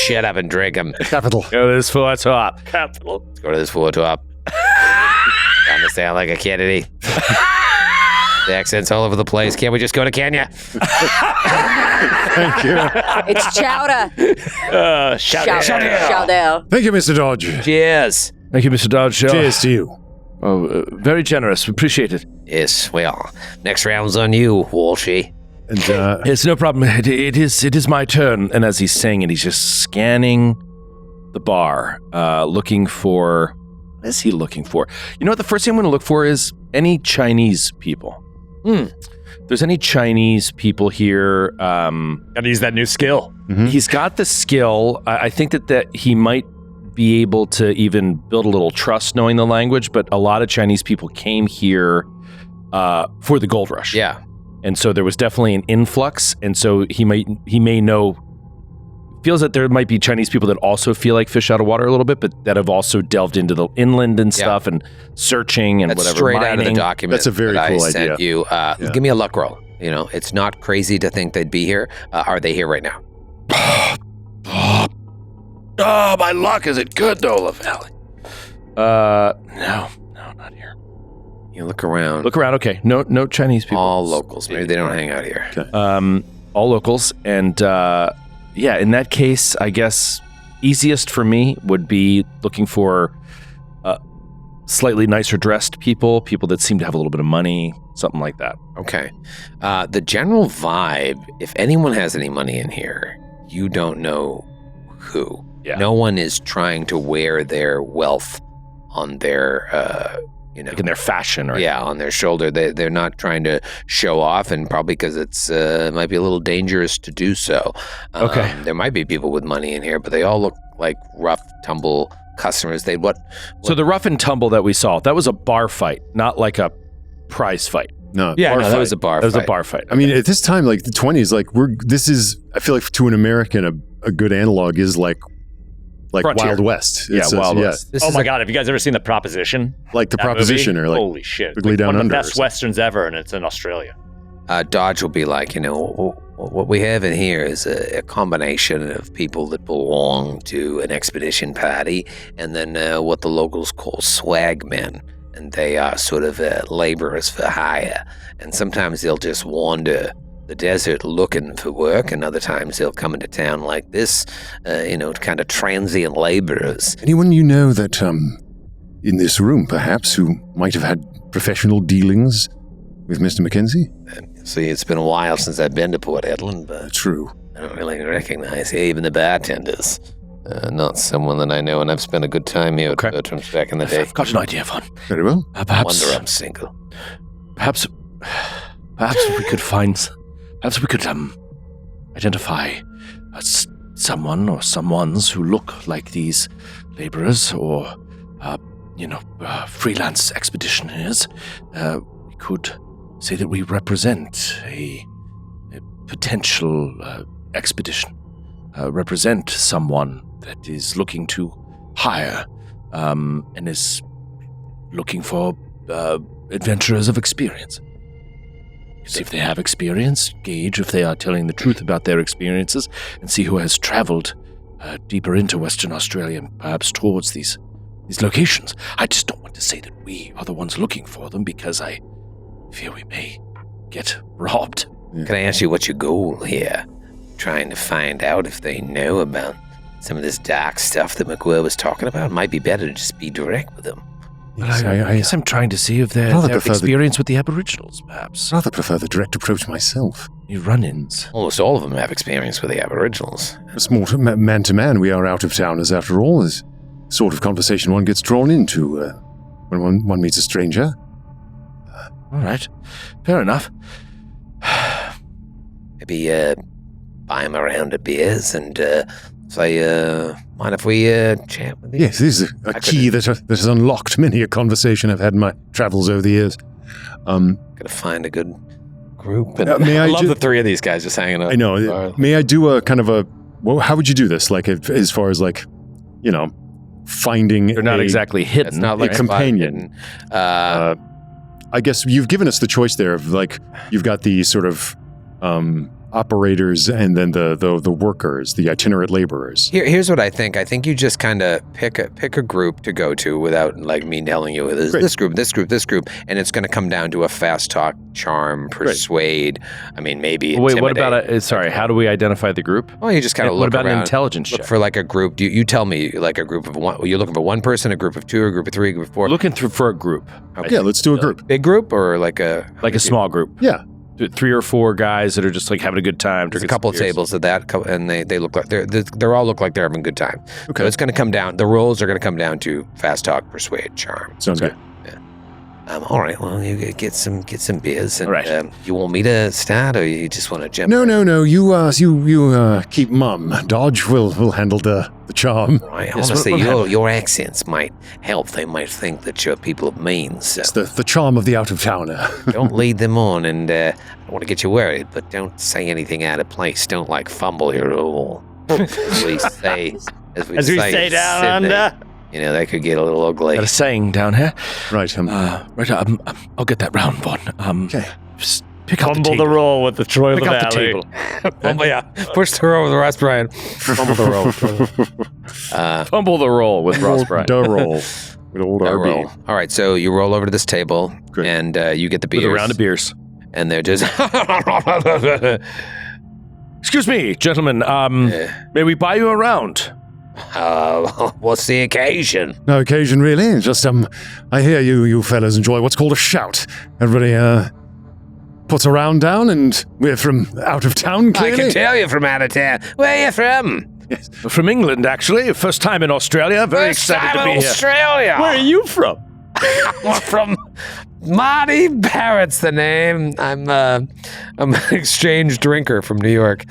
Speaker 1: Shut up and drink them.
Speaker 4: Capital.
Speaker 2: Go to this 4 top.
Speaker 3: Capital.
Speaker 1: Let's go to this 4 top. Trying to sound like a Kennedy. The accent's all over the place. Can't we just go to Kenya?
Speaker 4: Thank you.
Speaker 5: It's chowder. Chowder.
Speaker 4: Thank you, Mr. Dodge.
Speaker 1: Cheers.
Speaker 2: Thank you, Mr. Dodge.
Speaker 4: Cheers to you.
Speaker 2: Oh, very generous. Appreciate it.
Speaker 1: Yes, well, next round's on you, Walshy.
Speaker 4: And
Speaker 2: It's no problem. It is my turn. And as he's saying it, he's just scanning the bar, looking for... What is he looking for? You know what? The first thing I'm going to look for is any Chinese people. If there's any Chinese people here...
Speaker 3: Gotta use that new skill.
Speaker 4: Mm-hmm.
Speaker 2: He's got the skill. I think that he might be able to even build a little trust knowing the language, but a lot of Chinese people came here for the gold rush.
Speaker 1: Yeah.
Speaker 2: And so there was definitely an influx, and so he may know... Feels that there might be Chinese people that also feel like fish out of water a little bit, but that have also delved into the inland and stuff and searching and
Speaker 1: That's
Speaker 2: whatever.
Speaker 1: straight
Speaker 2: mining.
Speaker 1: out of the document.
Speaker 4: That's a very
Speaker 1: that
Speaker 4: cool
Speaker 1: I sent
Speaker 4: idea.
Speaker 1: you. Give me a luck roll. It's not crazy to think they'd be here. Are they here right now?
Speaker 2: Oh, my luck. Is it good though, Lavallee? No, not here.
Speaker 1: You look around.
Speaker 2: Look around. Okay. No Chinese people.
Speaker 1: All locals. Maybe they don't hang out here.
Speaker 4: Okay.
Speaker 2: All locals. And yeah, in that case, I guess easiest for me would be looking for slightly nicer dressed people that seem to have a little bit of money, something like that.
Speaker 1: Okay. The general vibe, if anyone has any money in here, you don't know who.
Speaker 2: Yeah.
Speaker 1: No one is trying to wear their wealth on their,
Speaker 2: Like in their fashion, right?
Speaker 1: Yeah, on their shoulder. They're not trying to show off, and probably because it might be a little dangerous to do so.
Speaker 2: Okay.
Speaker 1: There might be people with money in here, but they all look like rough, tumble customers.
Speaker 2: So the rough and tumble that we saw, that was a bar fight, not like a prize fight.
Speaker 4: no.
Speaker 1: Yeah,
Speaker 2: Bar
Speaker 1: no,
Speaker 2: fight.
Speaker 1: that was a bar
Speaker 2: That was
Speaker 1: fight.
Speaker 2: a bar fight.
Speaker 4: I mean, at this time, like the 20s, like this is, I feel like to an American, a good analog is like
Speaker 2: Frontier.
Speaker 4: Wild West.
Speaker 2: Yeah, Wild West.
Speaker 1: This
Speaker 3: Oh
Speaker 1: is
Speaker 3: my God, have you guys ever seen The Proposition?
Speaker 4: Like The
Speaker 3: That
Speaker 4: Proposition
Speaker 3: movie?
Speaker 4: or like
Speaker 3: Holy shit.
Speaker 4: Big Lee Down
Speaker 3: one of
Speaker 4: Under
Speaker 3: the
Speaker 4: or
Speaker 3: best
Speaker 4: something.
Speaker 3: Westerns ever, and it's in Australia.
Speaker 1: Dodge will be like, what we have in here is a combination of people that belong to an expedition party and then what the locals call swag men. And they are sort of laborers for hire. And sometimes they'll just wander the desert looking for work, and other times they'll come into town like this, kind of transient laborers.
Speaker 4: anyone you know that in this room, perhaps, who might have had professional dealings with Mr. Mackenzie?
Speaker 1: See, it's been a while since I've been to Port Edland, but
Speaker 4: True.
Speaker 1: I don't really recognize even the bartenders. Not someone that I know, and I've spent a good time here
Speaker 2: Okay.
Speaker 1: at Bertram's back in the day.
Speaker 2: I've got an idea, Von.
Speaker 4: Very well.
Speaker 2: Perhaps
Speaker 1: Wonder I'm single.
Speaker 2: Perhaps we could identify someone or someones who look like these laborers or, freelance expeditioners. We could say that we represent a potential expedition, represent someone that is looking to hire and is looking for adventurers of experience. See if they have experience, gauge if they are telling the truth about their experiences, and see who has traveled deeper into Western Australia and perhaps towards these locations. I just don't want to say that we are the ones looking for them because I fear we may get robbed.
Speaker 1: Can I ask you what's your goal here? Trying to find out if they know about some of this dark stuff that McWhirr was talking about? It might be better to just be direct with them.
Speaker 4: Yes,
Speaker 2: I guess I'm trying to see if they have experience with the Aboriginals, perhaps.
Speaker 4: I'd rather prefer the direct approach myself.
Speaker 2: You run-ins.
Speaker 1: Almost all of them have experience with the Aboriginals.
Speaker 4: It's more man to man. We are out of towners, after all. Is sort of conversation one gets drawn into when one meets a stranger.
Speaker 2: All right, fair enough.
Speaker 1: Maybe buy him a round of beers and say, mind if we chat with you?
Speaker 4: Yes, this is a key that has unlocked many a conversation I've had in my travels over the years.
Speaker 1: Gotta find a good group. And
Speaker 4: I
Speaker 1: love the three of these guys just hanging out.
Speaker 4: I know. May I do a kind of a? Well, how would you do this? Like, as far as like, finding.
Speaker 2: They're not exactly hidden.
Speaker 1: It's not like
Speaker 4: a companion. I guess you've given us the choice there of like you've got the sort of operators and then the workers, the itinerant laborers.
Speaker 1: Here's what I think. I think you just kind of pick a group to go to without like me telling you this group, and it's going to come down to a fast talk, charm, persuade. Great. I mean, maybe.
Speaker 2: Wait, what about sorry? How do we identify the group?
Speaker 1: Well, you just kind of look around.
Speaker 2: What about an intelligence
Speaker 1: look
Speaker 2: check?
Speaker 1: for like a group. You tell me like a group of one. You're looking for one person, a group of two, a group of three, a group of four.
Speaker 2: Looking for a group.
Speaker 1: Okay.
Speaker 4: Yeah, let's do a group.
Speaker 1: Big group or like a
Speaker 2: small group.
Speaker 4: Yeah.
Speaker 2: 3 or 4 guys that are just like having a good time.
Speaker 1: There's a couple of tables of that, and they look like they're all look like they're having a good time. Okay, so it's going to come down. The roles are going to come down to fast talk, persuade, charm.
Speaker 4: Sounds good.
Speaker 1: Yeah. All right. Well, you get some beers, and
Speaker 2: all right.
Speaker 1: You want me to start, or you just want to jump?
Speaker 4: No. You keep mum. Dodge will handle the charm.
Speaker 1: Right. Honestly, your accents might help. They might think that you're people of means. So.
Speaker 4: It's the charm of the out-of-towner.
Speaker 1: Don't lead them on, and I don't want to get you worried, but don't say anything out of place. Don't like fumble here at all. As we say
Speaker 3: down under.
Speaker 1: That could get a little ugly.
Speaker 2: Got a saying down here.
Speaker 4: Right.
Speaker 2: I'll get that round one.
Speaker 4: Okay.
Speaker 2: Just pick up
Speaker 3: Fumble the roll with the Troy
Speaker 2: Pick up the
Speaker 3: Lavallee.
Speaker 2: table.
Speaker 1: Fumble, yeah. Push the roll with Ross Bryant.
Speaker 2: Fumble the roll. Fumble the roll with Ross Bryant.
Speaker 4: The roll. With old RB.
Speaker 1: Roll. All right, so you roll over to this table,
Speaker 4: Great.
Speaker 1: and you get the beers.
Speaker 2: With a round of beers.
Speaker 1: And they're just...
Speaker 2: Excuse me, gentlemen. May we buy you a round?
Speaker 1: What's the occasion?
Speaker 4: No occasion, really. Just, I hear you fellas enjoy what's called a shout. Everybody, puts a round down, and we're from out of town, clearly.
Speaker 1: I can tell you're from out of town. Where are you from?
Speaker 2: Yes. From England, actually. First time in Australia. Very excited to be here.
Speaker 1: Australia.
Speaker 3: Where are you from?
Speaker 1: I'm from Marty Barrett's the name. I'm an exchange drinker from New York.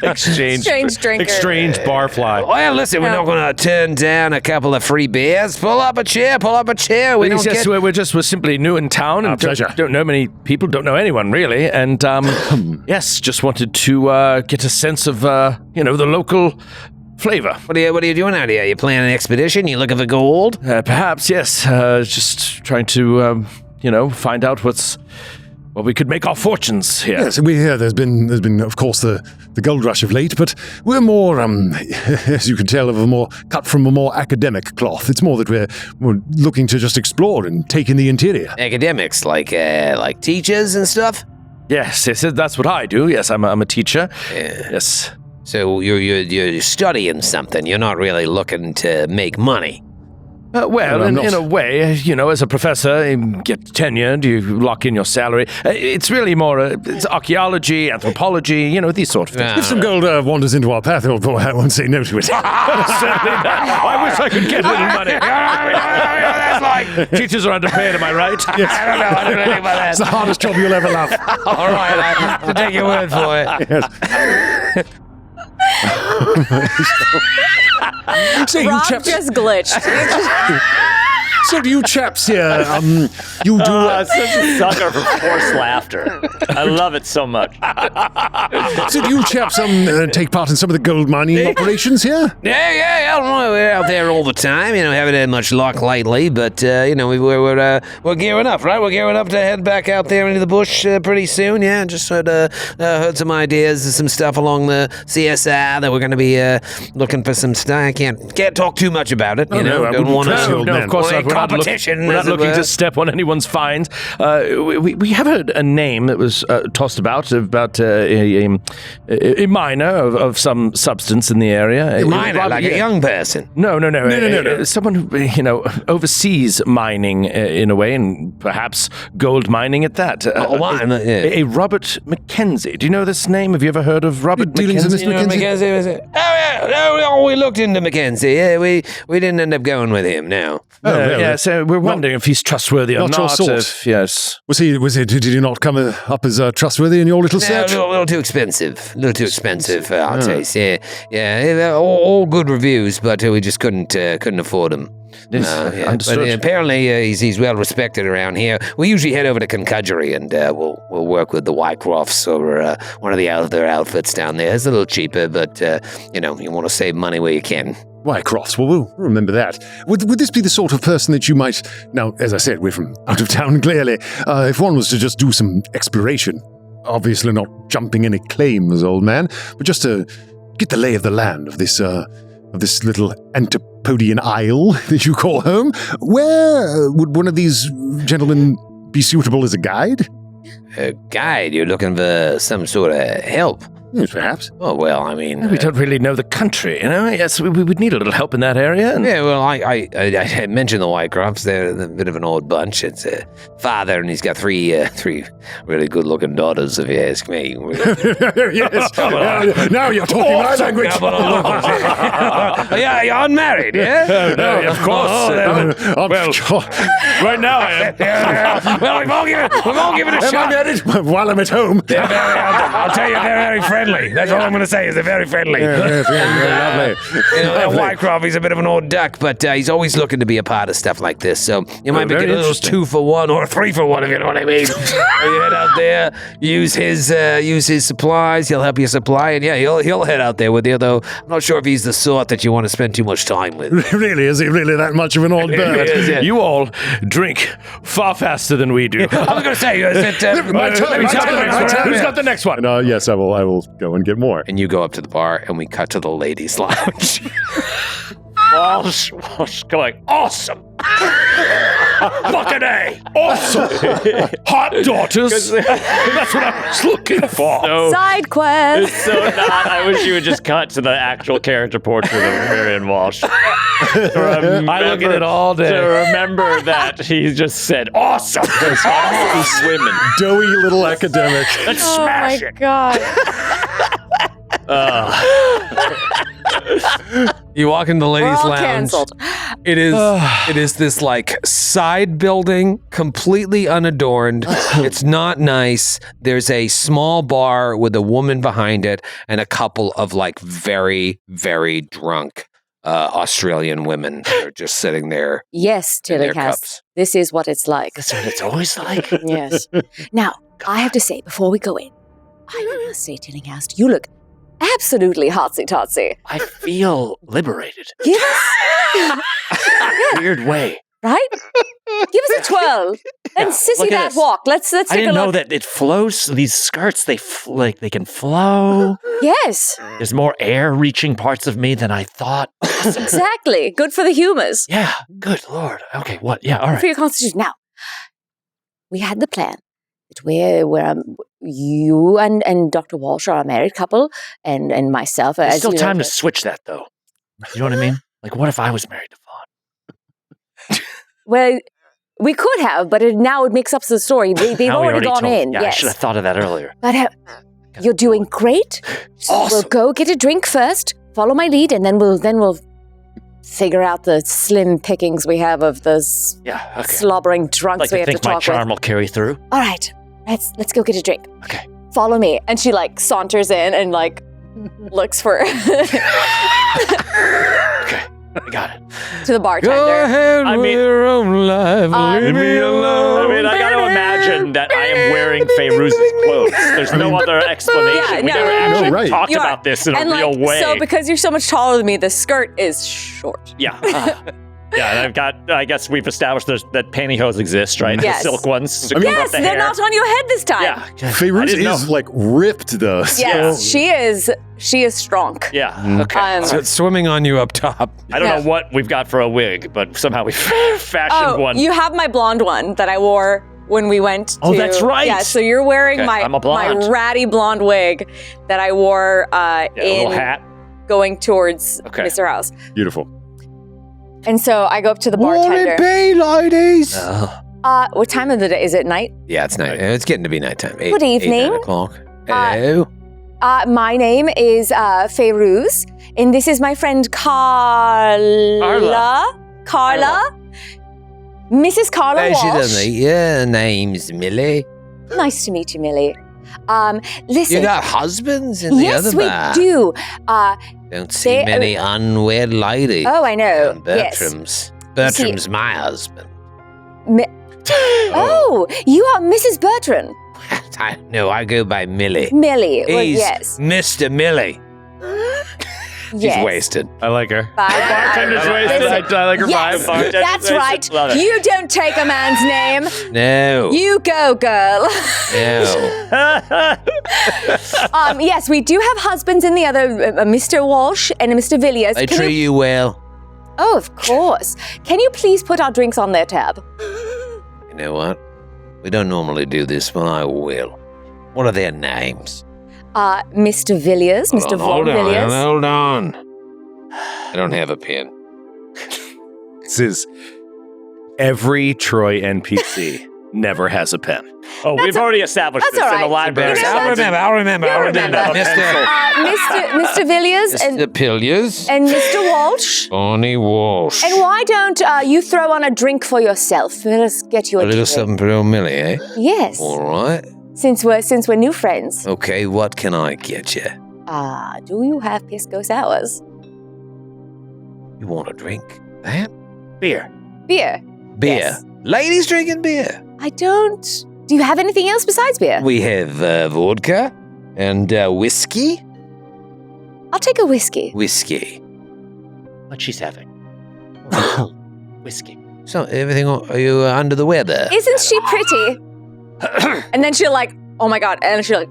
Speaker 2: Exchange
Speaker 5: drinker.
Speaker 2: Exchange barfly.
Speaker 1: Well, listen, we're not going to turn down a couple of free beers. Pull up a chair.
Speaker 2: We're simply new in town and
Speaker 4: pleasure.
Speaker 2: don't know many people, don't know anyone really, and yes, just wanted to get a sense of the local flavor.
Speaker 1: What are you doing out here? You planning an expedition? You looking for gold?
Speaker 2: Perhaps, yes. Just trying to find out what we could make our fortunes here.
Speaker 4: Yes, we hear there's been of course the gold rush of late, but we're more as you can tell cut from a more academic cloth. It's more that we're looking to just explore and take in the interior.
Speaker 1: Academics, like teachers and stuff?
Speaker 2: Yes, that's what I do. Yes, I'm a teacher.
Speaker 1: Yeah.
Speaker 2: Yes.
Speaker 1: So you're studying something. You're not really looking to make money.
Speaker 2: In a way, as a professor, you get tenured, you lock in your salary. It's really more, it's archaeology, anthropology, these sort of things.
Speaker 4: If some gold wanders into our path, oh boy, I won't say no to it.
Speaker 2: Certainly not. I wish I could get a little money.
Speaker 1: That's like...
Speaker 2: Teachers are underpaid, am I right?
Speaker 4: Yes.
Speaker 1: I don't know anything about that.
Speaker 4: It's the hardest job you'll ever love.
Speaker 1: All right, I have to take your word for it.
Speaker 4: Yes.
Speaker 5: Rob just glitched.
Speaker 4: So do you chaps here, you do...
Speaker 3: Such a sucker for forced laughter. I love it so much.
Speaker 4: So do you chaps take part in some of the gold mining operations here?
Speaker 1: Yeah. I don't know. We're out there all the time. Haven't had much luck lately, but we're gearing up, right? We're gearing up to head back out there into the bush pretty soon. Yeah, just heard some ideas and some stuff along the CSI that we're going to be looking for some stuff. I can't talk too much about it.
Speaker 4: No,
Speaker 1: don't want to.
Speaker 2: No, of course not.
Speaker 1: competition.
Speaker 2: We're not looking to step on anyone's finds. We have heard a name that was tossed about a miner of some substance in the area.
Speaker 1: A miner, like a young person.
Speaker 2: No. Someone who oversees mining in a way, and perhaps gold mining at that. A Robert Mackenzie. Do you know this name? Have you ever heard of Robert Mackenzie?
Speaker 1: We looked into Mackenzie. Yeah, we didn't end up going with him. No.
Speaker 2: Yeah. So we're wondering if he's trustworthy or not.
Speaker 4: Your sort.
Speaker 2: Yes.
Speaker 4: Was he? Did he not come up as trustworthy in your little search?
Speaker 1: A little too expensive. I'd say. Yeah. All good reviews, but we just couldn't afford them.
Speaker 2: Understood.
Speaker 1: But apparently he's well respected around here. We usually head over to Concudgery and we'll work with the Wycrofts or one of the other outfits down there. It's a little cheaper, but you want to save money where you can.
Speaker 4: Wycrofts, well, we'll remember that. Would this be the sort of person that you might... Now, as I said, we're from out of town, clearly. If one was to just do some exploration, obviously not jumping any claims, old man, but just to get the lay of the land of this little Antipodean isle that you call home, where would one of these gentlemen be suitable as a guide?
Speaker 1: A guide? You're looking for some sort of help?
Speaker 4: Yes, perhaps.
Speaker 1: Oh, well, I mean...
Speaker 2: we don't really know the country, Yes, we would need a little help in that area.
Speaker 1: Yeah, well, I mentioned the Wycrofts. They're a bit of an old bunch. It's a father, and he's got three really good-looking daughters, if you ask me.
Speaker 4: Yes. Now you're talking my language.
Speaker 1: Yeah, you're unmarried, yeah?
Speaker 2: No, of course. Right now I am.
Speaker 1: Well, we've all given it a shot.
Speaker 4: Am I married? While I'm at home.
Speaker 1: I'll tell you, they're very friendly. That's all I'm going to say is they're very friendly.
Speaker 4: Yes, lovely.
Speaker 1: That Wycroft, he's a bit of an old duck, but he's always looking to be a part of stuff like this. So you might be getting a little 2-for-1 or 3-for-1, if you know what I mean. You head out there, use his supplies. He'll help you supply, and he'll head out there with you. Though I'm not sure if he's the sort that you want to spend too much time with.
Speaker 4: Really, is he really that much of an old bird?
Speaker 1: Yeah.
Speaker 2: You all drink far faster than we do.
Speaker 1: I was going to say, is it?
Speaker 4: My turn.
Speaker 2: Who's got the next one?
Speaker 4: Yes, I will go and get more.
Speaker 1: And you go up to the bar, and we cut to the ladies' lounge.
Speaker 3: Walsh going, awesome.
Speaker 2: Fucking A! Awesome! Hot daughters! That's what I was looking for.
Speaker 5: Side quest.
Speaker 3: It's so not. I wish you would just cut to the actual character portrait of Marion Walsh.
Speaker 2: I look at it all day.
Speaker 3: To remember that he just said, awesome! There's awesome women.
Speaker 4: Doughy little academic.
Speaker 3: Let's smash it.
Speaker 5: God.
Speaker 1: You walk into the ladies' lounge.
Speaker 5: Canceled.
Speaker 1: It is this like side building, completely unadorned. It's not nice. There's a small bar with a woman behind it and a couple of like very, very drunk Australian women that are just sitting there.
Speaker 5: Yes, Tillicast. This is what it's like.
Speaker 3: That's what it's always like.
Speaker 5: Yes. Now, I have to say, before we go in, I must say, Tillicast, you look absolutely hotsy-totsy.
Speaker 3: I feel liberated.
Speaker 5: Give us...
Speaker 3: Weird way.
Speaker 5: Right? Give us a 12. And sissy that walk. Let's take a look.
Speaker 3: I didn't know that it flows. These skirts, they can flow.
Speaker 5: Yes.
Speaker 3: There's more air reaching parts of me than I thought.
Speaker 5: Exactly. Good for the humors.
Speaker 3: Yeah. Good Lord. Okay. What? Yeah. All
Speaker 5: Good
Speaker 3: right.
Speaker 5: for your constitution. Now, we had the plan that where you and Dr. Walsh are a married couple, and myself.
Speaker 3: There's
Speaker 5: as
Speaker 3: still
Speaker 5: you know,
Speaker 3: time to switch that, though. You know what I mean? Like, what if I was married to Vaughn?
Speaker 5: Well, we could have, but now it makes up the story. They've already gone in.
Speaker 3: Yeah,
Speaker 5: yes.
Speaker 3: I should have thought of that earlier.
Speaker 5: But you're doing great. So
Speaker 3: Awesome.
Speaker 5: we'll go get a drink first. Follow my lead, and then we'll figure out the slim pickings we have of those slobbering drunks we have to talk with.
Speaker 3: my charm will carry through.
Speaker 5: All right, let's go get a drink.
Speaker 3: Okay.
Speaker 5: Follow me. And she like saunters in and like looks for
Speaker 3: Okay. I got it.
Speaker 5: to the bartender.
Speaker 1: Go ahead with your own life. Leave me alone.
Speaker 3: I mean, I got to imagine that I am wearing Fairuz's clothes. There's no other explanation.
Speaker 5: Yeah,
Speaker 3: we
Speaker 5: no.
Speaker 3: never actually
Speaker 4: right.
Speaker 3: talked
Speaker 5: You are-
Speaker 3: about this in a
Speaker 5: and
Speaker 3: real
Speaker 5: like,
Speaker 3: way.
Speaker 5: So because you're so much taller than me, the skirt is short.
Speaker 3: Yeah. Yeah, and I guess we've established that pantyhose exist, right?
Speaker 5: Yes.
Speaker 3: The silk ones. to
Speaker 4: I mean-
Speaker 3: cover up
Speaker 5: Yes,
Speaker 3: the
Speaker 5: they're
Speaker 3: hair.
Speaker 5: not on your head this time.
Speaker 3: Yeah.
Speaker 4: Fairuz
Speaker 3: didn't know.
Speaker 4: is like ripped though.
Speaker 5: Yes,
Speaker 4: So-
Speaker 5: she is strong.
Speaker 3: Yeah. Okay.
Speaker 1: So it's swimming on you up top.
Speaker 3: I don't
Speaker 5: Yeah.
Speaker 3: know what we've got for a wig, but somehow we fashioned one.
Speaker 5: You have my blonde one that I wore when we went to...
Speaker 3: Oh, that's right.
Speaker 5: Yeah, so you're wearing
Speaker 3: Okay, I'm a blonde.
Speaker 5: my ratty blonde wig that I wore
Speaker 3: a little
Speaker 5: in
Speaker 3: hat.
Speaker 5: going towards
Speaker 3: Okay.
Speaker 5: Mr. House.
Speaker 4: Beautiful.
Speaker 5: And so I go up to the bartender.
Speaker 1: be, ladies?
Speaker 5: What time of the day? Is it night?
Speaker 1: Yeah, it's night. It's getting to be nighttime.
Speaker 5: Good evening.
Speaker 1: 8, 9 o'clock. Hello.
Speaker 5: My name is Fairuz, and this is my friend Carla. Mrs. Carla
Speaker 1: Pleasure to
Speaker 5: Walsh.
Speaker 1: meet you. Name's Millie.
Speaker 5: Nice to meet you, Millie. Listen.
Speaker 1: You got husbands in the
Speaker 5: Yes,
Speaker 1: other
Speaker 5: we
Speaker 1: bar.
Speaker 5: do.
Speaker 1: Don't see
Speaker 5: They-
Speaker 1: many unwed ladies.
Speaker 5: Oh, I know.
Speaker 1: And
Speaker 5: Yes.
Speaker 1: Bertram's my husband.
Speaker 5: Oh, you are Mrs. Bertrand.
Speaker 1: No, I go by Millie.
Speaker 5: Millie. Well,
Speaker 1: He's
Speaker 5: yes.
Speaker 1: Mr. Millie. She's
Speaker 5: Yes.
Speaker 1: wasted.
Speaker 2: I like her.
Speaker 3: Bartender's wasted.
Speaker 2: I like her
Speaker 5: Yes,
Speaker 2: vibe.
Speaker 3: Bartender's
Speaker 5: that's
Speaker 3: wasted.
Speaker 5: right.
Speaker 3: Love it.
Speaker 5: You don't take a man's name.
Speaker 1: No.
Speaker 5: You go, girl.
Speaker 1: No.
Speaker 5: Yes, we do have husbands in the other, Mr. Walsh and Mr. Villiers.
Speaker 1: They
Speaker 5: Can
Speaker 1: treat you well.
Speaker 5: Oh, of course. Can you please put our drinks on their tab?
Speaker 1: You know what? We don't normally do this, but I will. What are their names?
Speaker 5: Mr. Villiers, Mr. Von Villiers.
Speaker 1: Hold on. I don't have a pen.
Speaker 2: This is every Troy NPC never has a pen.
Speaker 3: Oh, we've already established
Speaker 5: that's
Speaker 3: this
Speaker 5: all
Speaker 3: in the
Speaker 5: right.
Speaker 3: library.
Speaker 5: You know
Speaker 1: I'll
Speaker 5: what?
Speaker 1: remember. I'll remember.
Speaker 5: Mr. Villiers and
Speaker 1: Mr. Pilliers.
Speaker 5: Mr. Walsh.
Speaker 1: Bonnie Walsh.
Speaker 5: And why don't you throw on a drink for yourself? Let us get you a
Speaker 1: A little
Speaker 5: drink.
Speaker 1: something for old Millie, eh?
Speaker 5: Yes.
Speaker 1: All right.
Speaker 5: Since we're new friends.
Speaker 1: Okay, what can I get you?
Speaker 5: Do you have pisco sours?
Speaker 1: You want a drink? That?
Speaker 3: Beer.
Speaker 5: Beer.
Speaker 1: Beer.
Speaker 5: Yes.
Speaker 1: Ladies drinking beer.
Speaker 5: I don't. Do you have anything else besides beer?
Speaker 1: We have vodka and whiskey.
Speaker 5: I'll take a whiskey.
Speaker 1: Whiskey.
Speaker 3: What she's having. Whiskey.
Speaker 1: So, everything, are you under the weather?
Speaker 5: Isn't she pretty? And then she'll like, oh my god, and she'll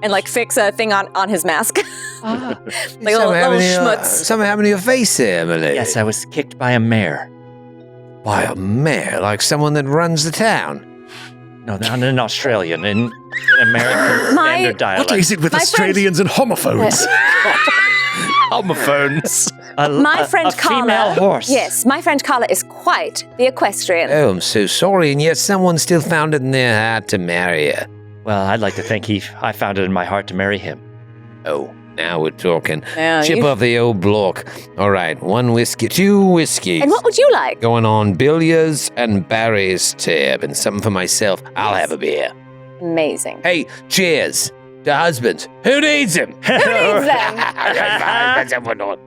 Speaker 5: like fix a thing on his mask. Like a little schmutz.
Speaker 1: Something happened to your face there, Emily.
Speaker 3: Yes, I was kicked by a mare.
Speaker 1: By a mare, like someone that runs the town.
Speaker 3: No, not in Australian, in American
Speaker 5: My-
Speaker 3: standard dialect.
Speaker 4: What is it with
Speaker 5: My
Speaker 4: Australians and homophones?
Speaker 2: Homophones.
Speaker 5: My friend
Speaker 3: a
Speaker 5: Carla.
Speaker 3: female horse.
Speaker 5: Yes, my friend Carla is quite the equestrian.
Speaker 1: Oh, I'm so sorry, and yet someone still found it in their heart to marry you.
Speaker 3: Well, I'd like to think I found it in my heart to marry him.
Speaker 1: Oh, now we're talking.
Speaker 5: Yeah,
Speaker 1: Chip
Speaker 5: you-
Speaker 1: off the old block. All right, 1 whiskey, 2 whiskeys.
Speaker 5: And what would you like?
Speaker 1: Going on Billiards and Barry's tab, and something for myself. I'll have a beer.
Speaker 5: Amazing.
Speaker 1: Hey, cheers to husbands. Who needs him?
Speaker 5: Who needs them?
Speaker 1: Okay, fine, that's what we're doing.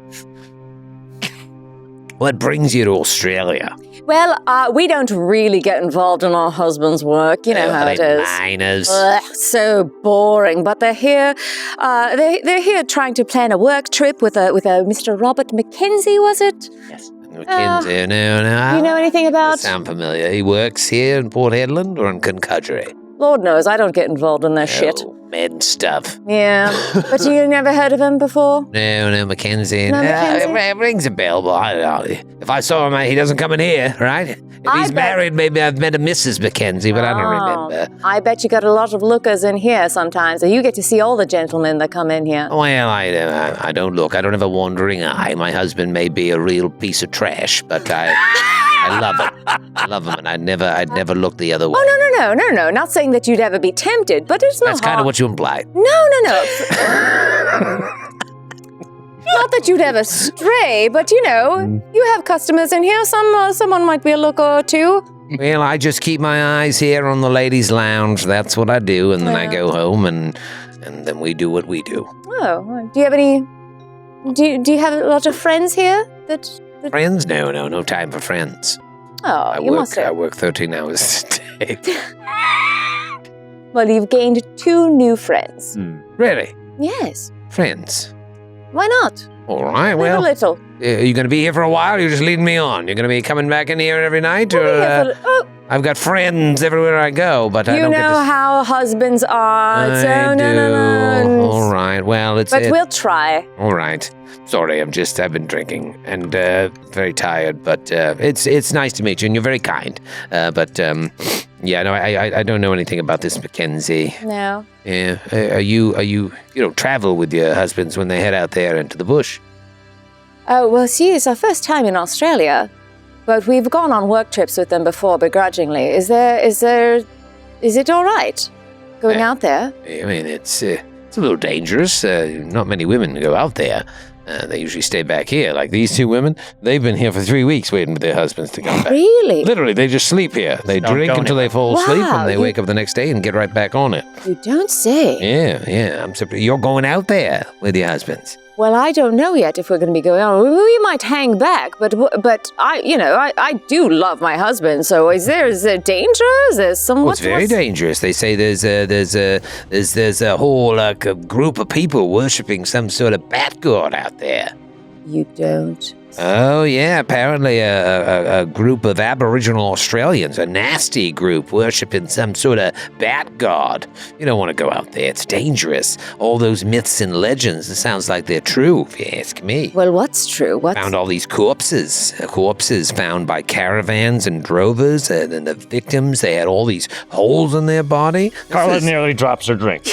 Speaker 1: What brings you to Australia?
Speaker 5: Well, we don't really get involved in our husband's work. You know how it is.
Speaker 1: Miners.
Speaker 5: Ugh, so boring. But they're here. They're here trying to plan a work trip with a Mr. Robert Mackenzie. Was it?
Speaker 3: Yes.
Speaker 1: Mackenzie, no.
Speaker 5: Do you know anything about?
Speaker 1: Sound familiar. He works here in Port Hedland or in Concudgery?
Speaker 5: Lord knows, I don't get involved in their shit.
Speaker 1: Oh, men stuff.
Speaker 5: Yeah, but you never heard of him before?
Speaker 1: No, Mackenzie.
Speaker 5: No, Mackenzie?
Speaker 1: It rings a bell, but I don't know. If I saw him, he doesn't come in here, right? If
Speaker 5: I
Speaker 1: he's
Speaker 5: bet-
Speaker 1: married, maybe I've met a Mrs. Mackenzie, but I don't
Speaker 5: Oh,
Speaker 1: remember.
Speaker 5: I bet you got a lot of lookers in here sometimes, so you get to see all the gentlemen that come in here.
Speaker 1: Well, I don't look. I don't have a wandering eye. My husband may be a real piece of trash, but I love him. I love him, and I'd never look the other way.
Speaker 5: Oh, no. Not saying that you'd ever be tempted, but it's not
Speaker 1: That's kind of what you implied.
Speaker 5: No. Not that you'd ever stray, but you have customers in here. Someone might be a looker or two.
Speaker 1: Well, I just keep my eyes here on the ladies' lounge. That's what I do, and then I go home, and then we do what we do.
Speaker 5: Oh, do you have any? Do you have a lot of friends here? That
Speaker 1: Friends? No time for friends.
Speaker 5: oh, you must
Speaker 1: I
Speaker 5: have.
Speaker 1: work 13 hours a day.
Speaker 5: Well, you've gained 2 new friends.
Speaker 1: Really?
Speaker 5: Yes.
Speaker 1: Friends?
Speaker 5: Why not?
Speaker 1: All right, well,
Speaker 5: a little.
Speaker 1: are you going to be here for a while, or are you just leading me on? You're going to be coming back in here every night? I've got friends everywhere I go, but I don't get to...
Speaker 5: You know how husbands are,
Speaker 1: I do.
Speaker 5: no.
Speaker 1: All right, well,
Speaker 5: But we'll try.
Speaker 1: All right. Sorry, I've been drinking and very tired, but it's nice to meet you, and you're very kind. I don't know anything about this Mackenzie.
Speaker 5: No.
Speaker 1: Yeah. Are you travel with your husbands when they head out there into the bush?
Speaker 5: Oh, well, see, it's our first time in Australia, but we've gone on work trips with them before, begrudgingly. Is it all right going out there?
Speaker 1: I mean, it's a little dangerous. Not many women go out there. They usually stay back here. Like these two women, they've been here for 3 weeks waiting for their husbands to come back.
Speaker 5: Really?
Speaker 1: Literally, they just sleep here. They drink until they fall asleep, and they wake up the next day and get right back on it.
Speaker 5: You don't say.
Speaker 1: Yeah. I'm surprised. You're going out there with your husbands.
Speaker 5: Well, I don't know yet if we're going to be going on. We might hang back, but I do love my husband. So is there danger? Is there some?
Speaker 1: It's very dangerous. They say there's a whole group of people worshiping some sort of bat god out there.
Speaker 5: You don't.
Speaker 1: Oh yeah, apparently a group of Aboriginal Australians, a nasty group, worshiping some sort of bat god. You don't want to go out there. It's dangerous. All those myths and legends, it sounds like they're true, if you ask me.
Speaker 5: Well, what's true?
Speaker 1: Found all these corpses found by caravans and drovers, and the victims, they had all these holes in their body.
Speaker 3: Carla nearly drops her drink.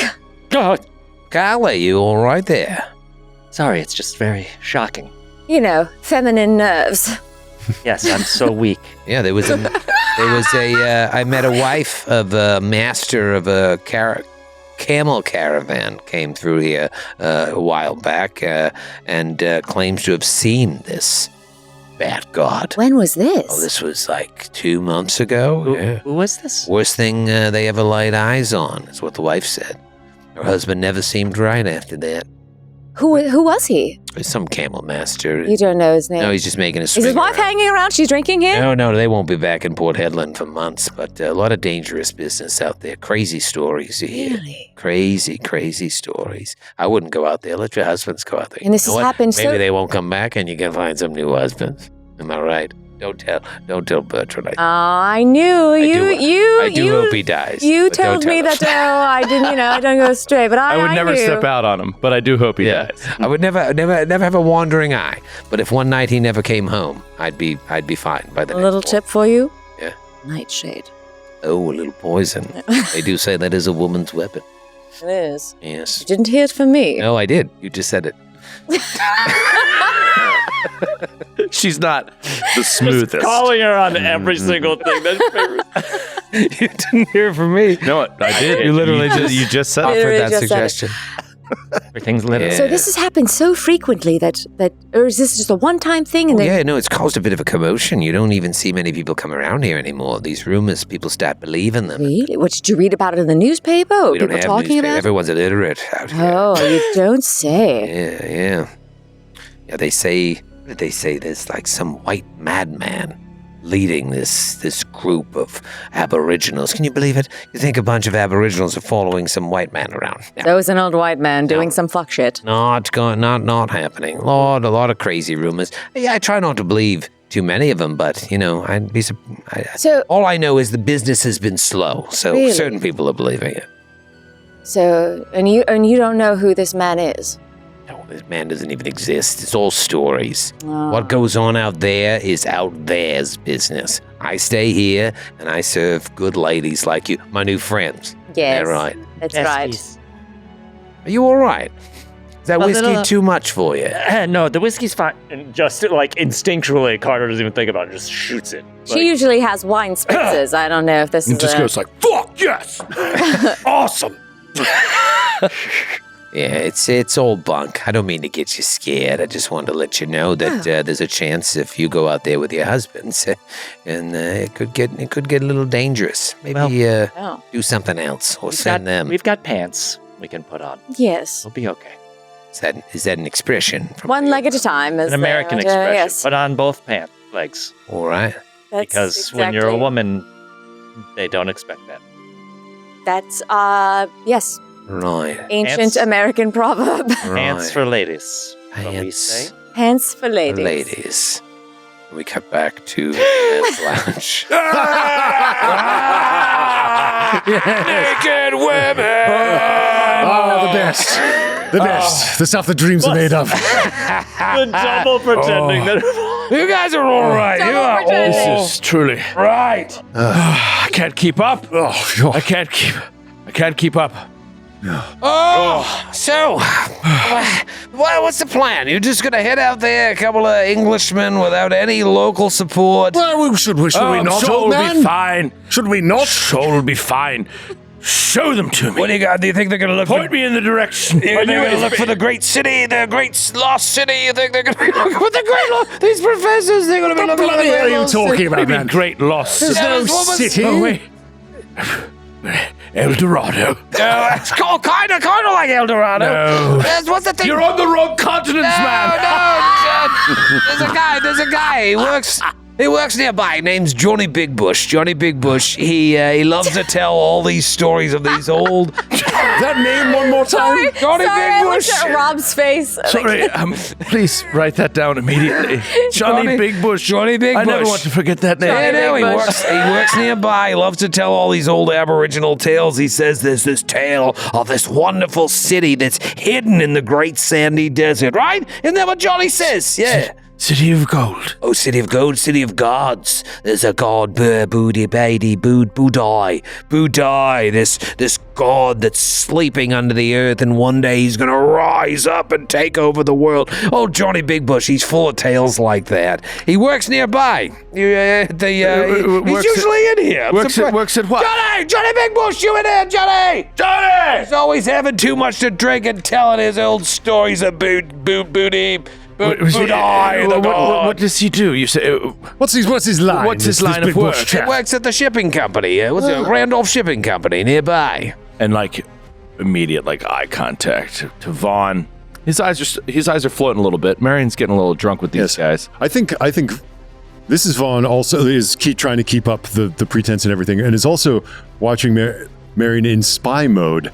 Speaker 1: God. Carla, you all right there?
Speaker 7: Sorry, it's just very shocking.
Speaker 5: Feminine nerves.
Speaker 7: Yes, I'm so weak.
Speaker 1: Yeah, I met a wife of a master of a camel caravan came through here a while back and claims to have seen this bat god.
Speaker 5: When was this?
Speaker 1: Oh, this was like 2 months ago.
Speaker 7: Who was this?
Speaker 1: Worst thing they ever laid eyes on, is what the wife said. Her husband never seemed right after that.
Speaker 5: Who was he?
Speaker 1: Some camel master.
Speaker 5: You don't know his name?
Speaker 1: No, he's just making a swing.
Speaker 5: Is his wife hanging around? She's drinking here?
Speaker 1: No, they won't be back in Port Hedland for months, but a lot of dangerous business out there. Crazy stories you hear.
Speaker 5: Really?
Speaker 1: Crazy stories. I wouldn't go out there. Let your husbands go out there.
Speaker 5: And this has happened
Speaker 1: Maybe they won't come back and you can find some new husbands. Am I right? Don't tell Bertrand.
Speaker 5: I knew
Speaker 1: I do hope he dies.
Speaker 5: You told me that. I didn't. I don't go straight. But I
Speaker 2: would never
Speaker 5: knew.
Speaker 2: step out on him, but I do hope he dies.
Speaker 1: I would never have a wandering eye. But if one night he never came home, I'd be fine by the
Speaker 5: A
Speaker 1: next
Speaker 5: little tip for you.
Speaker 1: Yeah.
Speaker 5: Nightshade.
Speaker 1: Oh, a little poison. They do say that is a woman's weapon.
Speaker 5: It is.
Speaker 1: Yes.
Speaker 5: You didn't hear it from me.
Speaker 1: No, I did. You just said it.
Speaker 2: She's not the smoothest.
Speaker 3: Calling her on every single thing.
Speaker 1: You didn't hear it from me.
Speaker 2: No, I did. You literally just said
Speaker 1: Offered that
Speaker 5: just said it.
Speaker 1: suggestion.
Speaker 7: Everything's lit.
Speaker 5: So this has happened so frequently that, or is this just a one-time thing? And
Speaker 1: Yeah, no, it's caused a bit of a commotion. You don't even see many people come around here anymore. These rumors, people start believing them.
Speaker 5: Really? What, did you read about it in the newspaper? Or
Speaker 1: We don't
Speaker 5: people
Speaker 1: have
Speaker 5: talking
Speaker 1: newspaper.
Speaker 5: about it?
Speaker 1: Everyone's illiterate out here.
Speaker 5: Oh, you don't say.
Speaker 1: Yeah. Yeah, they say there's like some white madman leading this group of Aboriginals. Can you believe it? You think a bunch of Aboriginals are following some white man around? No.
Speaker 5: So is an old white man doing some fuck shit.
Speaker 1: Not happening. A lot of crazy rumors. Yeah, I try not to believe too many of them, but I'd be surprised.
Speaker 5: So
Speaker 1: All I know is the business has been slow, so
Speaker 5: Really?
Speaker 1: certain people are believing it.
Speaker 5: So and you don't know who this man is.
Speaker 1: No, this man doesn't even exist. It's all stories.
Speaker 5: Oh.
Speaker 1: What goes on out there is out there's business. I stay here and I serve good ladies like you, my new friends.
Speaker 5: Yes,
Speaker 1: Yeah, right.
Speaker 5: that's
Speaker 7: Yes,
Speaker 5: right.
Speaker 7: please.
Speaker 1: Are you all right? Is that
Speaker 7: A
Speaker 1: whiskey
Speaker 7: little-
Speaker 1: too much for you?
Speaker 3: No, the whiskey's fine. And just like instinctually, Carter doesn't even think about it, just shoots it.
Speaker 5: She usually has wine spritzes. I don't know if this
Speaker 2: And
Speaker 5: is
Speaker 2: just goes like, fuck yes! Awesome!
Speaker 1: Yeah, it's all bunk. I don't mean to get you scared. I just wanted to let you know that there's a chance if you go out there with your husbands, and it could get a little dangerous. Maybe
Speaker 5: Oh.
Speaker 1: do something else or send them.
Speaker 7: We've got pants we can put on.
Speaker 5: Yes.
Speaker 7: We'll be okay.
Speaker 1: Is that an expression? From
Speaker 5: One leg at a time. Is
Speaker 3: An American
Speaker 5: the,
Speaker 3: expression.
Speaker 5: Yes.
Speaker 3: Put on both pant legs.
Speaker 1: All right.
Speaker 5: That's
Speaker 3: Because when you're a
Speaker 5: exactly-
Speaker 3: woman, they don't expect that.
Speaker 5: That's yes,
Speaker 1: Right.
Speaker 5: ancient
Speaker 3: Ants.
Speaker 5: American proverb.
Speaker 1: Right.
Speaker 3: Pants for ladies.
Speaker 7: What we say?
Speaker 5: Pants for ladies.
Speaker 1: Ladies. We cut back to the men's lounge. Naked women!
Speaker 4: Oh, the best. The best. The stuff that dreams are made of.
Speaker 3: The double pretending that.
Speaker 1: You guys are all right. You
Speaker 5: Double
Speaker 1: are
Speaker 5: pretending.
Speaker 1: all
Speaker 2: This is truly.
Speaker 1: right.
Speaker 2: I can't keep up.
Speaker 4: Oh,
Speaker 2: I can't keep up.
Speaker 1: Oh, so what's the plan? You're just gonna head out there, a couple of Englishmen without any local support?
Speaker 4: well, should we not,
Speaker 2: sure
Speaker 4: old
Speaker 2: it'll
Speaker 4: man?
Speaker 2: be fine.
Speaker 4: Should we not?
Speaker 2: Sure it'll be fine. Show them to me.
Speaker 1: What do you got? Do you think they're gonna look?
Speaker 2: Point me in the direction.
Speaker 1: They're gonna look for the great city, the great lost city. You think they're gonna be looking for the great lost? These professors, they're gonna be looking for the
Speaker 4: What are
Speaker 1: great
Speaker 4: you
Speaker 1: lost
Speaker 4: talking
Speaker 1: city.
Speaker 4: about,
Speaker 2: Maybe
Speaker 4: man?
Speaker 2: great loss.
Speaker 4: There's no city.
Speaker 2: Oh, wait. El Dorado.
Speaker 1: No, it's called kind of like El Dorado.
Speaker 2: No.
Speaker 1: What's the thing?
Speaker 2: You're on the wrong continent, man.
Speaker 1: There's a guy. He works nearby. Name's Johnny Big Bush. Johnny Big Bush. He loves to tell all these stories of these old.
Speaker 4: That name one more time.
Speaker 1: Johnny
Speaker 5: Sorry,
Speaker 1: Big
Speaker 5: I
Speaker 1: Bush.
Speaker 5: looked at Rob's face.
Speaker 2: Sorry, please write that down immediately. Johnny Big Bush.
Speaker 1: Johnny Big
Speaker 2: I never
Speaker 1: Bush.
Speaker 2: want to forget that name.
Speaker 1: Yeah, no, he
Speaker 5: Big Bush.
Speaker 1: works nearby. He loves to tell all these old Aboriginal tales. He says there's this tale of this wonderful city that's hidden in the great sandy desert, right? Isn't that what Johnny says? Yeah.
Speaker 2: City of Gold.
Speaker 1: Oh, city of gold, city of gods. There's a god, Budai, this god that's sleeping under the earth, and one day he's gonna rise up and take over the world. Oh, Johnny Big Bush, he's full of tales like that. He works nearby. He's
Speaker 2: Works
Speaker 1: usually in here. I'm
Speaker 2: Works
Speaker 1: surprised.
Speaker 2: at what?
Speaker 1: Johnny Big Bush, you in here, Johnny?
Speaker 2: Johnny!
Speaker 1: He's always having too much to drink and telling his old stories of Budai, the god.
Speaker 2: What does he do? You say
Speaker 4: What's his line?
Speaker 2: What's his
Speaker 4: This
Speaker 2: line
Speaker 4: big
Speaker 2: of work?
Speaker 4: bush chap?
Speaker 1: Works at the shipping company. What's it? Randolph Shipping Company nearby.
Speaker 2: and like immediate like eye contact to Vaughn. His eyes are floating a little bit. Marion's getting a little drunk with these guys.
Speaker 4: I think this is Vaughn also is trying to keep up the pretense and everything, and is also watching Marion in spy mode,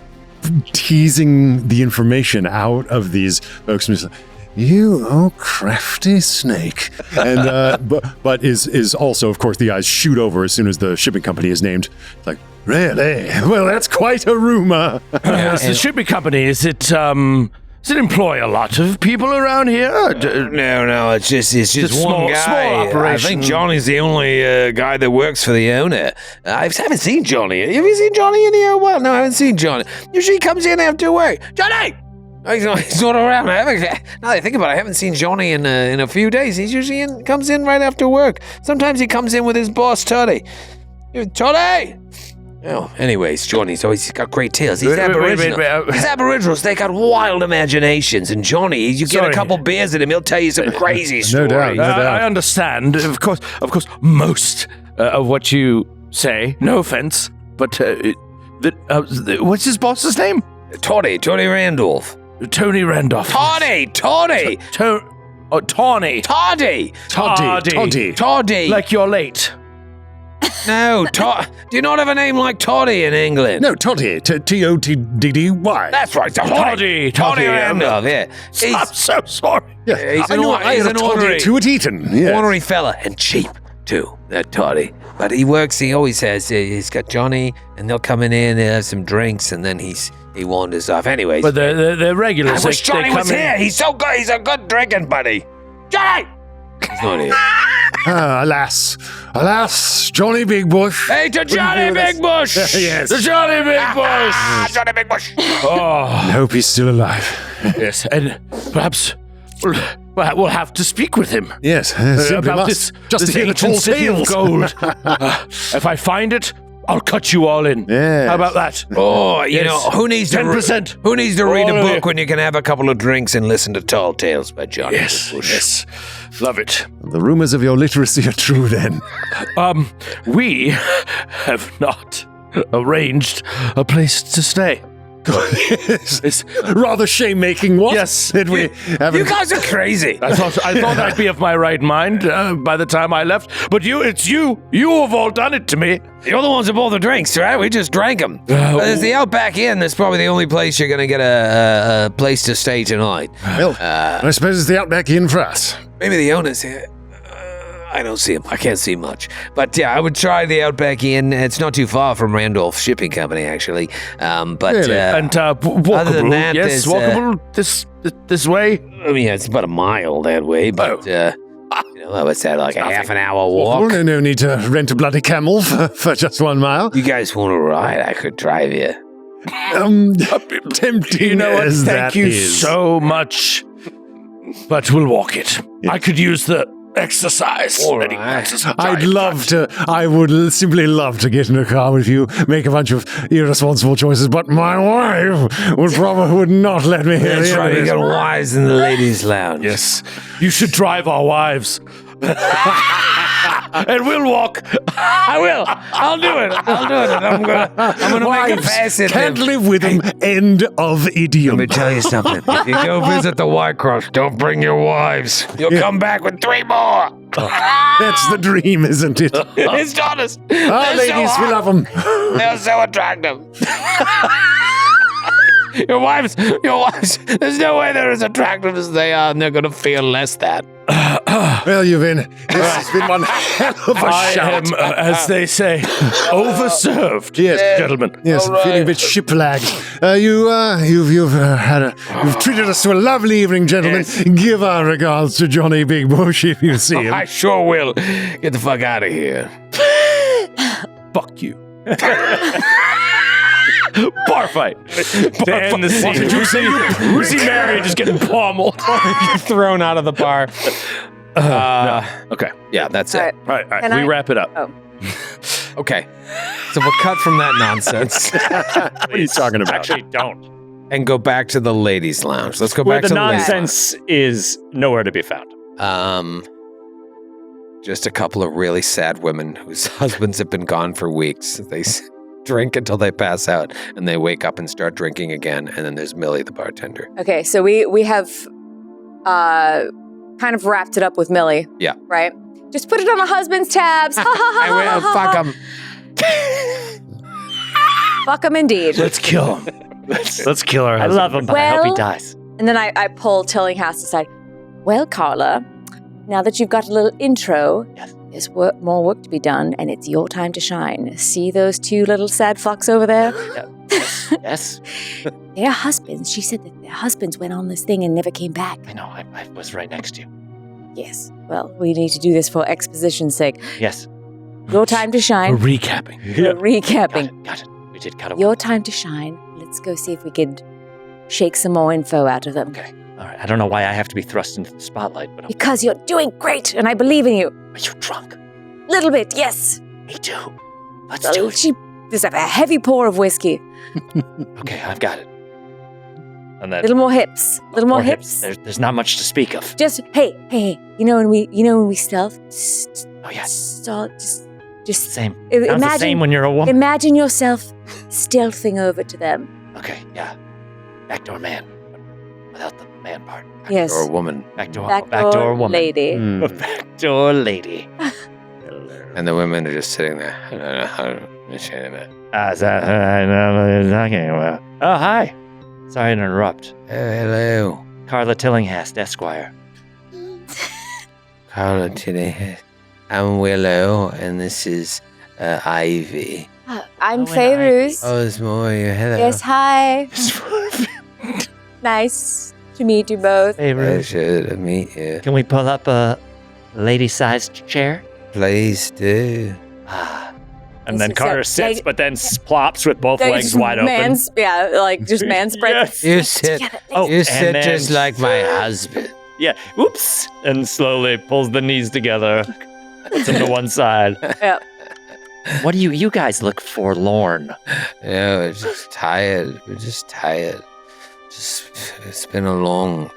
Speaker 4: teasing the information out of these folks. And he's like, you crafty snake, and but is also, of course, the eyes shoot over as soon as the shipping company is named. Like, really? Well, that's quite a rumor.
Speaker 2: The shipping company, does it employ a lot of people around here?
Speaker 1: No, it's just
Speaker 2: small-
Speaker 1: one guy.
Speaker 2: small operation.
Speaker 1: I think Johnny's the only guy that works for the owner. I haven't seen Johnny. Have you seen Johnny in here? Well, no, I haven't seen Johnny. Usually he comes in after work. Johnny! Oh, he's not around. Now that I think about it, I haven't seen Johnny in a few days. He's usually comes in right after work. Sometimes he comes in with his boss, Toddy. Toddy! Oh, anyways, Johnny's always got great tales. He's Aboriginal. These Aboriginals, they got wild imaginations. And Johnny, you get a couple beers in him, he'll tell you some crazy stories.
Speaker 4: No doubt.
Speaker 2: I understand. Of course, most of what you say, no offense, but what's his boss's name?
Speaker 1: Toddy Randolph.
Speaker 2: Tony Randolph.
Speaker 1: Toddy!
Speaker 2: Tawny.
Speaker 1: Toddy! Toddy!
Speaker 2: Like you're late.
Speaker 1: No, do you not have a name like Toddy in England?
Speaker 4: No, Toddy. T-O-T-D-D-Y.
Speaker 1: That's right, Toddy Randolph, yeah.
Speaker 2: I'm so sorry.
Speaker 4: Yeah,
Speaker 1: He's an ornery
Speaker 4: to it eaten. Yes.
Speaker 1: ornery fella, and cheap, too, that Toddy. But he always has, he's got Johnny, and they'll come in, they have some drinks, and then he wanders off. Anyways.
Speaker 2: But they're regulars.
Speaker 1: I wish Johnny was here. He's so good. He's a good drinking buddy. Johnny! He's not here.
Speaker 4: Alas, Johnny Big Bush.
Speaker 1: Hey, to Johnny Big Bush!
Speaker 4: Yes.
Speaker 1: To Johnny Big Bush! Johnny Big Bush!
Speaker 4: I hope he's still alive.
Speaker 2: Yes, and perhaps we'll have to speak with him.
Speaker 4: Yes, simply
Speaker 2: about
Speaker 4: must.
Speaker 2: this
Speaker 4: Just to hear the
Speaker 2: ancient
Speaker 4: tall
Speaker 2: city of
Speaker 4: tales.
Speaker 2: gold. If I find it, I'll cut you all in.
Speaker 4: Yes.
Speaker 2: How about that?
Speaker 1: Oh, you
Speaker 2: Yes.
Speaker 1: know, who needs to
Speaker 2: 10%.
Speaker 1: Who needs to read
Speaker 2: All
Speaker 1: a
Speaker 2: of
Speaker 1: book
Speaker 2: you.
Speaker 1: when you can have a couple of drinks and listen to tall tales by Johnny
Speaker 2: Yes,
Speaker 1: Big Bush?
Speaker 2: yes, love it.
Speaker 4: The rumors of your literacy are true then.
Speaker 2: We have not arranged a place to stay.
Speaker 4: It's rather shame-making, what?
Speaker 2: Yes.
Speaker 4: That we haven't...
Speaker 1: You guys are crazy.
Speaker 2: I thought I'd be of my right mind by the time I left, but it's you. You have all done it to me.
Speaker 1: You're the ones who bought the drinks, right? We just drank them. There's the Outback Inn. That's probably the only place you're going to get a place to stay tonight.
Speaker 4: Well, I suppose it's the Outback Inn for us.
Speaker 1: Maybe the owner's here. I don't see him. I can't see much. But yeah, I would try the Outback Inn. It's not too far from Randolph Shipping Company, actually. But
Speaker 4: Really?
Speaker 2: And walkable.
Speaker 1: other than that,
Speaker 2: yes,
Speaker 1: there's,
Speaker 2: walkable this way.
Speaker 1: I mean, it's about a mile that way, but what's that, like a half an hour walk?
Speaker 4: Well, no need to rent a bloody camel for just 1 mile.
Speaker 1: You guys want to ride? I could drive you.
Speaker 4: Tempting
Speaker 2: You know what?
Speaker 4: as
Speaker 2: Thank
Speaker 4: that
Speaker 2: you
Speaker 4: is.
Speaker 2: so much. But we'll walk it. I could use the exercise.
Speaker 1: All
Speaker 2: Any
Speaker 1: right.
Speaker 2: exercise.
Speaker 4: I would simply love to get in a car with you, make a bunch of irresponsible choices, but my wife would not let me hear
Speaker 1: That's
Speaker 4: the
Speaker 1: right.
Speaker 4: end
Speaker 1: You
Speaker 4: of
Speaker 1: got
Speaker 4: this.
Speaker 1: wives in the ladies' lounge.
Speaker 2: Yes. You should drive our wives. And we'll walk.
Speaker 1: I will. I'll do it. I'm gonna make a
Speaker 4: Wives
Speaker 1: pass at
Speaker 4: can't
Speaker 1: them.
Speaker 4: live with him. End of
Speaker 1: Let
Speaker 4: idiom.
Speaker 1: me tell you something. If you go visit the White Cross, don't bring your wives. You'll come back with 3 more.
Speaker 4: That's the dream, isn't it?
Speaker 1: His daughters.
Speaker 4: Ah, ladies, we love them.
Speaker 1: They're so attractive. Your wives, there's no way they're as attractive as they are, and they're gonna feel less that.
Speaker 4: Well, this has been one hell of a
Speaker 2: I
Speaker 4: shout.
Speaker 2: am, as they say, overserved.
Speaker 4: Yes,
Speaker 2: Gentlemen.
Speaker 4: Yes,
Speaker 1: All
Speaker 4: feeling a
Speaker 1: right.
Speaker 4: bit ship-lagged. You've treated us to a lovely evening, gentlemen.
Speaker 1: Yes.
Speaker 4: Give our regards to Johnny Big Bush if you see him.
Speaker 1: I sure will. Get the fuck out of here.
Speaker 2: Fuck you. Bar fight. To end the scene. You see Mary just getting pommeled.
Speaker 1: Thrown out of the bar.
Speaker 2: Okay.
Speaker 1: Yeah, that's
Speaker 5: All
Speaker 1: it.
Speaker 5: right.
Speaker 2: All right.
Speaker 5: Can
Speaker 2: We
Speaker 5: I-
Speaker 2: wrap it up.
Speaker 1: Okay. So we'll cut from that nonsense
Speaker 4: What are you talking about?
Speaker 3: Actually, don't.
Speaker 1: and go back to the ladies' lounge. Let's go
Speaker 3: Where
Speaker 1: back
Speaker 3: the
Speaker 1: to the ladies'
Speaker 3: nonsense is nowhere to be found.
Speaker 1: Just a couple of really sad women whose husbands have been gone for weeks. They drink until they pass out, and they wake up and start drinking again. And then there's Millie, the bartender.
Speaker 5: Okay, so we have kind of wrapped it up with Millie.
Speaker 1: Yeah.
Speaker 5: Right? Just put it on the husband's tabs. Ha ha ha
Speaker 1: I
Speaker 5: ha,
Speaker 1: will
Speaker 5: ha,
Speaker 1: fuck
Speaker 5: ha.
Speaker 1: them.
Speaker 5: Fuck him indeed.
Speaker 2: Let's kill him. Let's kill our
Speaker 7: I
Speaker 2: husband.
Speaker 7: love him, but I hope he
Speaker 5: Well-
Speaker 7: dies.
Speaker 5: And then I pull Tillinghast aside. Well, Carla, now that you've got a little intro,
Speaker 7: Yes.
Speaker 5: there's more work to be done, and it's your time to shine. See those 2 little sad fucks over there?
Speaker 7: Yes,
Speaker 5: Their husbands. She said that their husbands went on this thing and never came back.
Speaker 7: I know. I was right next to you.
Speaker 5: Yes. Well, we need to do this for exposition's sake.
Speaker 7: Yes.
Speaker 5: Your time to
Speaker 2: We're
Speaker 5: shine.
Speaker 2: recapping.
Speaker 5: We're
Speaker 7: Got
Speaker 5: recapping.
Speaker 7: it. Got it. We did cut away.
Speaker 5: Your time to shine. Let's go see if we could shake some more info out of them.
Speaker 7: Okay. All right. I don't know why I have to be thrust into the spotlight, but
Speaker 5: Because you're doing great, and I believe in you.
Speaker 7: are you drunk?
Speaker 5: Little bit, yes.
Speaker 7: Me too. Let's do it.
Speaker 5: There's a heavy pour of whiskey.
Speaker 7: Okay, I've got it. And then
Speaker 5: Little more hips. Little more hips.
Speaker 7: There's not much to speak of.
Speaker 5: Just hey. You know when we stealth.
Speaker 7: Oh yeah.
Speaker 5: Just
Speaker 7: Same. Sounds the same when you're a woman.
Speaker 5: imagine yourself stealthing over to them.
Speaker 7: Okay. Yeah. Backdoor man, but without the man part.
Speaker 5: Yes.
Speaker 1: Or a woman.
Speaker 7: Backdoor woman.
Speaker 5: lady.
Speaker 7: A backdoor lady.
Speaker 1: And the women are just sitting there. I don't know how to say that.
Speaker 7: Is that I know what you're talking about? Oh, hi. Sorry to interrupt.
Speaker 1: Hello.
Speaker 7: Carla Tillinghast, Esquire.
Speaker 1: Carla today. I'm Willow, and this is Ivy.
Speaker 5: I'm
Speaker 7: Oh, and
Speaker 5: Fairuz.
Speaker 1: Oh, there's more. Hello.
Speaker 5: Yes, hi. Nice to meet you both.
Speaker 7: Hey, Ruth.
Speaker 1: Pleasure to meet you.
Speaker 7: Can we pull up a lady-sized chair?
Speaker 1: Please do.
Speaker 7: Ah,
Speaker 3: And then
Speaker 5: It's
Speaker 3: Carter
Speaker 5: like-
Speaker 3: sits, but then plops with both
Speaker 5: Like,
Speaker 3: legs wide open.
Speaker 5: Yeah, like just man spread.
Speaker 3: Yes.
Speaker 1: You sit.
Speaker 7: Oh,
Speaker 1: you
Speaker 7: and
Speaker 1: sit
Speaker 7: then-
Speaker 1: just like my husband.
Speaker 3: Yeah. Oops. And slowly pulls the knees together. Puts them to one side.
Speaker 7: what do you guys look forlorn?
Speaker 1: Yeah, we're just tired. We're just tired. It's been a long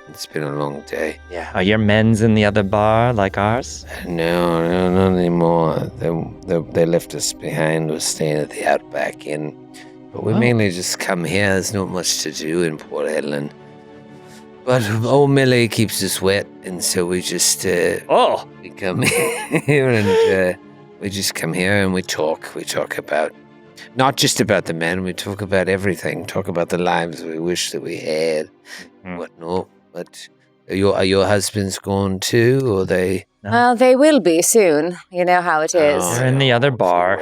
Speaker 1: day.
Speaker 7: Yeah. Are your men's in the other bar like ours?
Speaker 1: No, not anymore. They left us behind. We're staying at the Outback Inn. But we mainly just come here. There's not much to do in Port Edlin. But old Millie keeps us wet, and so we just we come here and we just come here and we talk. We talk about not just about the men. We talk about everything. Talk about the lives we wish that we had, whatnot. But are your husbands gone too, or they?
Speaker 3: No.
Speaker 5: Well, they will be soon. You know how it is.
Speaker 3: They're in the other bar.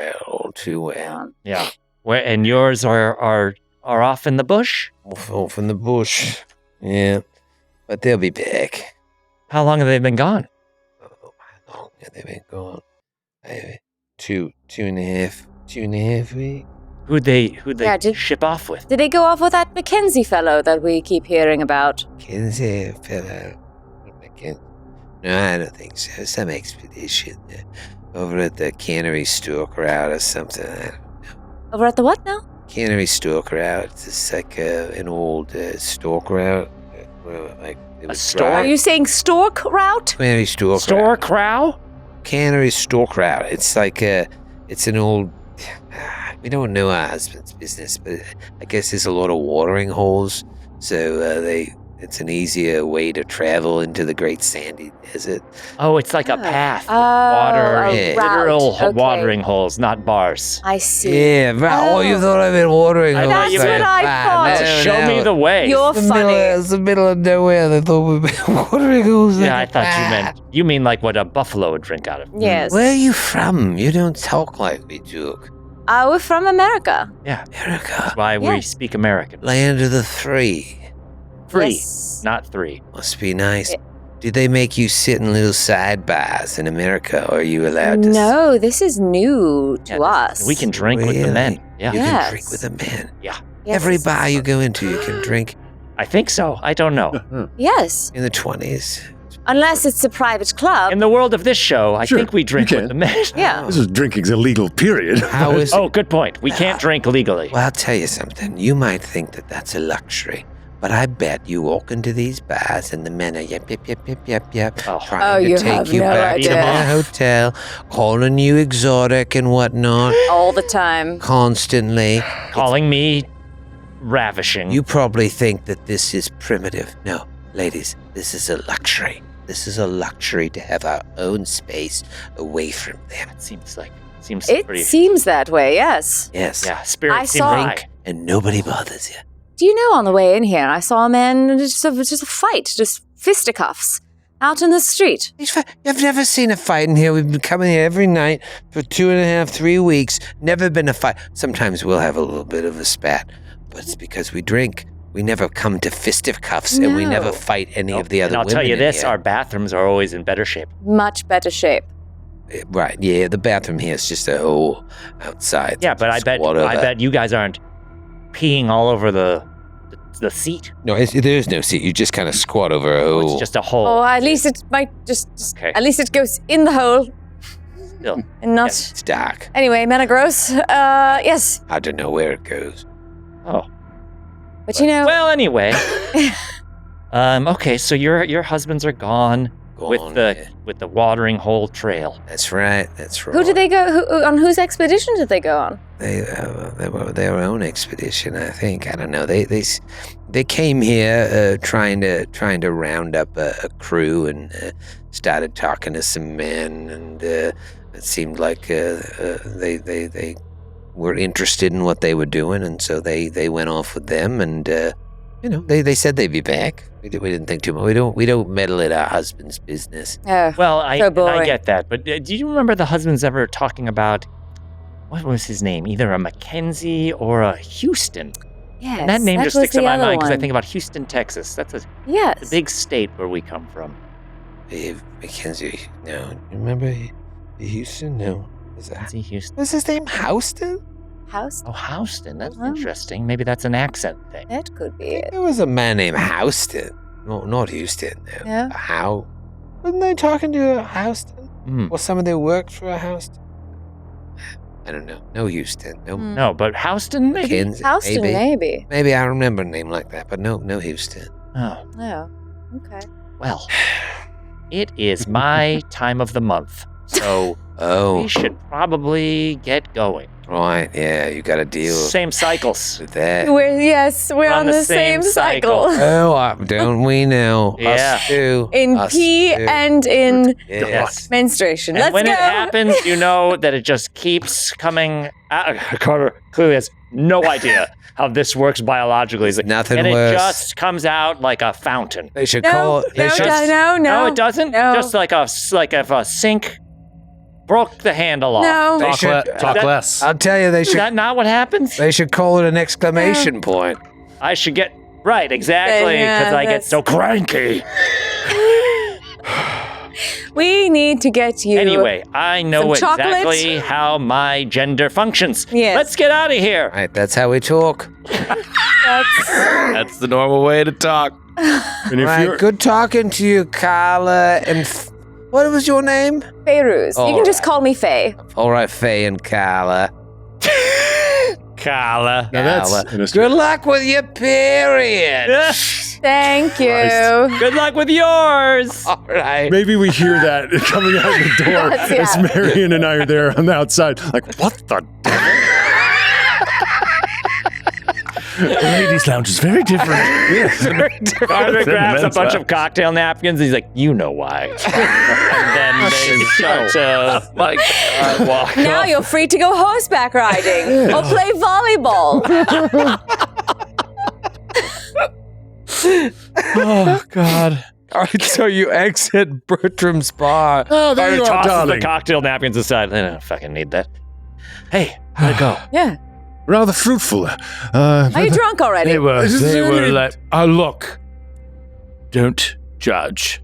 Speaker 1: Too well.
Speaker 3: Yeah. And yours are off in the bush?
Speaker 1: Off in the bush. Yeah. But they'll be back.
Speaker 3: How long have they been gone?
Speaker 1: Oh, how long have they been gone? Two and a half weeks.
Speaker 3: Who'd they ship off with?
Speaker 5: Did they go off with that Mackenzie fellow that we keep hearing about?
Speaker 1: Mackenzie fellow. No, I don't think so. Some expedition over at the Cannery Stalker Out or something. I don't know.
Speaker 5: Over at the what now?
Speaker 1: Cannery Stalker Out. It's just like an old stalker out. Like
Speaker 3: a store?
Speaker 5: Are you saying stork route?
Speaker 1: Cannery Stalker
Speaker 3: Store crow?
Speaker 1: Cannery Stalker Out. It's like it's an old. We don't know our husband's business, but I guess there's a lot of watering holes, so it's an easier way to travel into the Great Sandy Desert.
Speaker 3: Oh, it's like a path with
Speaker 5: water,
Speaker 3: literal watering holes, not bars.
Speaker 5: I see.
Speaker 1: Yeah, right. Oh, you thought I meant watering holes.
Speaker 5: That's what I thought.
Speaker 3: Show me the way.
Speaker 5: You're funny.
Speaker 1: It's the middle of nowhere. They thought we meant watering holes.
Speaker 3: Yeah, I thought you mean like what a buffalo would drink out of.
Speaker 5: Yes.
Speaker 1: Where are you from? You don't talk like we do.
Speaker 5: We're from America.
Speaker 3: Yeah,
Speaker 1: America.
Speaker 3: That's why we speak American.
Speaker 1: Land of the free.
Speaker 3: Free,
Speaker 5: Yes.
Speaker 3: not three.
Speaker 1: Must be nice. Did they make you sit in little side bars in America, or are you allowed to?
Speaker 5: No, this is new to us.
Speaker 3: We can drink with the men. Yeah.
Speaker 1: You
Speaker 5: Yes.
Speaker 1: can drink with the men.
Speaker 3: Yeah.
Speaker 5: Yes.
Speaker 1: Every bar you go into, you can drink
Speaker 3: I think so. I don't know.
Speaker 5: Yes,
Speaker 1: in the 20s.
Speaker 5: unless it's a private club.
Speaker 3: In the world of this show, I
Speaker 4: Sure,
Speaker 3: think we drink
Speaker 4: you
Speaker 3: with
Speaker 4: can.
Speaker 3: the men.
Speaker 5: Yeah.
Speaker 4: This is drinking's illegal, period.
Speaker 1: How is
Speaker 3: Oh, good point. We can't drink legally.
Speaker 1: Well, I'll tell you something. You might think that that's a luxury, but I bet you walk into these bars and the men are yep,
Speaker 3: Oh.
Speaker 1: trying to
Speaker 5: you
Speaker 1: take
Speaker 5: have
Speaker 1: you
Speaker 5: no
Speaker 1: back to
Speaker 5: idea.
Speaker 1: their hotel, calling you exotic and whatnot,
Speaker 5: All the time.
Speaker 1: constantly.
Speaker 3: Calling me ravishing.
Speaker 1: You probably think that this is primitive. No, ladies, this is a luxury. This is a luxury to have our own space away from them.
Speaker 3: It seems
Speaker 5: It
Speaker 3: pretty.
Speaker 5: seems that way, yes.
Speaker 1: Yes.
Speaker 3: Yeah, spirits
Speaker 5: I
Speaker 3: seem
Speaker 5: saw-
Speaker 3: high.
Speaker 1: And nobody bothers you.
Speaker 5: Do you know on the way in here, I saw a man, just a fight, just fisticuffs, out in the street.
Speaker 1: You've never seen a fight in here. We've been coming here every night for 2.5, 3 weeks. Never been a fight. Sometimes we'll have a little bit of a spat, but it's because we drink. We never come to fisticuffs, and we
Speaker 5: No.
Speaker 1: never fight any of the other
Speaker 3: And I'll
Speaker 1: women
Speaker 3: tell you
Speaker 1: in
Speaker 3: this,
Speaker 1: here.
Speaker 3: our bathrooms are always in better shape.
Speaker 5: Much better shape.
Speaker 1: Right, yeah, the bathroom here is just a hole outside.
Speaker 3: Yeah, but I bet you guys aren't peeing all over the seat.
Speaker 1: No, there is no seat. You just kind of squat over a hole.
Speaker 3: It's just a hole.
Speaker 5: Oh, at least it might just
Speaker 3: Okay.
Speaker 5: at least it goes in the hole
Speaker 3: Still.
Speaker 5: and not.
Speaker 3: Yes.
Speaker 1: It's dark.
Speaker 5: Anyway, men are gross. Yes,
Speaker 1: I don't know where it goes.
Speaker 3: Oh.
Speaker 5: but you know,
Speaker 3: Well, anyway. Okay, so your husbands are gone with
Speaker 1: Gone,
Speaker 3: the
Speaker 1: yeah.
Speaker 3: with the watering hole trail.
Speaker 1: That's right. That's right.
Speaker 5: who did they go? On whose expedition did they go on?
Speaker 1: They were their own expedition, I think. I don't know. They came here trying to round up a crew and started talking to some men, and it seemed like they were interested in what they were doing, and so they went off with them, and they said they'd be back. We didn't think too much. We don't meddle in our husband's business.
Speaker 5: Oh,
Speaker 3: Well,
Speaker 5: So
Speaker 3: and I
Speaker 5: boring.
Speaker 3: get that, but do you remember the husbands ever talking about what was his name? Either a Mackenzie or a Houston.
Speaker 5: yes.
Speaker 3: And that name just
Speaker 5: was
Speaker 3: sticks in
Speaker 5: the
Speaker 3: my
Speaker 5: other
Speaker 3: mind because I
Speaker 5: one.
Speaker 3: think about Houston, Texas. That's a
Speaker 5: Yes.
Speaker 3: big state where we come from.
Speaker 1: Mackenzie, no. You remember Houston? No.
Speaker 3: Mackenzie, Houston.
Speaker 1: Was his name Houston?
Speaker 5: house.
Speaker 3: Oh, Houston. That's
Speaker 5: Wow.
Speaker 3: interesting. Maybe that's an accent thing.
Speaker 5: That could be it.
Speaker 1: There was a man named Houston. No, not Houston. No.
Speaker 5: Yeah.
Speaker 1: How? Wasn't they talking to a Houston?
Speaker 3: Hmm.
Speaker 1: Or some of their worked for a Houston? I don't know. No Houston. No
Speaker 5: Hmm.
Speaker 3: No, but Houston, maybe?
Speaker 1: Mackenzie.
Speaker 5: Houston, maybe.
Speaker 1: Maybe I remember a name like that, but no Houston.
Speaker 3: Oh,
Speaker 5: Oh, okay.
Speaker 3: well, it is my time of the month. So
Speaker 1: Oh,
Speaker 7: we should probably get going.
Speaker 1: right. Yeah, you got to deal
Speaker 3: Same cycles.
Speaker 1: with that.
Speaker 5: We're on the same cycle.
Speaker 1: Oh, don't we know?
Speaker 3: Yeah.
Speaker 1: Us too.
Speaker 5: In
Speaker 1: Us
Speaker 5: pee
Speaker 1: too.
Speaker 5: and in
Speaker 1: Yes.
Speaker 5: menstruation.
Speaker 3: And
Speaker 5: Let's
Speaker 3: when
Speaker 5: go.
Speaker 3: it happens, you know that it just keeps coming out. Carter clearly has no idea how this works biologically. He's like,
Speaker 1: Nothing
Speaker 3: and
Speaker 1: worse.
Speaker 3: it just comes out like a fountain.
Speaker 1: They should
Speaker 5: No,
Speaker 1: call it. They
Speaker 5: no,
Speaker 1: should.
Speaker 3: No, it doesn't.
Speaker 5: No.
Speaker 3: Just like if a sink broke the handle off.
Speaker 5: No.
Speaker 1: They should.
Speaker 2: Talk
Speaker 3: that-
Speaker 2: less.
Speaker 1: I'll tell you, they
Speaker 3: Is
Speaker 1: should.
Speaker 3: that not what happens?
Speaker 1: They should call it an exclamation point.
Speaker 3: I should get right, exactly,
Speaker 5: Yeah,
Speaker 3: because I get
Speaker 5: that's-
Speaker 3: so cranky.
Speaker 5: We need to get you.
Speaker 3: Anyway, I know
Speaker 5: Some chocolate?
Speaker 3: exactly how my gender functions.
Speaker 5: Yes.
Speaker 3: Let's get out of here.
Speaker 1: Right, that's how we talk.
Speaker 2: That's the normal way to talk.
Speaker 4: And if
Speaker 1: Right,
Speaker 4: you're
Speaker 1: good talking to you, Carla. And what was your name?
Speaker 5: Fayruz.
Speaker 1: Oh,
Speaker 5: You can just call me Faye.
Speaker 1: All right, Faye and Carla.
Speaker 3: Carla.
Speaker 4: now that's
Speaker 1: Carla.
Speaker 4: an
Speaker 1: Good luck with your period.
Speaker 5: Thank you.
Speaker 4: Christ.
Speaker 3: Good luck with yours.
Speaker 1: All right.
Speaker 4: Maybe we hear that coming out the door
Speaker 5: Yes,
Speaker 4: as
Speaker 5: yeah.
Speaker 4: Marion and I are there on the outside. Like, what the devil?
Speaker 2: The ladies' lounge is very different.
Speaker 3: Carter grabs a
Speaker 2: men's
Speaker 3: bunch
Speaker 2: lounge.
Speaker 3: of cocktail napkins. He's like, you know why. And then they start to walk
Speaker 5: Now
Speaker 3: off.
Speaker 5: you're free to go horseback riding or play volleyball.
Speaker 2: Oh, God.
Speaker 1: All right, so you exit Bertram's bar.
Speaker 4: Oh, there
Speaker 3: Carter
Speaker 4: you are,
Speaker 3: tosses
Speaker 4: darling.
Speaker 3: the cocktail napkins aside. I don't fucking need that. Hey, how'd it go?
Speaker 5: Yeah.
Speaker 4: Rather fruitful.
Speaker 5: Are you drunk already?
Speaker 2: They were
Speaker 4: This is-
Speaker 2: like, oh, look. Don't judge.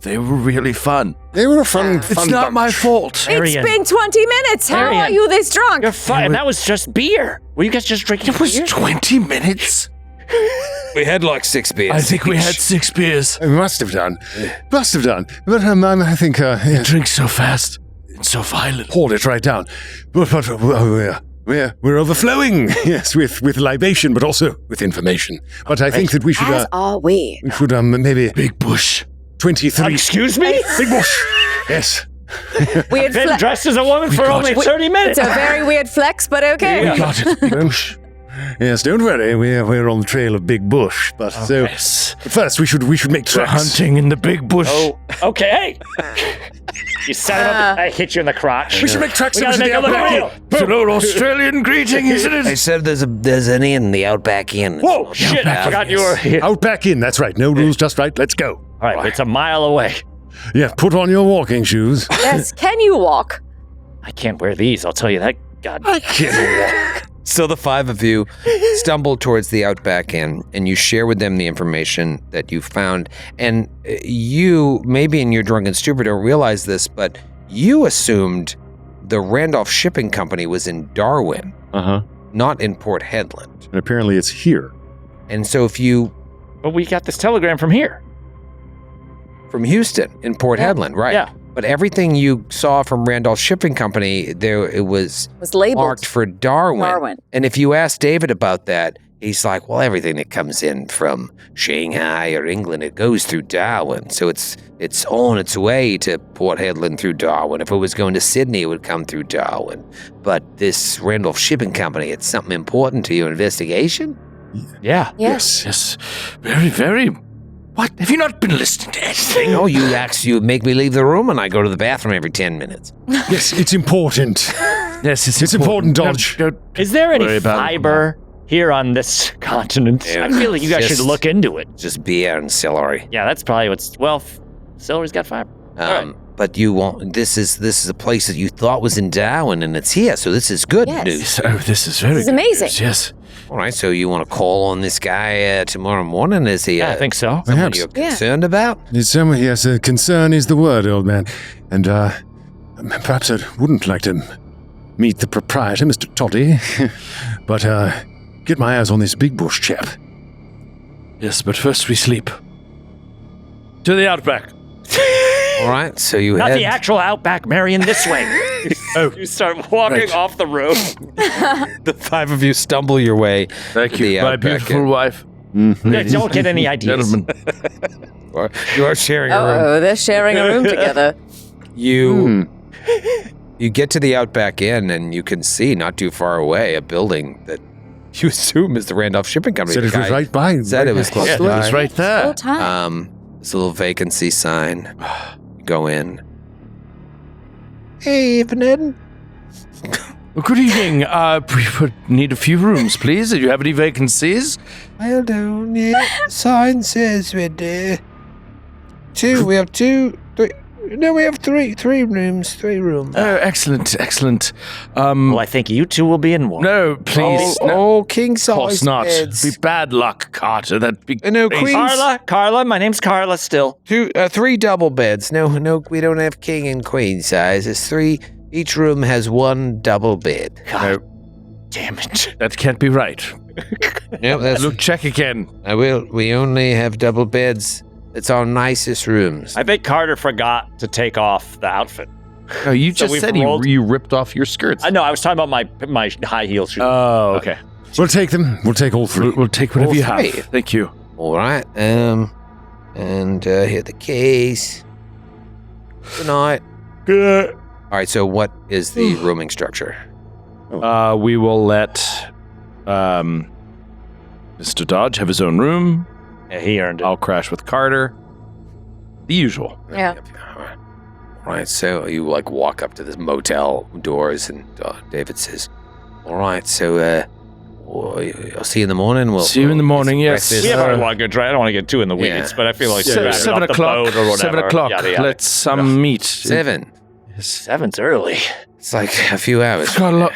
Speaker 2: They were really fun.
Speaker 4: They were a fun
Speaker 2: It's not my fault.
Speaker 5: It's
Speaker 3: Arian.
Speaker 5: been 20 minutes. How
Speaker 3: Arian.
Speaker 5: are you this drunk?
Speaker 3: You're fine. And that was just beer. Were you guys just drinking
Speaker 2: It was
Speaker 3: beer?
Speaker 2: 20 minutes.
Speaker 1: We had like 6 beers.
Speaker 2: I think we had 6 beers.
Speaker 4: We must have done. Must have done. But I think, yes.
Speaker 2: Drink so fast and so violent.
Speaker 4: Hold it right down. But we're overflowing, yes, with libation, but also with information. But I think that we should,
Speaker 5: As are we.
Speaker 4: maybe
Speaker 2: Big bush.
Speaker 4: 23.
Speaker 3: Excuse me?
Speaker 4: Big bush. Yes.
Speaker 5: We had
Speaker 3: Been dressed as a woman for
Speaker 2: got
Speaker 3: only
Speaker 2: it.
Speaker 3: 30 minutes.
Speaker 5: It's a very weird flex, but okay.
Speaker 3: Yeah.
Speaker 2: Got it. Big bush.
Speaker 4: Yes, don't worry. We're on the trail of Big Bush. But so
Speaker 2: Yes.
Speaker 4: but first we should make
Speaker 2: We're
Speaker 4: tracks.
Speaker 2: hunting in the big bush.
Speaker 3: Oh, okay. You set him up. I hit you in the crotch.
Speaker 4: We should make tracks
Speaker 3: We
Speaker 4: over
Speaker 3: gotta
Speaker 4: to
Speaker 3: make
Speaker 4: the
Speaker 3: it look
Speaker 4: outback.
Speaker 3: real.
Speaker 2: It's an old Australian greeting, isn't
Speaker 1: They
Speaker 2: it?
Speaker 1: said there's an inn, the Outback Inn.
Speaker 3: Whoa, shit. I forgot you were here.
Speaker 4: Outback in. That's right. No rules, just right. Let's go.
Speaker 3: All right, but it's a mile away.
Speaker 4: Yeah, put on your walking shoes.
Speaker 5: Yes. Can you walk?
Speaker 3: I can't wear these. I'll tell you that. God.
Speaker 4: I can't walk.
Speaker 1: So the 5 of you stumble towards the Outback Inn, and you share with them the information that you found. And you, maybe in your drunken stupor, don't realize this, but you assumed the Randolph Shipping Company was in Darwin, not in Port Hedland.
Speaker 4: And apparently it's here.
Speaker 1: And so if you,
Speaker 3: But we got this telegram from here.
Speaker 1: from Houston in Port Hedland, right?
Speaker 3: Yeah.
Speaker 1: But everything you saw from Randolph Shipping Company, it was
Speaker 5: Was labeled
Speaker 1: marked for Darwin.
Speaker 5: Darwin.
Speaker 1: And if you ask David about that, he's like, well, everything that comes in from Shanghai or England, it goes through Darwin. So it's on its way to Port Hedland through Darwin. If it was going to Sydney, it would come through Darwin. But this Randolph Shipping Company, it's something important to your investigation?
Speaker 3: Yeah.
Speaker 5: Yes.
Speaker 2: Yes. Very, very. What? Have you not been listening to anything?
Speaker 1: No, you make me leave the room and I go to the bathroom every 10 minutes.
Speaker 4: Yes, it's important.
Speaker 2: Yes,
Speaker 4: It's important, Dodge.
Speaker 3: Is there any
Speaker 2: Worry about it.
Speaker 3: fiber here on this continent?
Speaker 1: Yeah.
Speaker 3: I feel like you guys should
Speaker 1: Just-
Speaker 3: look into it.
Speaker 1: Just beer and celery.
Speaker 3: Yeah, that's probably what's. Well, celery's got fiber. All
Speaker 1: But you won't. This is a place that you thought was in Darwin, and it's here. So this is good
Speaker 5: Yes.
Speaker 1: news.
Speaker 2: Oh, this is very
Speaker 5: This is
Speaker 2: good
Speaker 5: amazing.
Speaker 2: news, yes.
Speaker 1: All right. So you want to call on this guy tomorrow morning? Is he?
Speaker 3: Yeah, I think so.
Speaker 1: Someone
Speaker 4: Perhaps.
Speaker 1: you're concerned about?
Speaker 4: Yes, concern is the word, old man. And perhaps I wouldn't like to meet the proprietor, Mr. Toddy, but get my eyes on this Big Bush chap.
Speaker 2: Yes, but first we sleep. To the outback.
Speaker 1: All right. So you
Speaker 3: Not
Speaker 1: head.
Speaker 3: the actual Outback, Marion, this way.
Speaker 2: Oh,
Speaker 3: You start walking
Speaker 2: right.
Speaker 3: off the road.
Speaker 1: the 5 of you stumble your way.
Speaker 2: Thank
Speaker 1: to the
Speaker 2: you, my
Speaker 1: Outback
Speaker 2: beautiful
Speaker 1: Inn.
Speaker 2: wife.
Speaker 3: Yeah, don't get any ideas.
Speaker 2: Gentlemen.
Speaker 1: You are sharing a room.
Speaker 5: Oh, they're sharing a room together.
Speaker 1: You You get to the Outback Inn, and you can see not too far away a building that you assume is the Randolph Shipping Company.
Speaker 4: Said it was right by.
Speaker 1: Said it was close
Speaker 2: Yeah,
Speaker 1: by.
Speaker 2: it's right there.
Speaker 5: Full time.
Speaker 1: There's a little vacancy sign. You go in. Hey, evening.
Speaker 2: Good evening. We would need a few rooms, please. Do you have any vacancies?
Speaker 1: Well done, yeah. Sign says we do. We have two, three. No, we have three rooms. 3 rooms.
Speaker 2: Oh, excellent.
Speaker 3: Well, I think you two will be in one.
Speaker 2: No, please. no.
Speaker 1: All king
Speaker 2: Of course
Speaker 1: size
Speaker 2: not.
Speaker 1: beds.
Speaker 2: Be bad luck, Carter. That'd be
Speaker 1: No,
Speaker 2: crazy.
Speaker 1: queen.
Speaker 3: Carla, my name's Carla still.
Speaker 1: 3 double beds. No, we don't have king and queen size. It's 3. Each room has 1 double bed.
Speaker 2: No,
Speaker 3: Damn it.
Speaker 2: that can't be right.
Speaker 1: No, that's.
Speaker 2: Look, check again.
Speaker 1: I will. We only have double beds. It's our nicest rooms.
Speaker 3: I think Carter forgot to take off the outfit.
Speaker 2: No, you
Speaker 3: So
Speaker 2: just
Speaker 3: we've
Speaker 2: said
Speaker 3: rolled-
Speaker 2: you ripped off your skirts.
Speaker 3: I know, I was talking about my high heel shoes.
Speaker 2: Oh, okay.
Speaker 4: We'll take them. We'll take all 3.
Speaker 2: We'll take whatever
Speaker 1: All
Speaker 2: you have.
Speaker 1: 3.
Speaker 2: Thank you.
Speaker 1: All right. And here are the keys. Good night.
Speaker 2: Good.
Speaker 1: All right. So, what is the rooming structure?
Speaker 2: We will let Mr. Dodge have his own room.
Speaker 3: Yeah, he earned it.
Speaker 2: I'll crash with Carter. The usual.
Speaker 5: Yeah.
Speaker 1: All right. So you walk up to this motel doors, and David says, "All right. So I'll see you in the morning. We'll
Speaker 2: See you in the
Speaker 1: we'll get
Speaker 2: morning,
Speaker 1: some
Speaker 2: yes.
Speaker 1: breakfast."
Speaker 3: We haven't want to get dry. I don't want to get too in the weeds,
Speaker 1: Yeah.
Speaker 3: but I feel like
Speaker 4: Yeah,
Speaker 3: we're
Speaker 4: yeah.
Speaker 3: wrapping
Speaker 2: 7
Speaker 3: up the
Speaker 2: o'clock.
Speaker 3: boat or whatever.
Speaker 2: 7 o'clock.
Speaker 3: Yada, yada.
Speaker 2: Let's meet.
Speaker 1: 7.
Speaker 3: 7's early.
Speaker 1: It's like a few hours.
Speaker 2: Got a lot.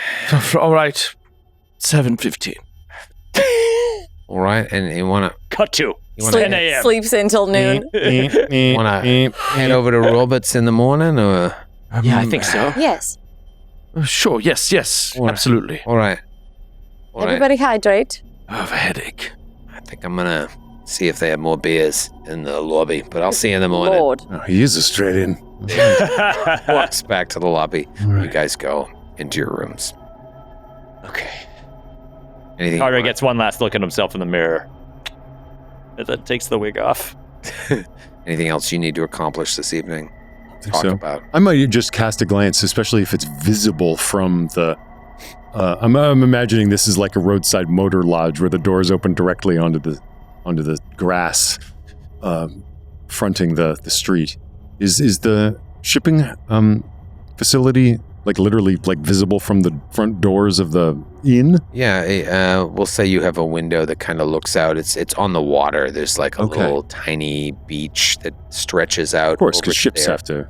Speaker 2: All right. 7:15.
Speaker 1: All right. And you want to
Speaker 3: Cut to.
Speaker 1: You wanna-
Speaker 3: 10 a.m.
Speaker 5: Sleeps until noon.
Speaker 1: head over to Roberts in the morning, or
Speaker 3: Yeah, I think so.
Speaker 5: Yes.
Speaker 2: Sure. Yes.
Speaker 1: All right.
Speaker 2: Absolutely.
Speaker 1: all right. All right.
Speaker 5: Everybody hydrate.
Speaker 2: I have a headache.
Speaker 1: I think I'm gonna see if they have more beers in the lobby, but I'll see you in the morning.
Speaker 5: Lord.
Speaker 4: Oh, he is Australian.
Speaker 1: Walks back to the lobby.
Speaker 4: All right.
Speaker 1: You guys go into your rooms.
Speaker 3: Okay.
Speaker 1: Anything?
Speaker 3: Carter
Speaker 1: you want?
Speaker 3: gets one last look at himself in the mirror. And then takes the wig off.
Speaker 1: Anything else you need to accomplish this evening?
Speaker 4: I think
Speaker 1: Talk
Speaker 4: so.
Speaker 1: about.
Speaker 4: I might just cast a glance, especially if it's visible from the. I'm imagining this is like a roadside motor lodge where the doors open directly onto the grass, fronting the street. Is the shipping facility literally visible from the front doors of the inn?
Speaker 1: Yeah, we'll say you have a window that kind of looks out. It's on the water. There's a
Speaker 4: Okay.
Speaker 1: little tiny beach that stretches out.
Speaker 4: Of course,
Speaker 1: over
Speaker 4: because ships
Speaker 1: there.
Speaker 4: have to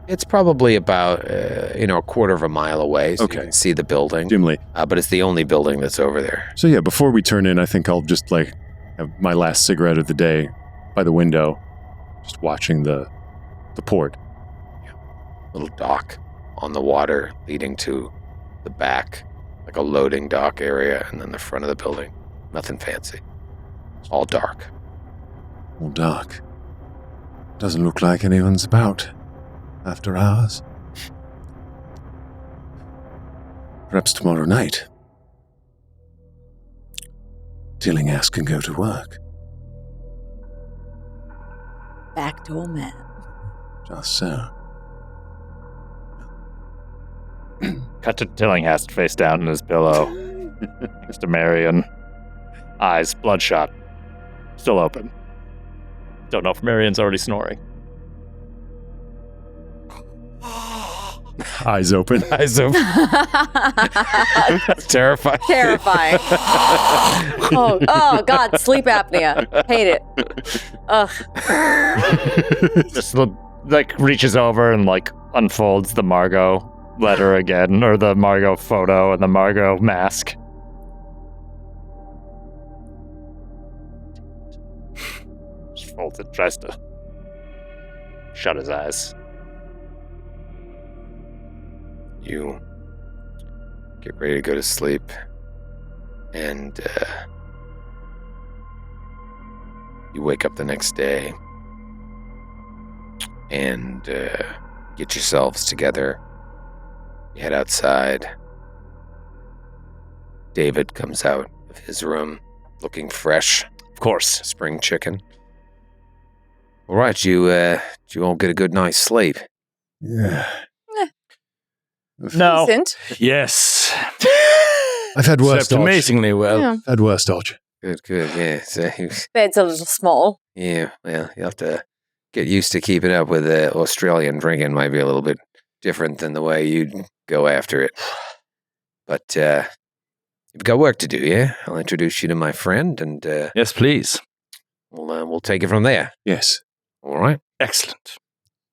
Speaker 1: It's probably about a quarter of a mile away, so
Speaker 4: Okay.
Speaker 1: you can see the building.
Speaker 4: dimly.
Speaker 1: But it's the only building that's over there.
Speaker 4: So yeah, before we turn in, I think I'll just have my last cigarette of the day by the window, just watching the port.
Speaker 1: Little dock on the water leading to the back, like a loading dock area, and then the front of the building. Nothing fancy. It's all dark.
Speaker 4: All dark. Doesn't look like anyone's about after hours. Perhaps tomorrow night. Tillinghast can go to work.
Speaker 5: Backdoor man.
Speaker 4: Just so.
Speaker 3: Cut to Tillinghast face down in his pillow. Next to Marion. Eyes bloodshot. Still open. Don't know if Marion's already snoring.
Speaker 4: Eyes open.
Speaker 1: Eyes open. That's terrifying.
Speaker 5: Terrifying. oh God, sleep apnea. Hate it. Ugh.
Speaker 3: Just reaches over and unfolds the Margot letter again, or the Margot photo and the Margot mask. Just folds it, tries to shut his eyes.
Speaker 1: You get ready to go to sleep, and you wake up the next day and get yourselves together. You head outside. David comes out of his room looking fresh.
Speaker 3: Of course.
Speaker 1: Spring chicken. All right, you all get a good night's sleep.
Speaker 4: Yeah.
Speaker 3: No.
Speaker 5: Decent.
Speaker 2: Yes.
Speaker 4: I've had worse,
Speaker 2: Slept
Speaker 4: Dodge.
Speaker 2: amazingly well.
Speaker 5: Yeah.
Speaker 4: Had worse, Dodge.
Speaker 1: Good, yeah. So,
Speaker 5: Bed's a little small.
Speaker 1: yeah, well, you have to get used to keeping up with Australian drinking. Might be a little bit different than the way you go after it. But you've got work to do, yeah? I'll introduce you to my friend, and
Speaker 2: Yes, please.
Speaker 1: we'll take it from there.
Speaker 4: Yes.
Speaker 1: All right?
Speaker 2: Excellent.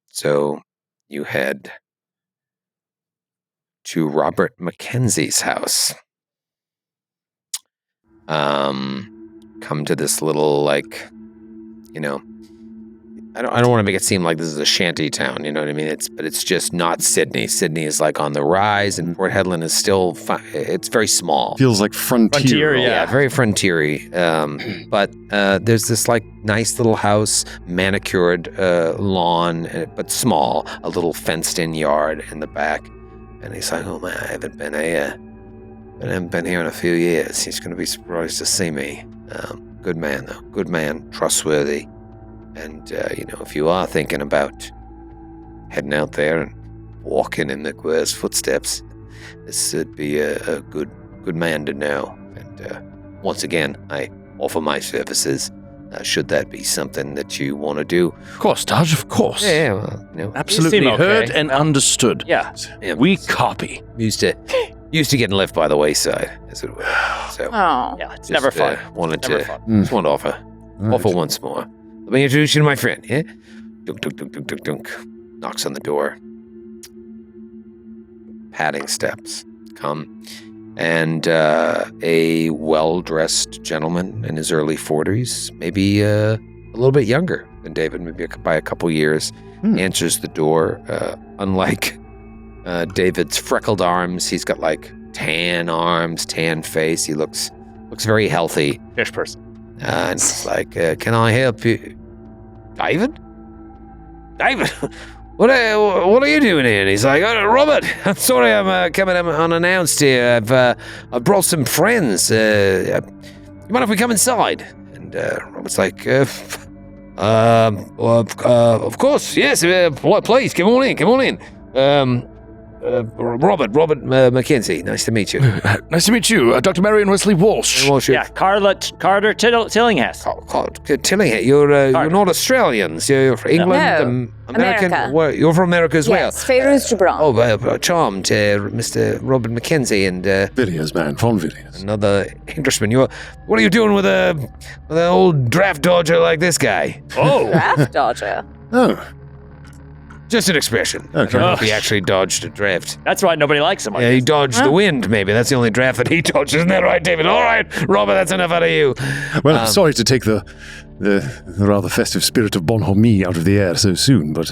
Speaker 1: So you head to Robert Mackenzie's house. Come to this little, like, you know, I don't want to make it seem like this is a shanty town, you know what I mean? But it's just not Sydney. Sydney is like on the rise, and Port Hedland is still it's very small.
Speaker 4: Feels like frontier.
Speaker 3: Frontier,
Speaker 1: Yeah, very frontiery. But there's this like nice little house, manicured lawn, but small, a little fenced-in yard in the back. And he's like, "Oh man, I haven't been here in a few years. He's going to be surprised to see me." Good man, though. Good man, trustworthy. And if you are thinking about heading out there and walking in McWare's footsteps, this would be a good man to know. And once again, I offer my services. Should that be something that you want to do?
Speaker 2: Of course, Dodge, of course.
Speaker 1: Yeah, well,
Speaker 2: Absolutely
Speaker 3: seem okay.
Speaker 2: heard and understood.
Speaker 3: Yeah.
Speaker 2: We copy.
Speaker 1: used to getting left by the wayside, as it were. So
Speaker 5: Oh.
Speaker 3: Yeah, it's
Speaker 1: just,
Speaker 3: never fun.
Speaker 1: Wanted
Speaker 3: Never
Speaker 1: to
Speaker 3: fun.
Speaker 1: just want to offer once more. Let me introduce you to my friend. Yeah, dunk dunk dunk dunk dunk dunk. Knocks on the door. Padding steps come, and a well-dressed gentleman in his early 40s, maybe a little bit younger than David, maybe by a couple years, answers the door. Unlike David's freckled arms, he's got like tan arms, tan face. He looks very healthy.
Speaker 3: Fish person.
Speaker 1: And it's like, can I help you? David? What are you doing here? And he's like, Robert, I'm sorry I'm coming unannounced here. I've brought some friends. You mind if we come inside? And Robert's like, of course, yes, please, come on in. Robert Mackenzie, nice to meet you.
Speaker 2: Nice to meet you, Dr. Marion Wesley Walsh.
Speaker 3: Yeah, Carter Tillinghast.
Speaker 1: Tillinghast, you're not Australians. You're from England,
Speaker 5: No,
Speaker 1: American.
Speaker 5: America.
Speaker 1: You're from America as
Speaker 5: Yes,
Speaker 1: well.
Speaker 5: Fairuz Gibran.
Speaker 1: Charmed, Mr. Robert Mackenzie, and
Speaker 4: Villiers, man, from Villiers.
Speaker 1: another Englishman. What are you doing with an old draft dodger like this guy?
Speaker 3: Oh.
Speaker 5: Draft dodger.
Speaker 4: Oh,
Speaker 1: Just an expression.
Speaker 4: Okay.
Speaker 1: I don't know if he actually dodged a draft.
Speaker 3: That's why nobody likes him.
Speaker 1: Yeah, he dodged the wind, maybe. That's the only draft that he dodged. Isn't that right, David? All right, Robert, that's enough out of you.
Speaker 4: well, I'm sorry to take the rather festive spirit of bonhomie out of the air so soon, but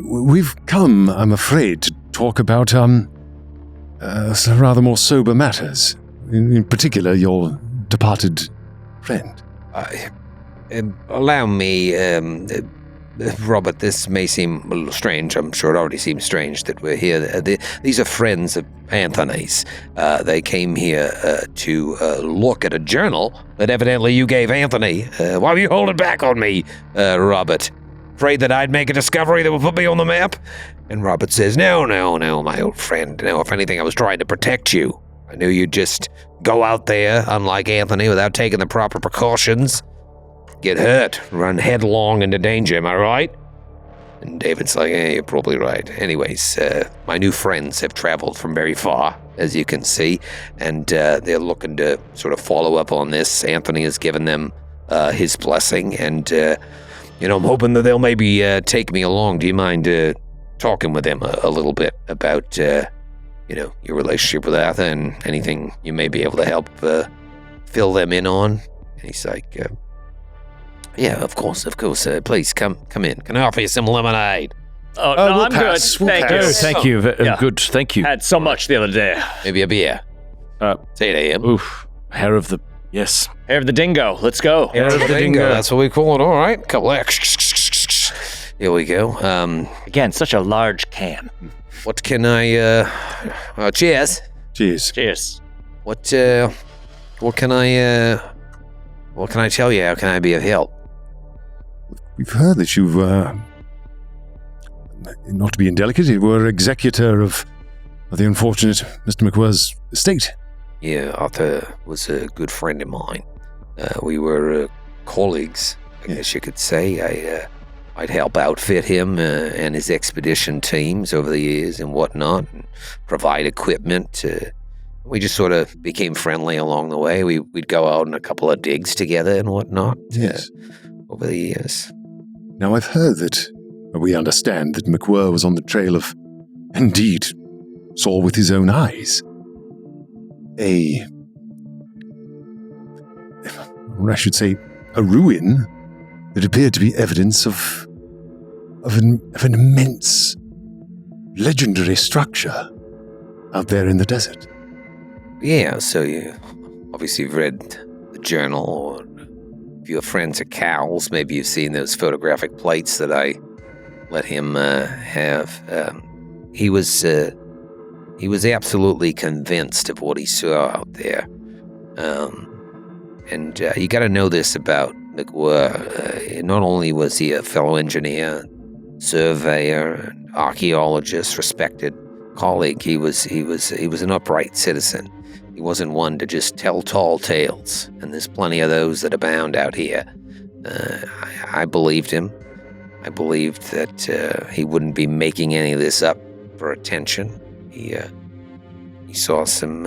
Speaker 4: we've come, I'm afraid, to talk about some rather more sober matters. In particular, your departed friend.
Speaker 1: Allow me, Robert, this may seem a little strange. I'm sure it already seems strange that we're here. These are friends of Anthony's. They came here to look at a journal that evidently you gave Anthony. Why were you holding back on me, Robert? Afraid that I'd make a discovery that would put me on the map? And Robert says, No, my old friend. No, if anything, I was trying to protect you. I knew you'd just go out there, unlike Anthony, without taking the proper precautions. Get hurt, run headlong into danger, am I right? And David's like, you're probably right. Anyways, my new friends have traveled from very far, as you can see, and they're looking to sort of follow up on this. Anthony has given them his blessing, and, I'm hoping that they'll maybe take me along. Do you mind talking with them a little bit about, your relationship with Arthur and anything you may be able to help fill them in on? And he's like, yeah, of course. Please, come in. Can I offer you some lemonade?
Speaker 3: Oh, no,
Speaker 4: we'll
Speaker 3: I'm
Speaker 4: pass.
Speaker 3: good.
Speaker 4: We'll
Speaker 3: Thank
Speaker 4: pass.
Speaker 3: you.
Speaker 2: Thank you.
Speaker 3: Yeah.
Speaker 2: Good. Thank you.
Speaker 3: Had so much the other day.
Speaker 1: Maybe a beer. Say it, AM.
Speaker 2: Oof. Hair of the... Yes.
Speaker 3: Hair of the dingo. Let's go.
Speaker 1: Hair of the dingo. That's what we call it. All right. Couple of... Here we go.
Speaker 3: Again, such a large can.
Speaker 1: What can I... cheers.
Speaker 4: Cheers.
Speaker 3: Cheers.
Speaker 1: What can I tell you? How can I be of help?
Speaker 4: We've heard that you've not to be indelicate, you were executor of the unfortunate Mr. McWhirr's estate.
Speaker 1: Yeah, Arthur was a good friend of mine. We were colleagues, I guess you could say. I'd help outfit him and his expedition teams over the years and whatnot, and provide equipment. We just sort of became friendly along the way. We'd go out on a couple of digs together and whatnot over the years.
Speaker 4: Now, I've heard that, we understand that McWhirr was on the trail of, indeed, saw with his own eyes, I should say, a ruin that appeared to be evidence of an immense, legendary structure out there in the desert.
Speaker 1: Yeah, so you obviously read the journal, or if you're friends of Cal's, maybe you've seen those photographic plates that I let him have. He was absolutely convinced of what he saw out there. And you got to know this about McWhirr. Not only was he a fellow engineer, surveyor, archaeologist, respected colleague, he was an upright citizen. He wasn't one to just tell tall tales, and there's plenty of those that abound out here. I believed him. I believed that he wouldn't be making any of this up for attention. He saw some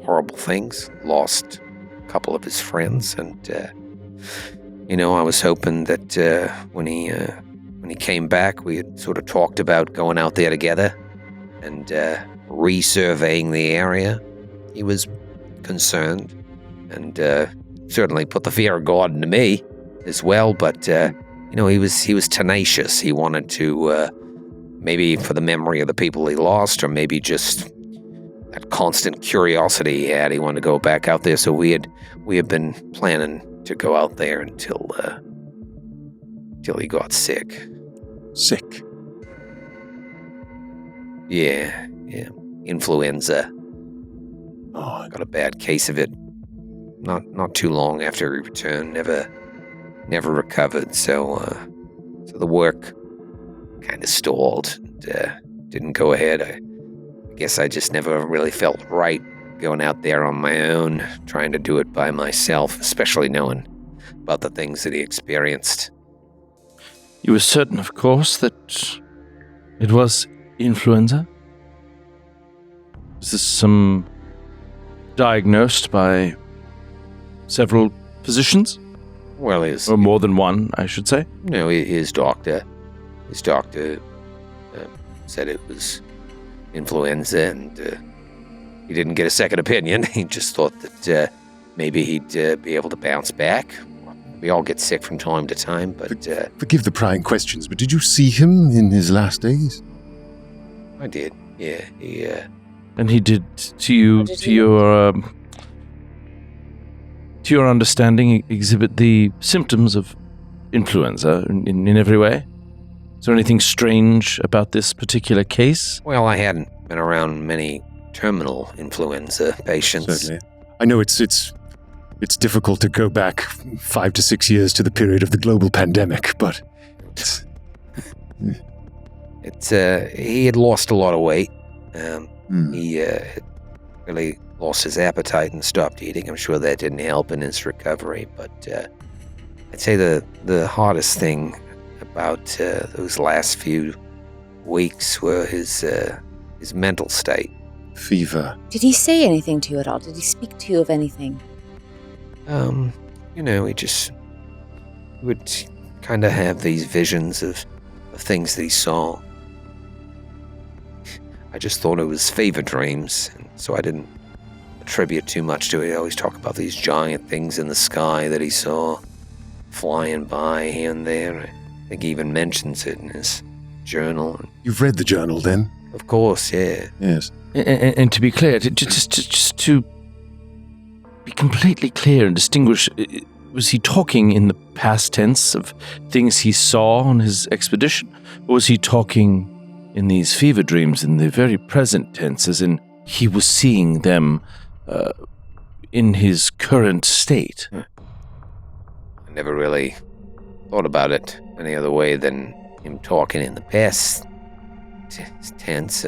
Speaker 1: horrible things, lost a couple of his friends, and I was hoping that when he came back, we had sort of talked about going out there together and resurveying the area. He was concerned and certainly put the fear of God into me as well, but he was tenacious. He wanted to maybe for the memory of the people he lost, or maybe just that constant curiosity he had. He wanted to go back out there, so we had been planning to go out there until he got sick.
Speaker 4: Sick?
Speaker 1: Yeah. Influenza.
Speaker 4: Oh,
Speaker 1: Got a bad case of it. Not too long after he returned. Never recovered. So the work kind of stalled. And, didn't go ahead. I guess I just never really felt right going out there on my own, trying to do it by myself, especially knowing about the things that he experienced.
Speaker 2: You were certain, of course, that it was influenza? Was this diagnosed by several physicians?
Speaker 1: Well,
Speaker 2: or more than one, I should say.
Speaker 1: No, his doctor said it was influenza, and he didn't get a second opinion. He just thought that maybe he'd be able to bounce back. We all get sick from time to time, but...
Speaker 4: Forgive the prying questions, but did you see him in his last days?
Speaker 1: I did, yeah.
Speaker 2: And he did to your understanding, exhibit the symptoms of influenza in every way? Is there anything strange about this particular case?
Speaker 1: Well, I hadn't been around many terminal influenza patients.
Speaker 4: Certainly. I know it's difficult to go back 5 to 6 years to the period of the global pandemic, but
Speaker 1: he had lost a lot of weight. He had really lost his appetite and stopped eating. I'm sure that didn't help in his recovery, but I'd say the hardest thing about those last few weeks were his mental state.
Speaker 4: Fever.
Speaker 5: Did he say anything to you at all? Did he speak to you of anything?
Speaker 1: He would kind of have these visions of things that he saw. I just thought it was fever dreams, and so I didn't attribute too much to it. He always talk about these giant things in the sky that he saw flying by here and there. I think he even mentions it in his journal.
Speaker 4: You've read the journal, then?
Speaker 1: Of course, yeah.
Speaker 4: Yes.
Speaker 2: And to be clear, just to be completely clear and distinguish, was he talking in the past tense of things he saw on his expedition? Or was he talking in these fever dreams in the very present tense, as in he was seeing them in his current state?
Speaker 1: I never really thought about it any other way than him talking in the past tense.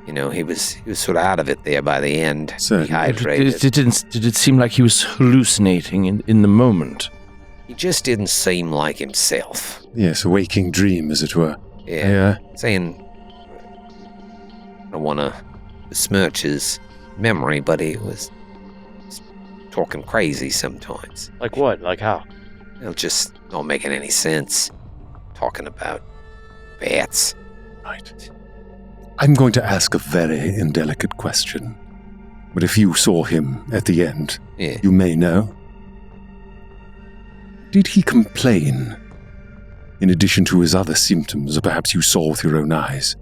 Speaker 1: He was sort of out of it there by the end. Dehydrated.
Speaker 2: Did it seem like he was hallucinating in the moment?
Speaker 1: He just didn't seem like himself.
Speaker 4: Yes, a waking dream, as it were.
Speaker 1: Yeah. Saying, I don't want to besmirch his memory, but he was talking crazy sometimes.
Speaker 3: Like what? Like how?
Speaker 1: Just not making any sense. Talking about bats.
Speaker 4: Right. I'm going to ask a very indelicate question. But if you saw him at the end, you may know. Did he complain? In addition to his other symptoms, or perhaps you saw with your own eyes?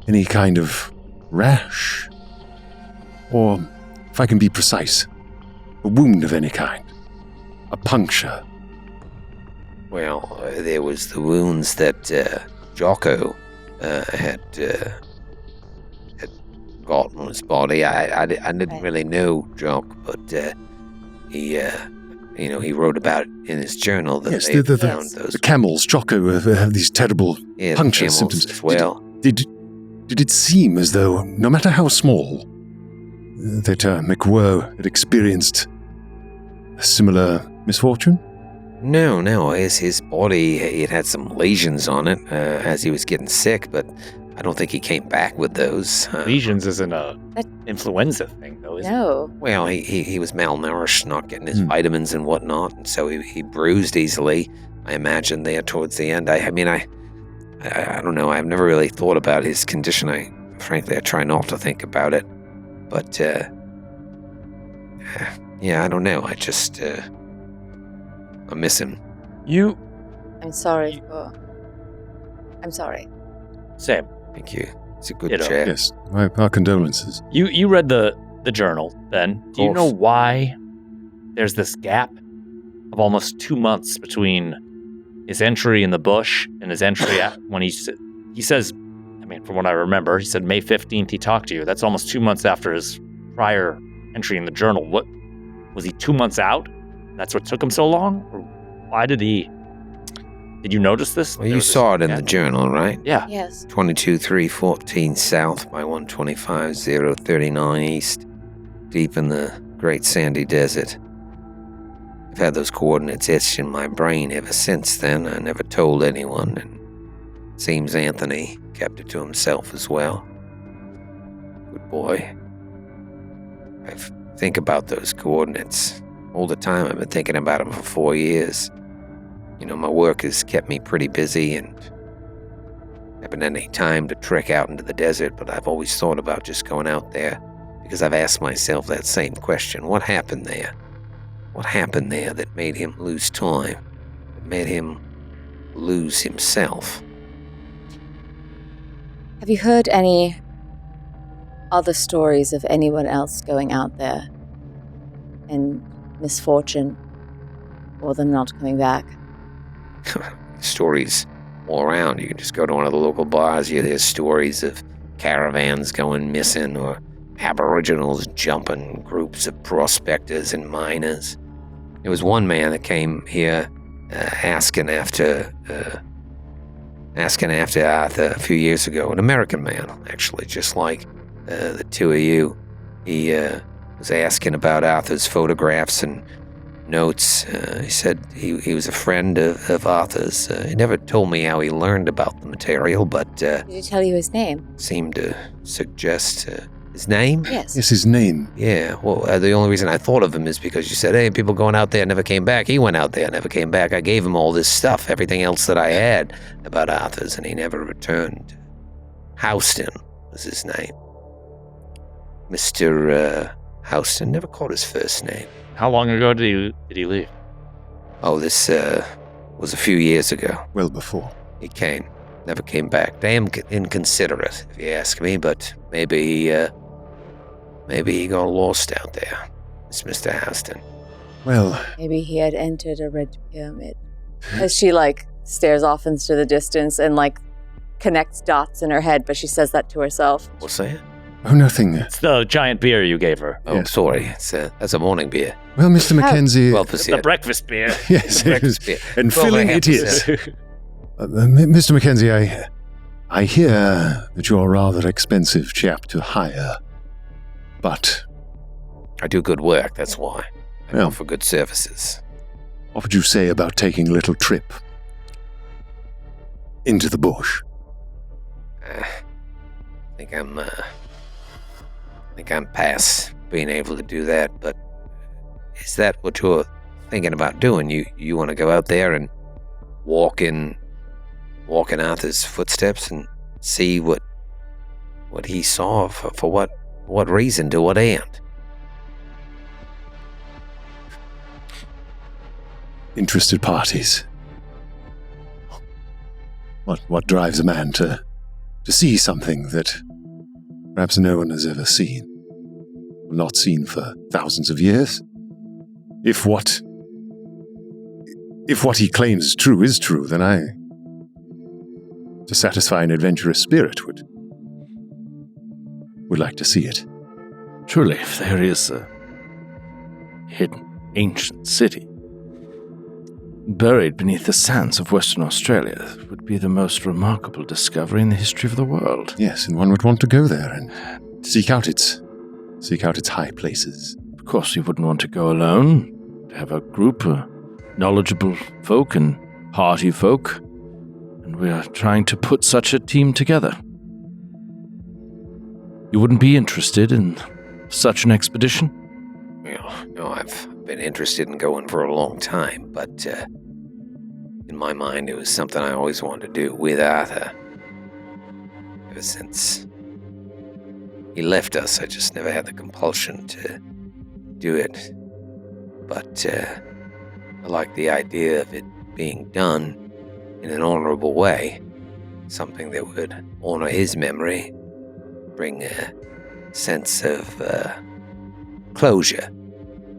Speaker 4: Any kind of rash? Or, if I can be precise, a wound of any kind? A puncture?
Speaker 1: Well, there was the wounds that Jocko had got on his body. I didn't really know Jock, but he wrote about it in his journal that they found those.
Speaker 4: The camels, Jocko, have these terrible puncture symptoms
Speaker 1: as well.
Speaker 4: Did it seem as though, no matter how small, that McWhirr had experienced a similar misfortune?
Speaker 1: No. His body, it had some lesions on it as he was getting sick, but I don't think he came back with those.
Speaker 3: Lesions isn't a influenza thing, though, is it?
Speaker 5: No.
Speaker 1: Well, he was malnourished, not getting his vitamins and whatnot, and so he bruised easily, I imagine, there towards the end. I don't know. I've never really thought about his condition. Frankly, I try not to think about it. But, I don't know. I miss him.
Speaker 5: I'm sorry. I'm sorry.
Speaker 3: Same.
Speaker 1: Thank you. It's a good chat.
Speaker 4: Yes, our condolences.
Speaker 3: You read the journal, Ben. Do you know why there's this gap of almost 2 months between his entry in the bush and his entry when he says, I mean, from what I remember, he said May 15th he talked to you. That's almost 2 months after his prior entry in the journal. What was he 2 months out? That's what took him so long? Or why did you notice this?
Speaker 1: Well, you saw it in the journal, right?
Speaker 3: Yeah.
Speaker 5: Yes.
Speaker 1: 22-3-14 south by 125-039 east, deep in the Great Sandy Desert. I've had those coordinates etched in my brain ever since then. I never told anyone, and it seems Anthony kept it to himself as well. Good boy. I think about those coordinates all the time. I've been thinking about them for 4 years. My work has kept me pretty busy, and I haven't had any time to trek out into the desert, but I've always thought about just going out there because I've asked myself that same question. What happened there? What happened there that made him lose time? That made him lose himself?
Speaker 5: Have you heard any other stories of anyone else going out there in misfortune or them not coming back?
Speaker 1: Stories all around. You can just go to one of the local bars. You hear stories of caravans going missing or aboriginals jumping groups of prospectors and miners. There was one man that came here asking after Arthur a few years ago, an American man, actually, just like the two of you. He was asking about Arthur's photographs and notes. He said he was a friend of Arthur's. He never told me how he learned about the material, but
Speaker 5: Did he tell you his name?
Speaker 1: seemed to suggest his name?
Speaker 5: Yes.
Speaker 4: Yes, his name.
Speaker 1: Yeah, well, the only reason I thought of him is because you said, hey, people going out there never came back. He went out there, never came back. I gave him all this stuff, everything else that I had about Arthur's, and he never returned. Houston was his name. Mr. Houston, never called his first name.
Speaker 3: How long ago did he leave?
Speaker 1: Oh, this was a few years ago.
Speaker 4: Well before.
Speaker 1: He came, never came back. Damn inconsiderate, if you ask me, but maybe he got lost out there. It's Mr. Houston.
Speaker 4: Well,
Speaker 5: Maybe he had entered a red pyramid. As she stares off into the distance and connects dots in her head, but she says that to herself.
Speaker 1: What's that?
Speaker 4: oh, nothing.
Speaker 3: It's the giant beer you gave her.
Speaker 1: Oh,
Speaker 4: Yes.
Speaker 1: sorry. That's a morning beer.
Speaker 4: Well, Mr. Mackenzie.
Speaker 1: 12%.
Speaker 3: The breakfast beer.
Speaker 4: Yes,
Speaker 1: Breakfast beer.
Speaker 4: and
Speaker 1: 12
Speaker 4: filling
Speaker 1: and a
Speaker 4: it
Speaker 1: half
Speaker 4: is.
Speaker 1: percent.
Speaker 4: Mr. Mackenzie, I hear that you're a rather expensive chap to hire, but...
Speaker 1: I do good work, that's why. I
Speaker 4: Yeah.
Speaker 1: offer good services.
Speaker 4: What would you say about taking a little trip into the bush?
Speaker 1: I think I'm past being able to do that, but is that what you're thinking about doing? You want to go out there and walk in Arthur's footsteps and see what he saw for what reason, to what end?
Speaker 4: Interested parties. What drives a man to see something that perhaps no one has ever seen, or not seen for thousands of years? If what he claims is true, then to satisfy an adventurous spirit, would like to see it.
Speaker 2: Truly, if there is a hidden ancient city buried beneath the sands of Western Australia, it would be the most remarkable discovery in the history of the world.
Speaker 4: Yes, and one would want to go there and seek out its high places.
Speaker 2: Of course, you wouldn't want to go alone. To have a group of knowledgeable folk and hearty folk, and we are trying to put such a team together. You wouldn't be interested in such an expedition?
Speaker 1: No, I've been interested in going for a long time, but in my mind it was something I always wanted to do with Arthur. Ever since he left us, I just never had the compulsion to do it. But I like the idea of it being done in an honorable way, something that would honor his memory, bring a sense of closure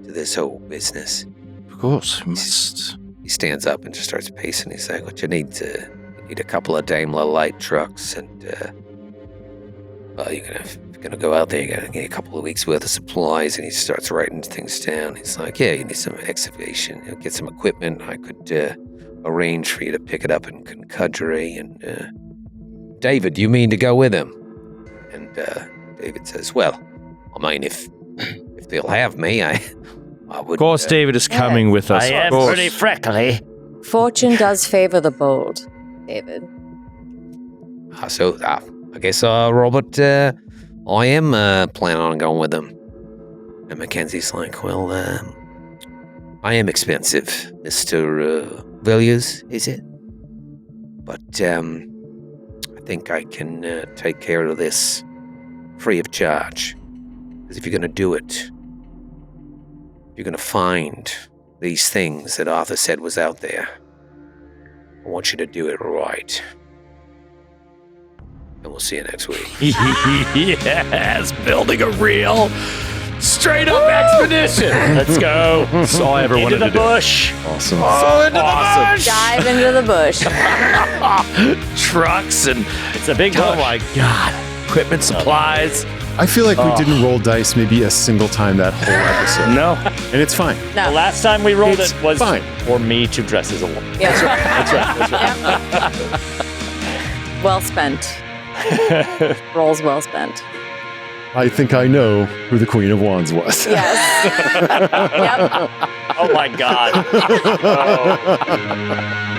Speaker 1: to this whole business.
Speaker 2: Of course, you must.
Speaker 1: He stands up and just starts pacing. He's like, "What you need a couple of Daimler light trucks, and well, you're gonna go out there. You gotta get a couple of weeks worth of supplies." And he starts writing things down. He's like, "Yeah, you need some excavation. You'll get some equipment. I could arrange for you to pick it up in Concudgery." And David, do you mean to go with him? And David says, "Well, I mean, if they'll have me, I would."
Speaker 2: Of course, David is coming with us.
Speaker 7: I am pretty freckly.
Speaker 5: Fortune does favor the bold, David.
Speaker 1: So I guess, Robert, I am planning on going with them. And Mackenzie's like, "Well, I am expensive, Mr. Villiers, is it? But I think I can take care of this free of charge. Because if you're going to do it, you're going to find these things that Arthur said was out there. I want you to do it right. And we'll see you next week."
Speaker 2: Yes, building a real straight-up expedition.
Speaker 3: Let's go.
Speaker 2: That's all I ever
Speaker 3: Into
Speaker 2: wanted
Speaker 3: the
Speaker 2: to do.
Speaker 3: bush.
Speaker 4: Awesome.
Speaker 2: Oh, into the bush!
Speaker 5: Dive into the bush.
Speaker 2: Trucks and
Speaker 3: It's a big
Speaker 2: oh
Speaker 3: bush.
Speaker 2: my god, equipment, supplies.
Speaker 4: I feel like we didn't roll dice maybe a single time that whole episode.
Speaker 3: No.
Speaker 4: And it's fine.
Speaker 3: The
Speaker 5: No.
Speaker 3: last time we rolled
Speaker 4: It's
Speaker 3: it was
Speaker 4: fine.
Speaker 3: for me to dress as a woman.
Speaker 5: Yeah.
Speaker 3: That's right.
Speaker 5: Well spent. Rolls well spent.
Speaker 4: I think I know who the Queen of Wands was.
Speaker 5: Yes. Yep.
Speaker 3: Oh my god. Oh.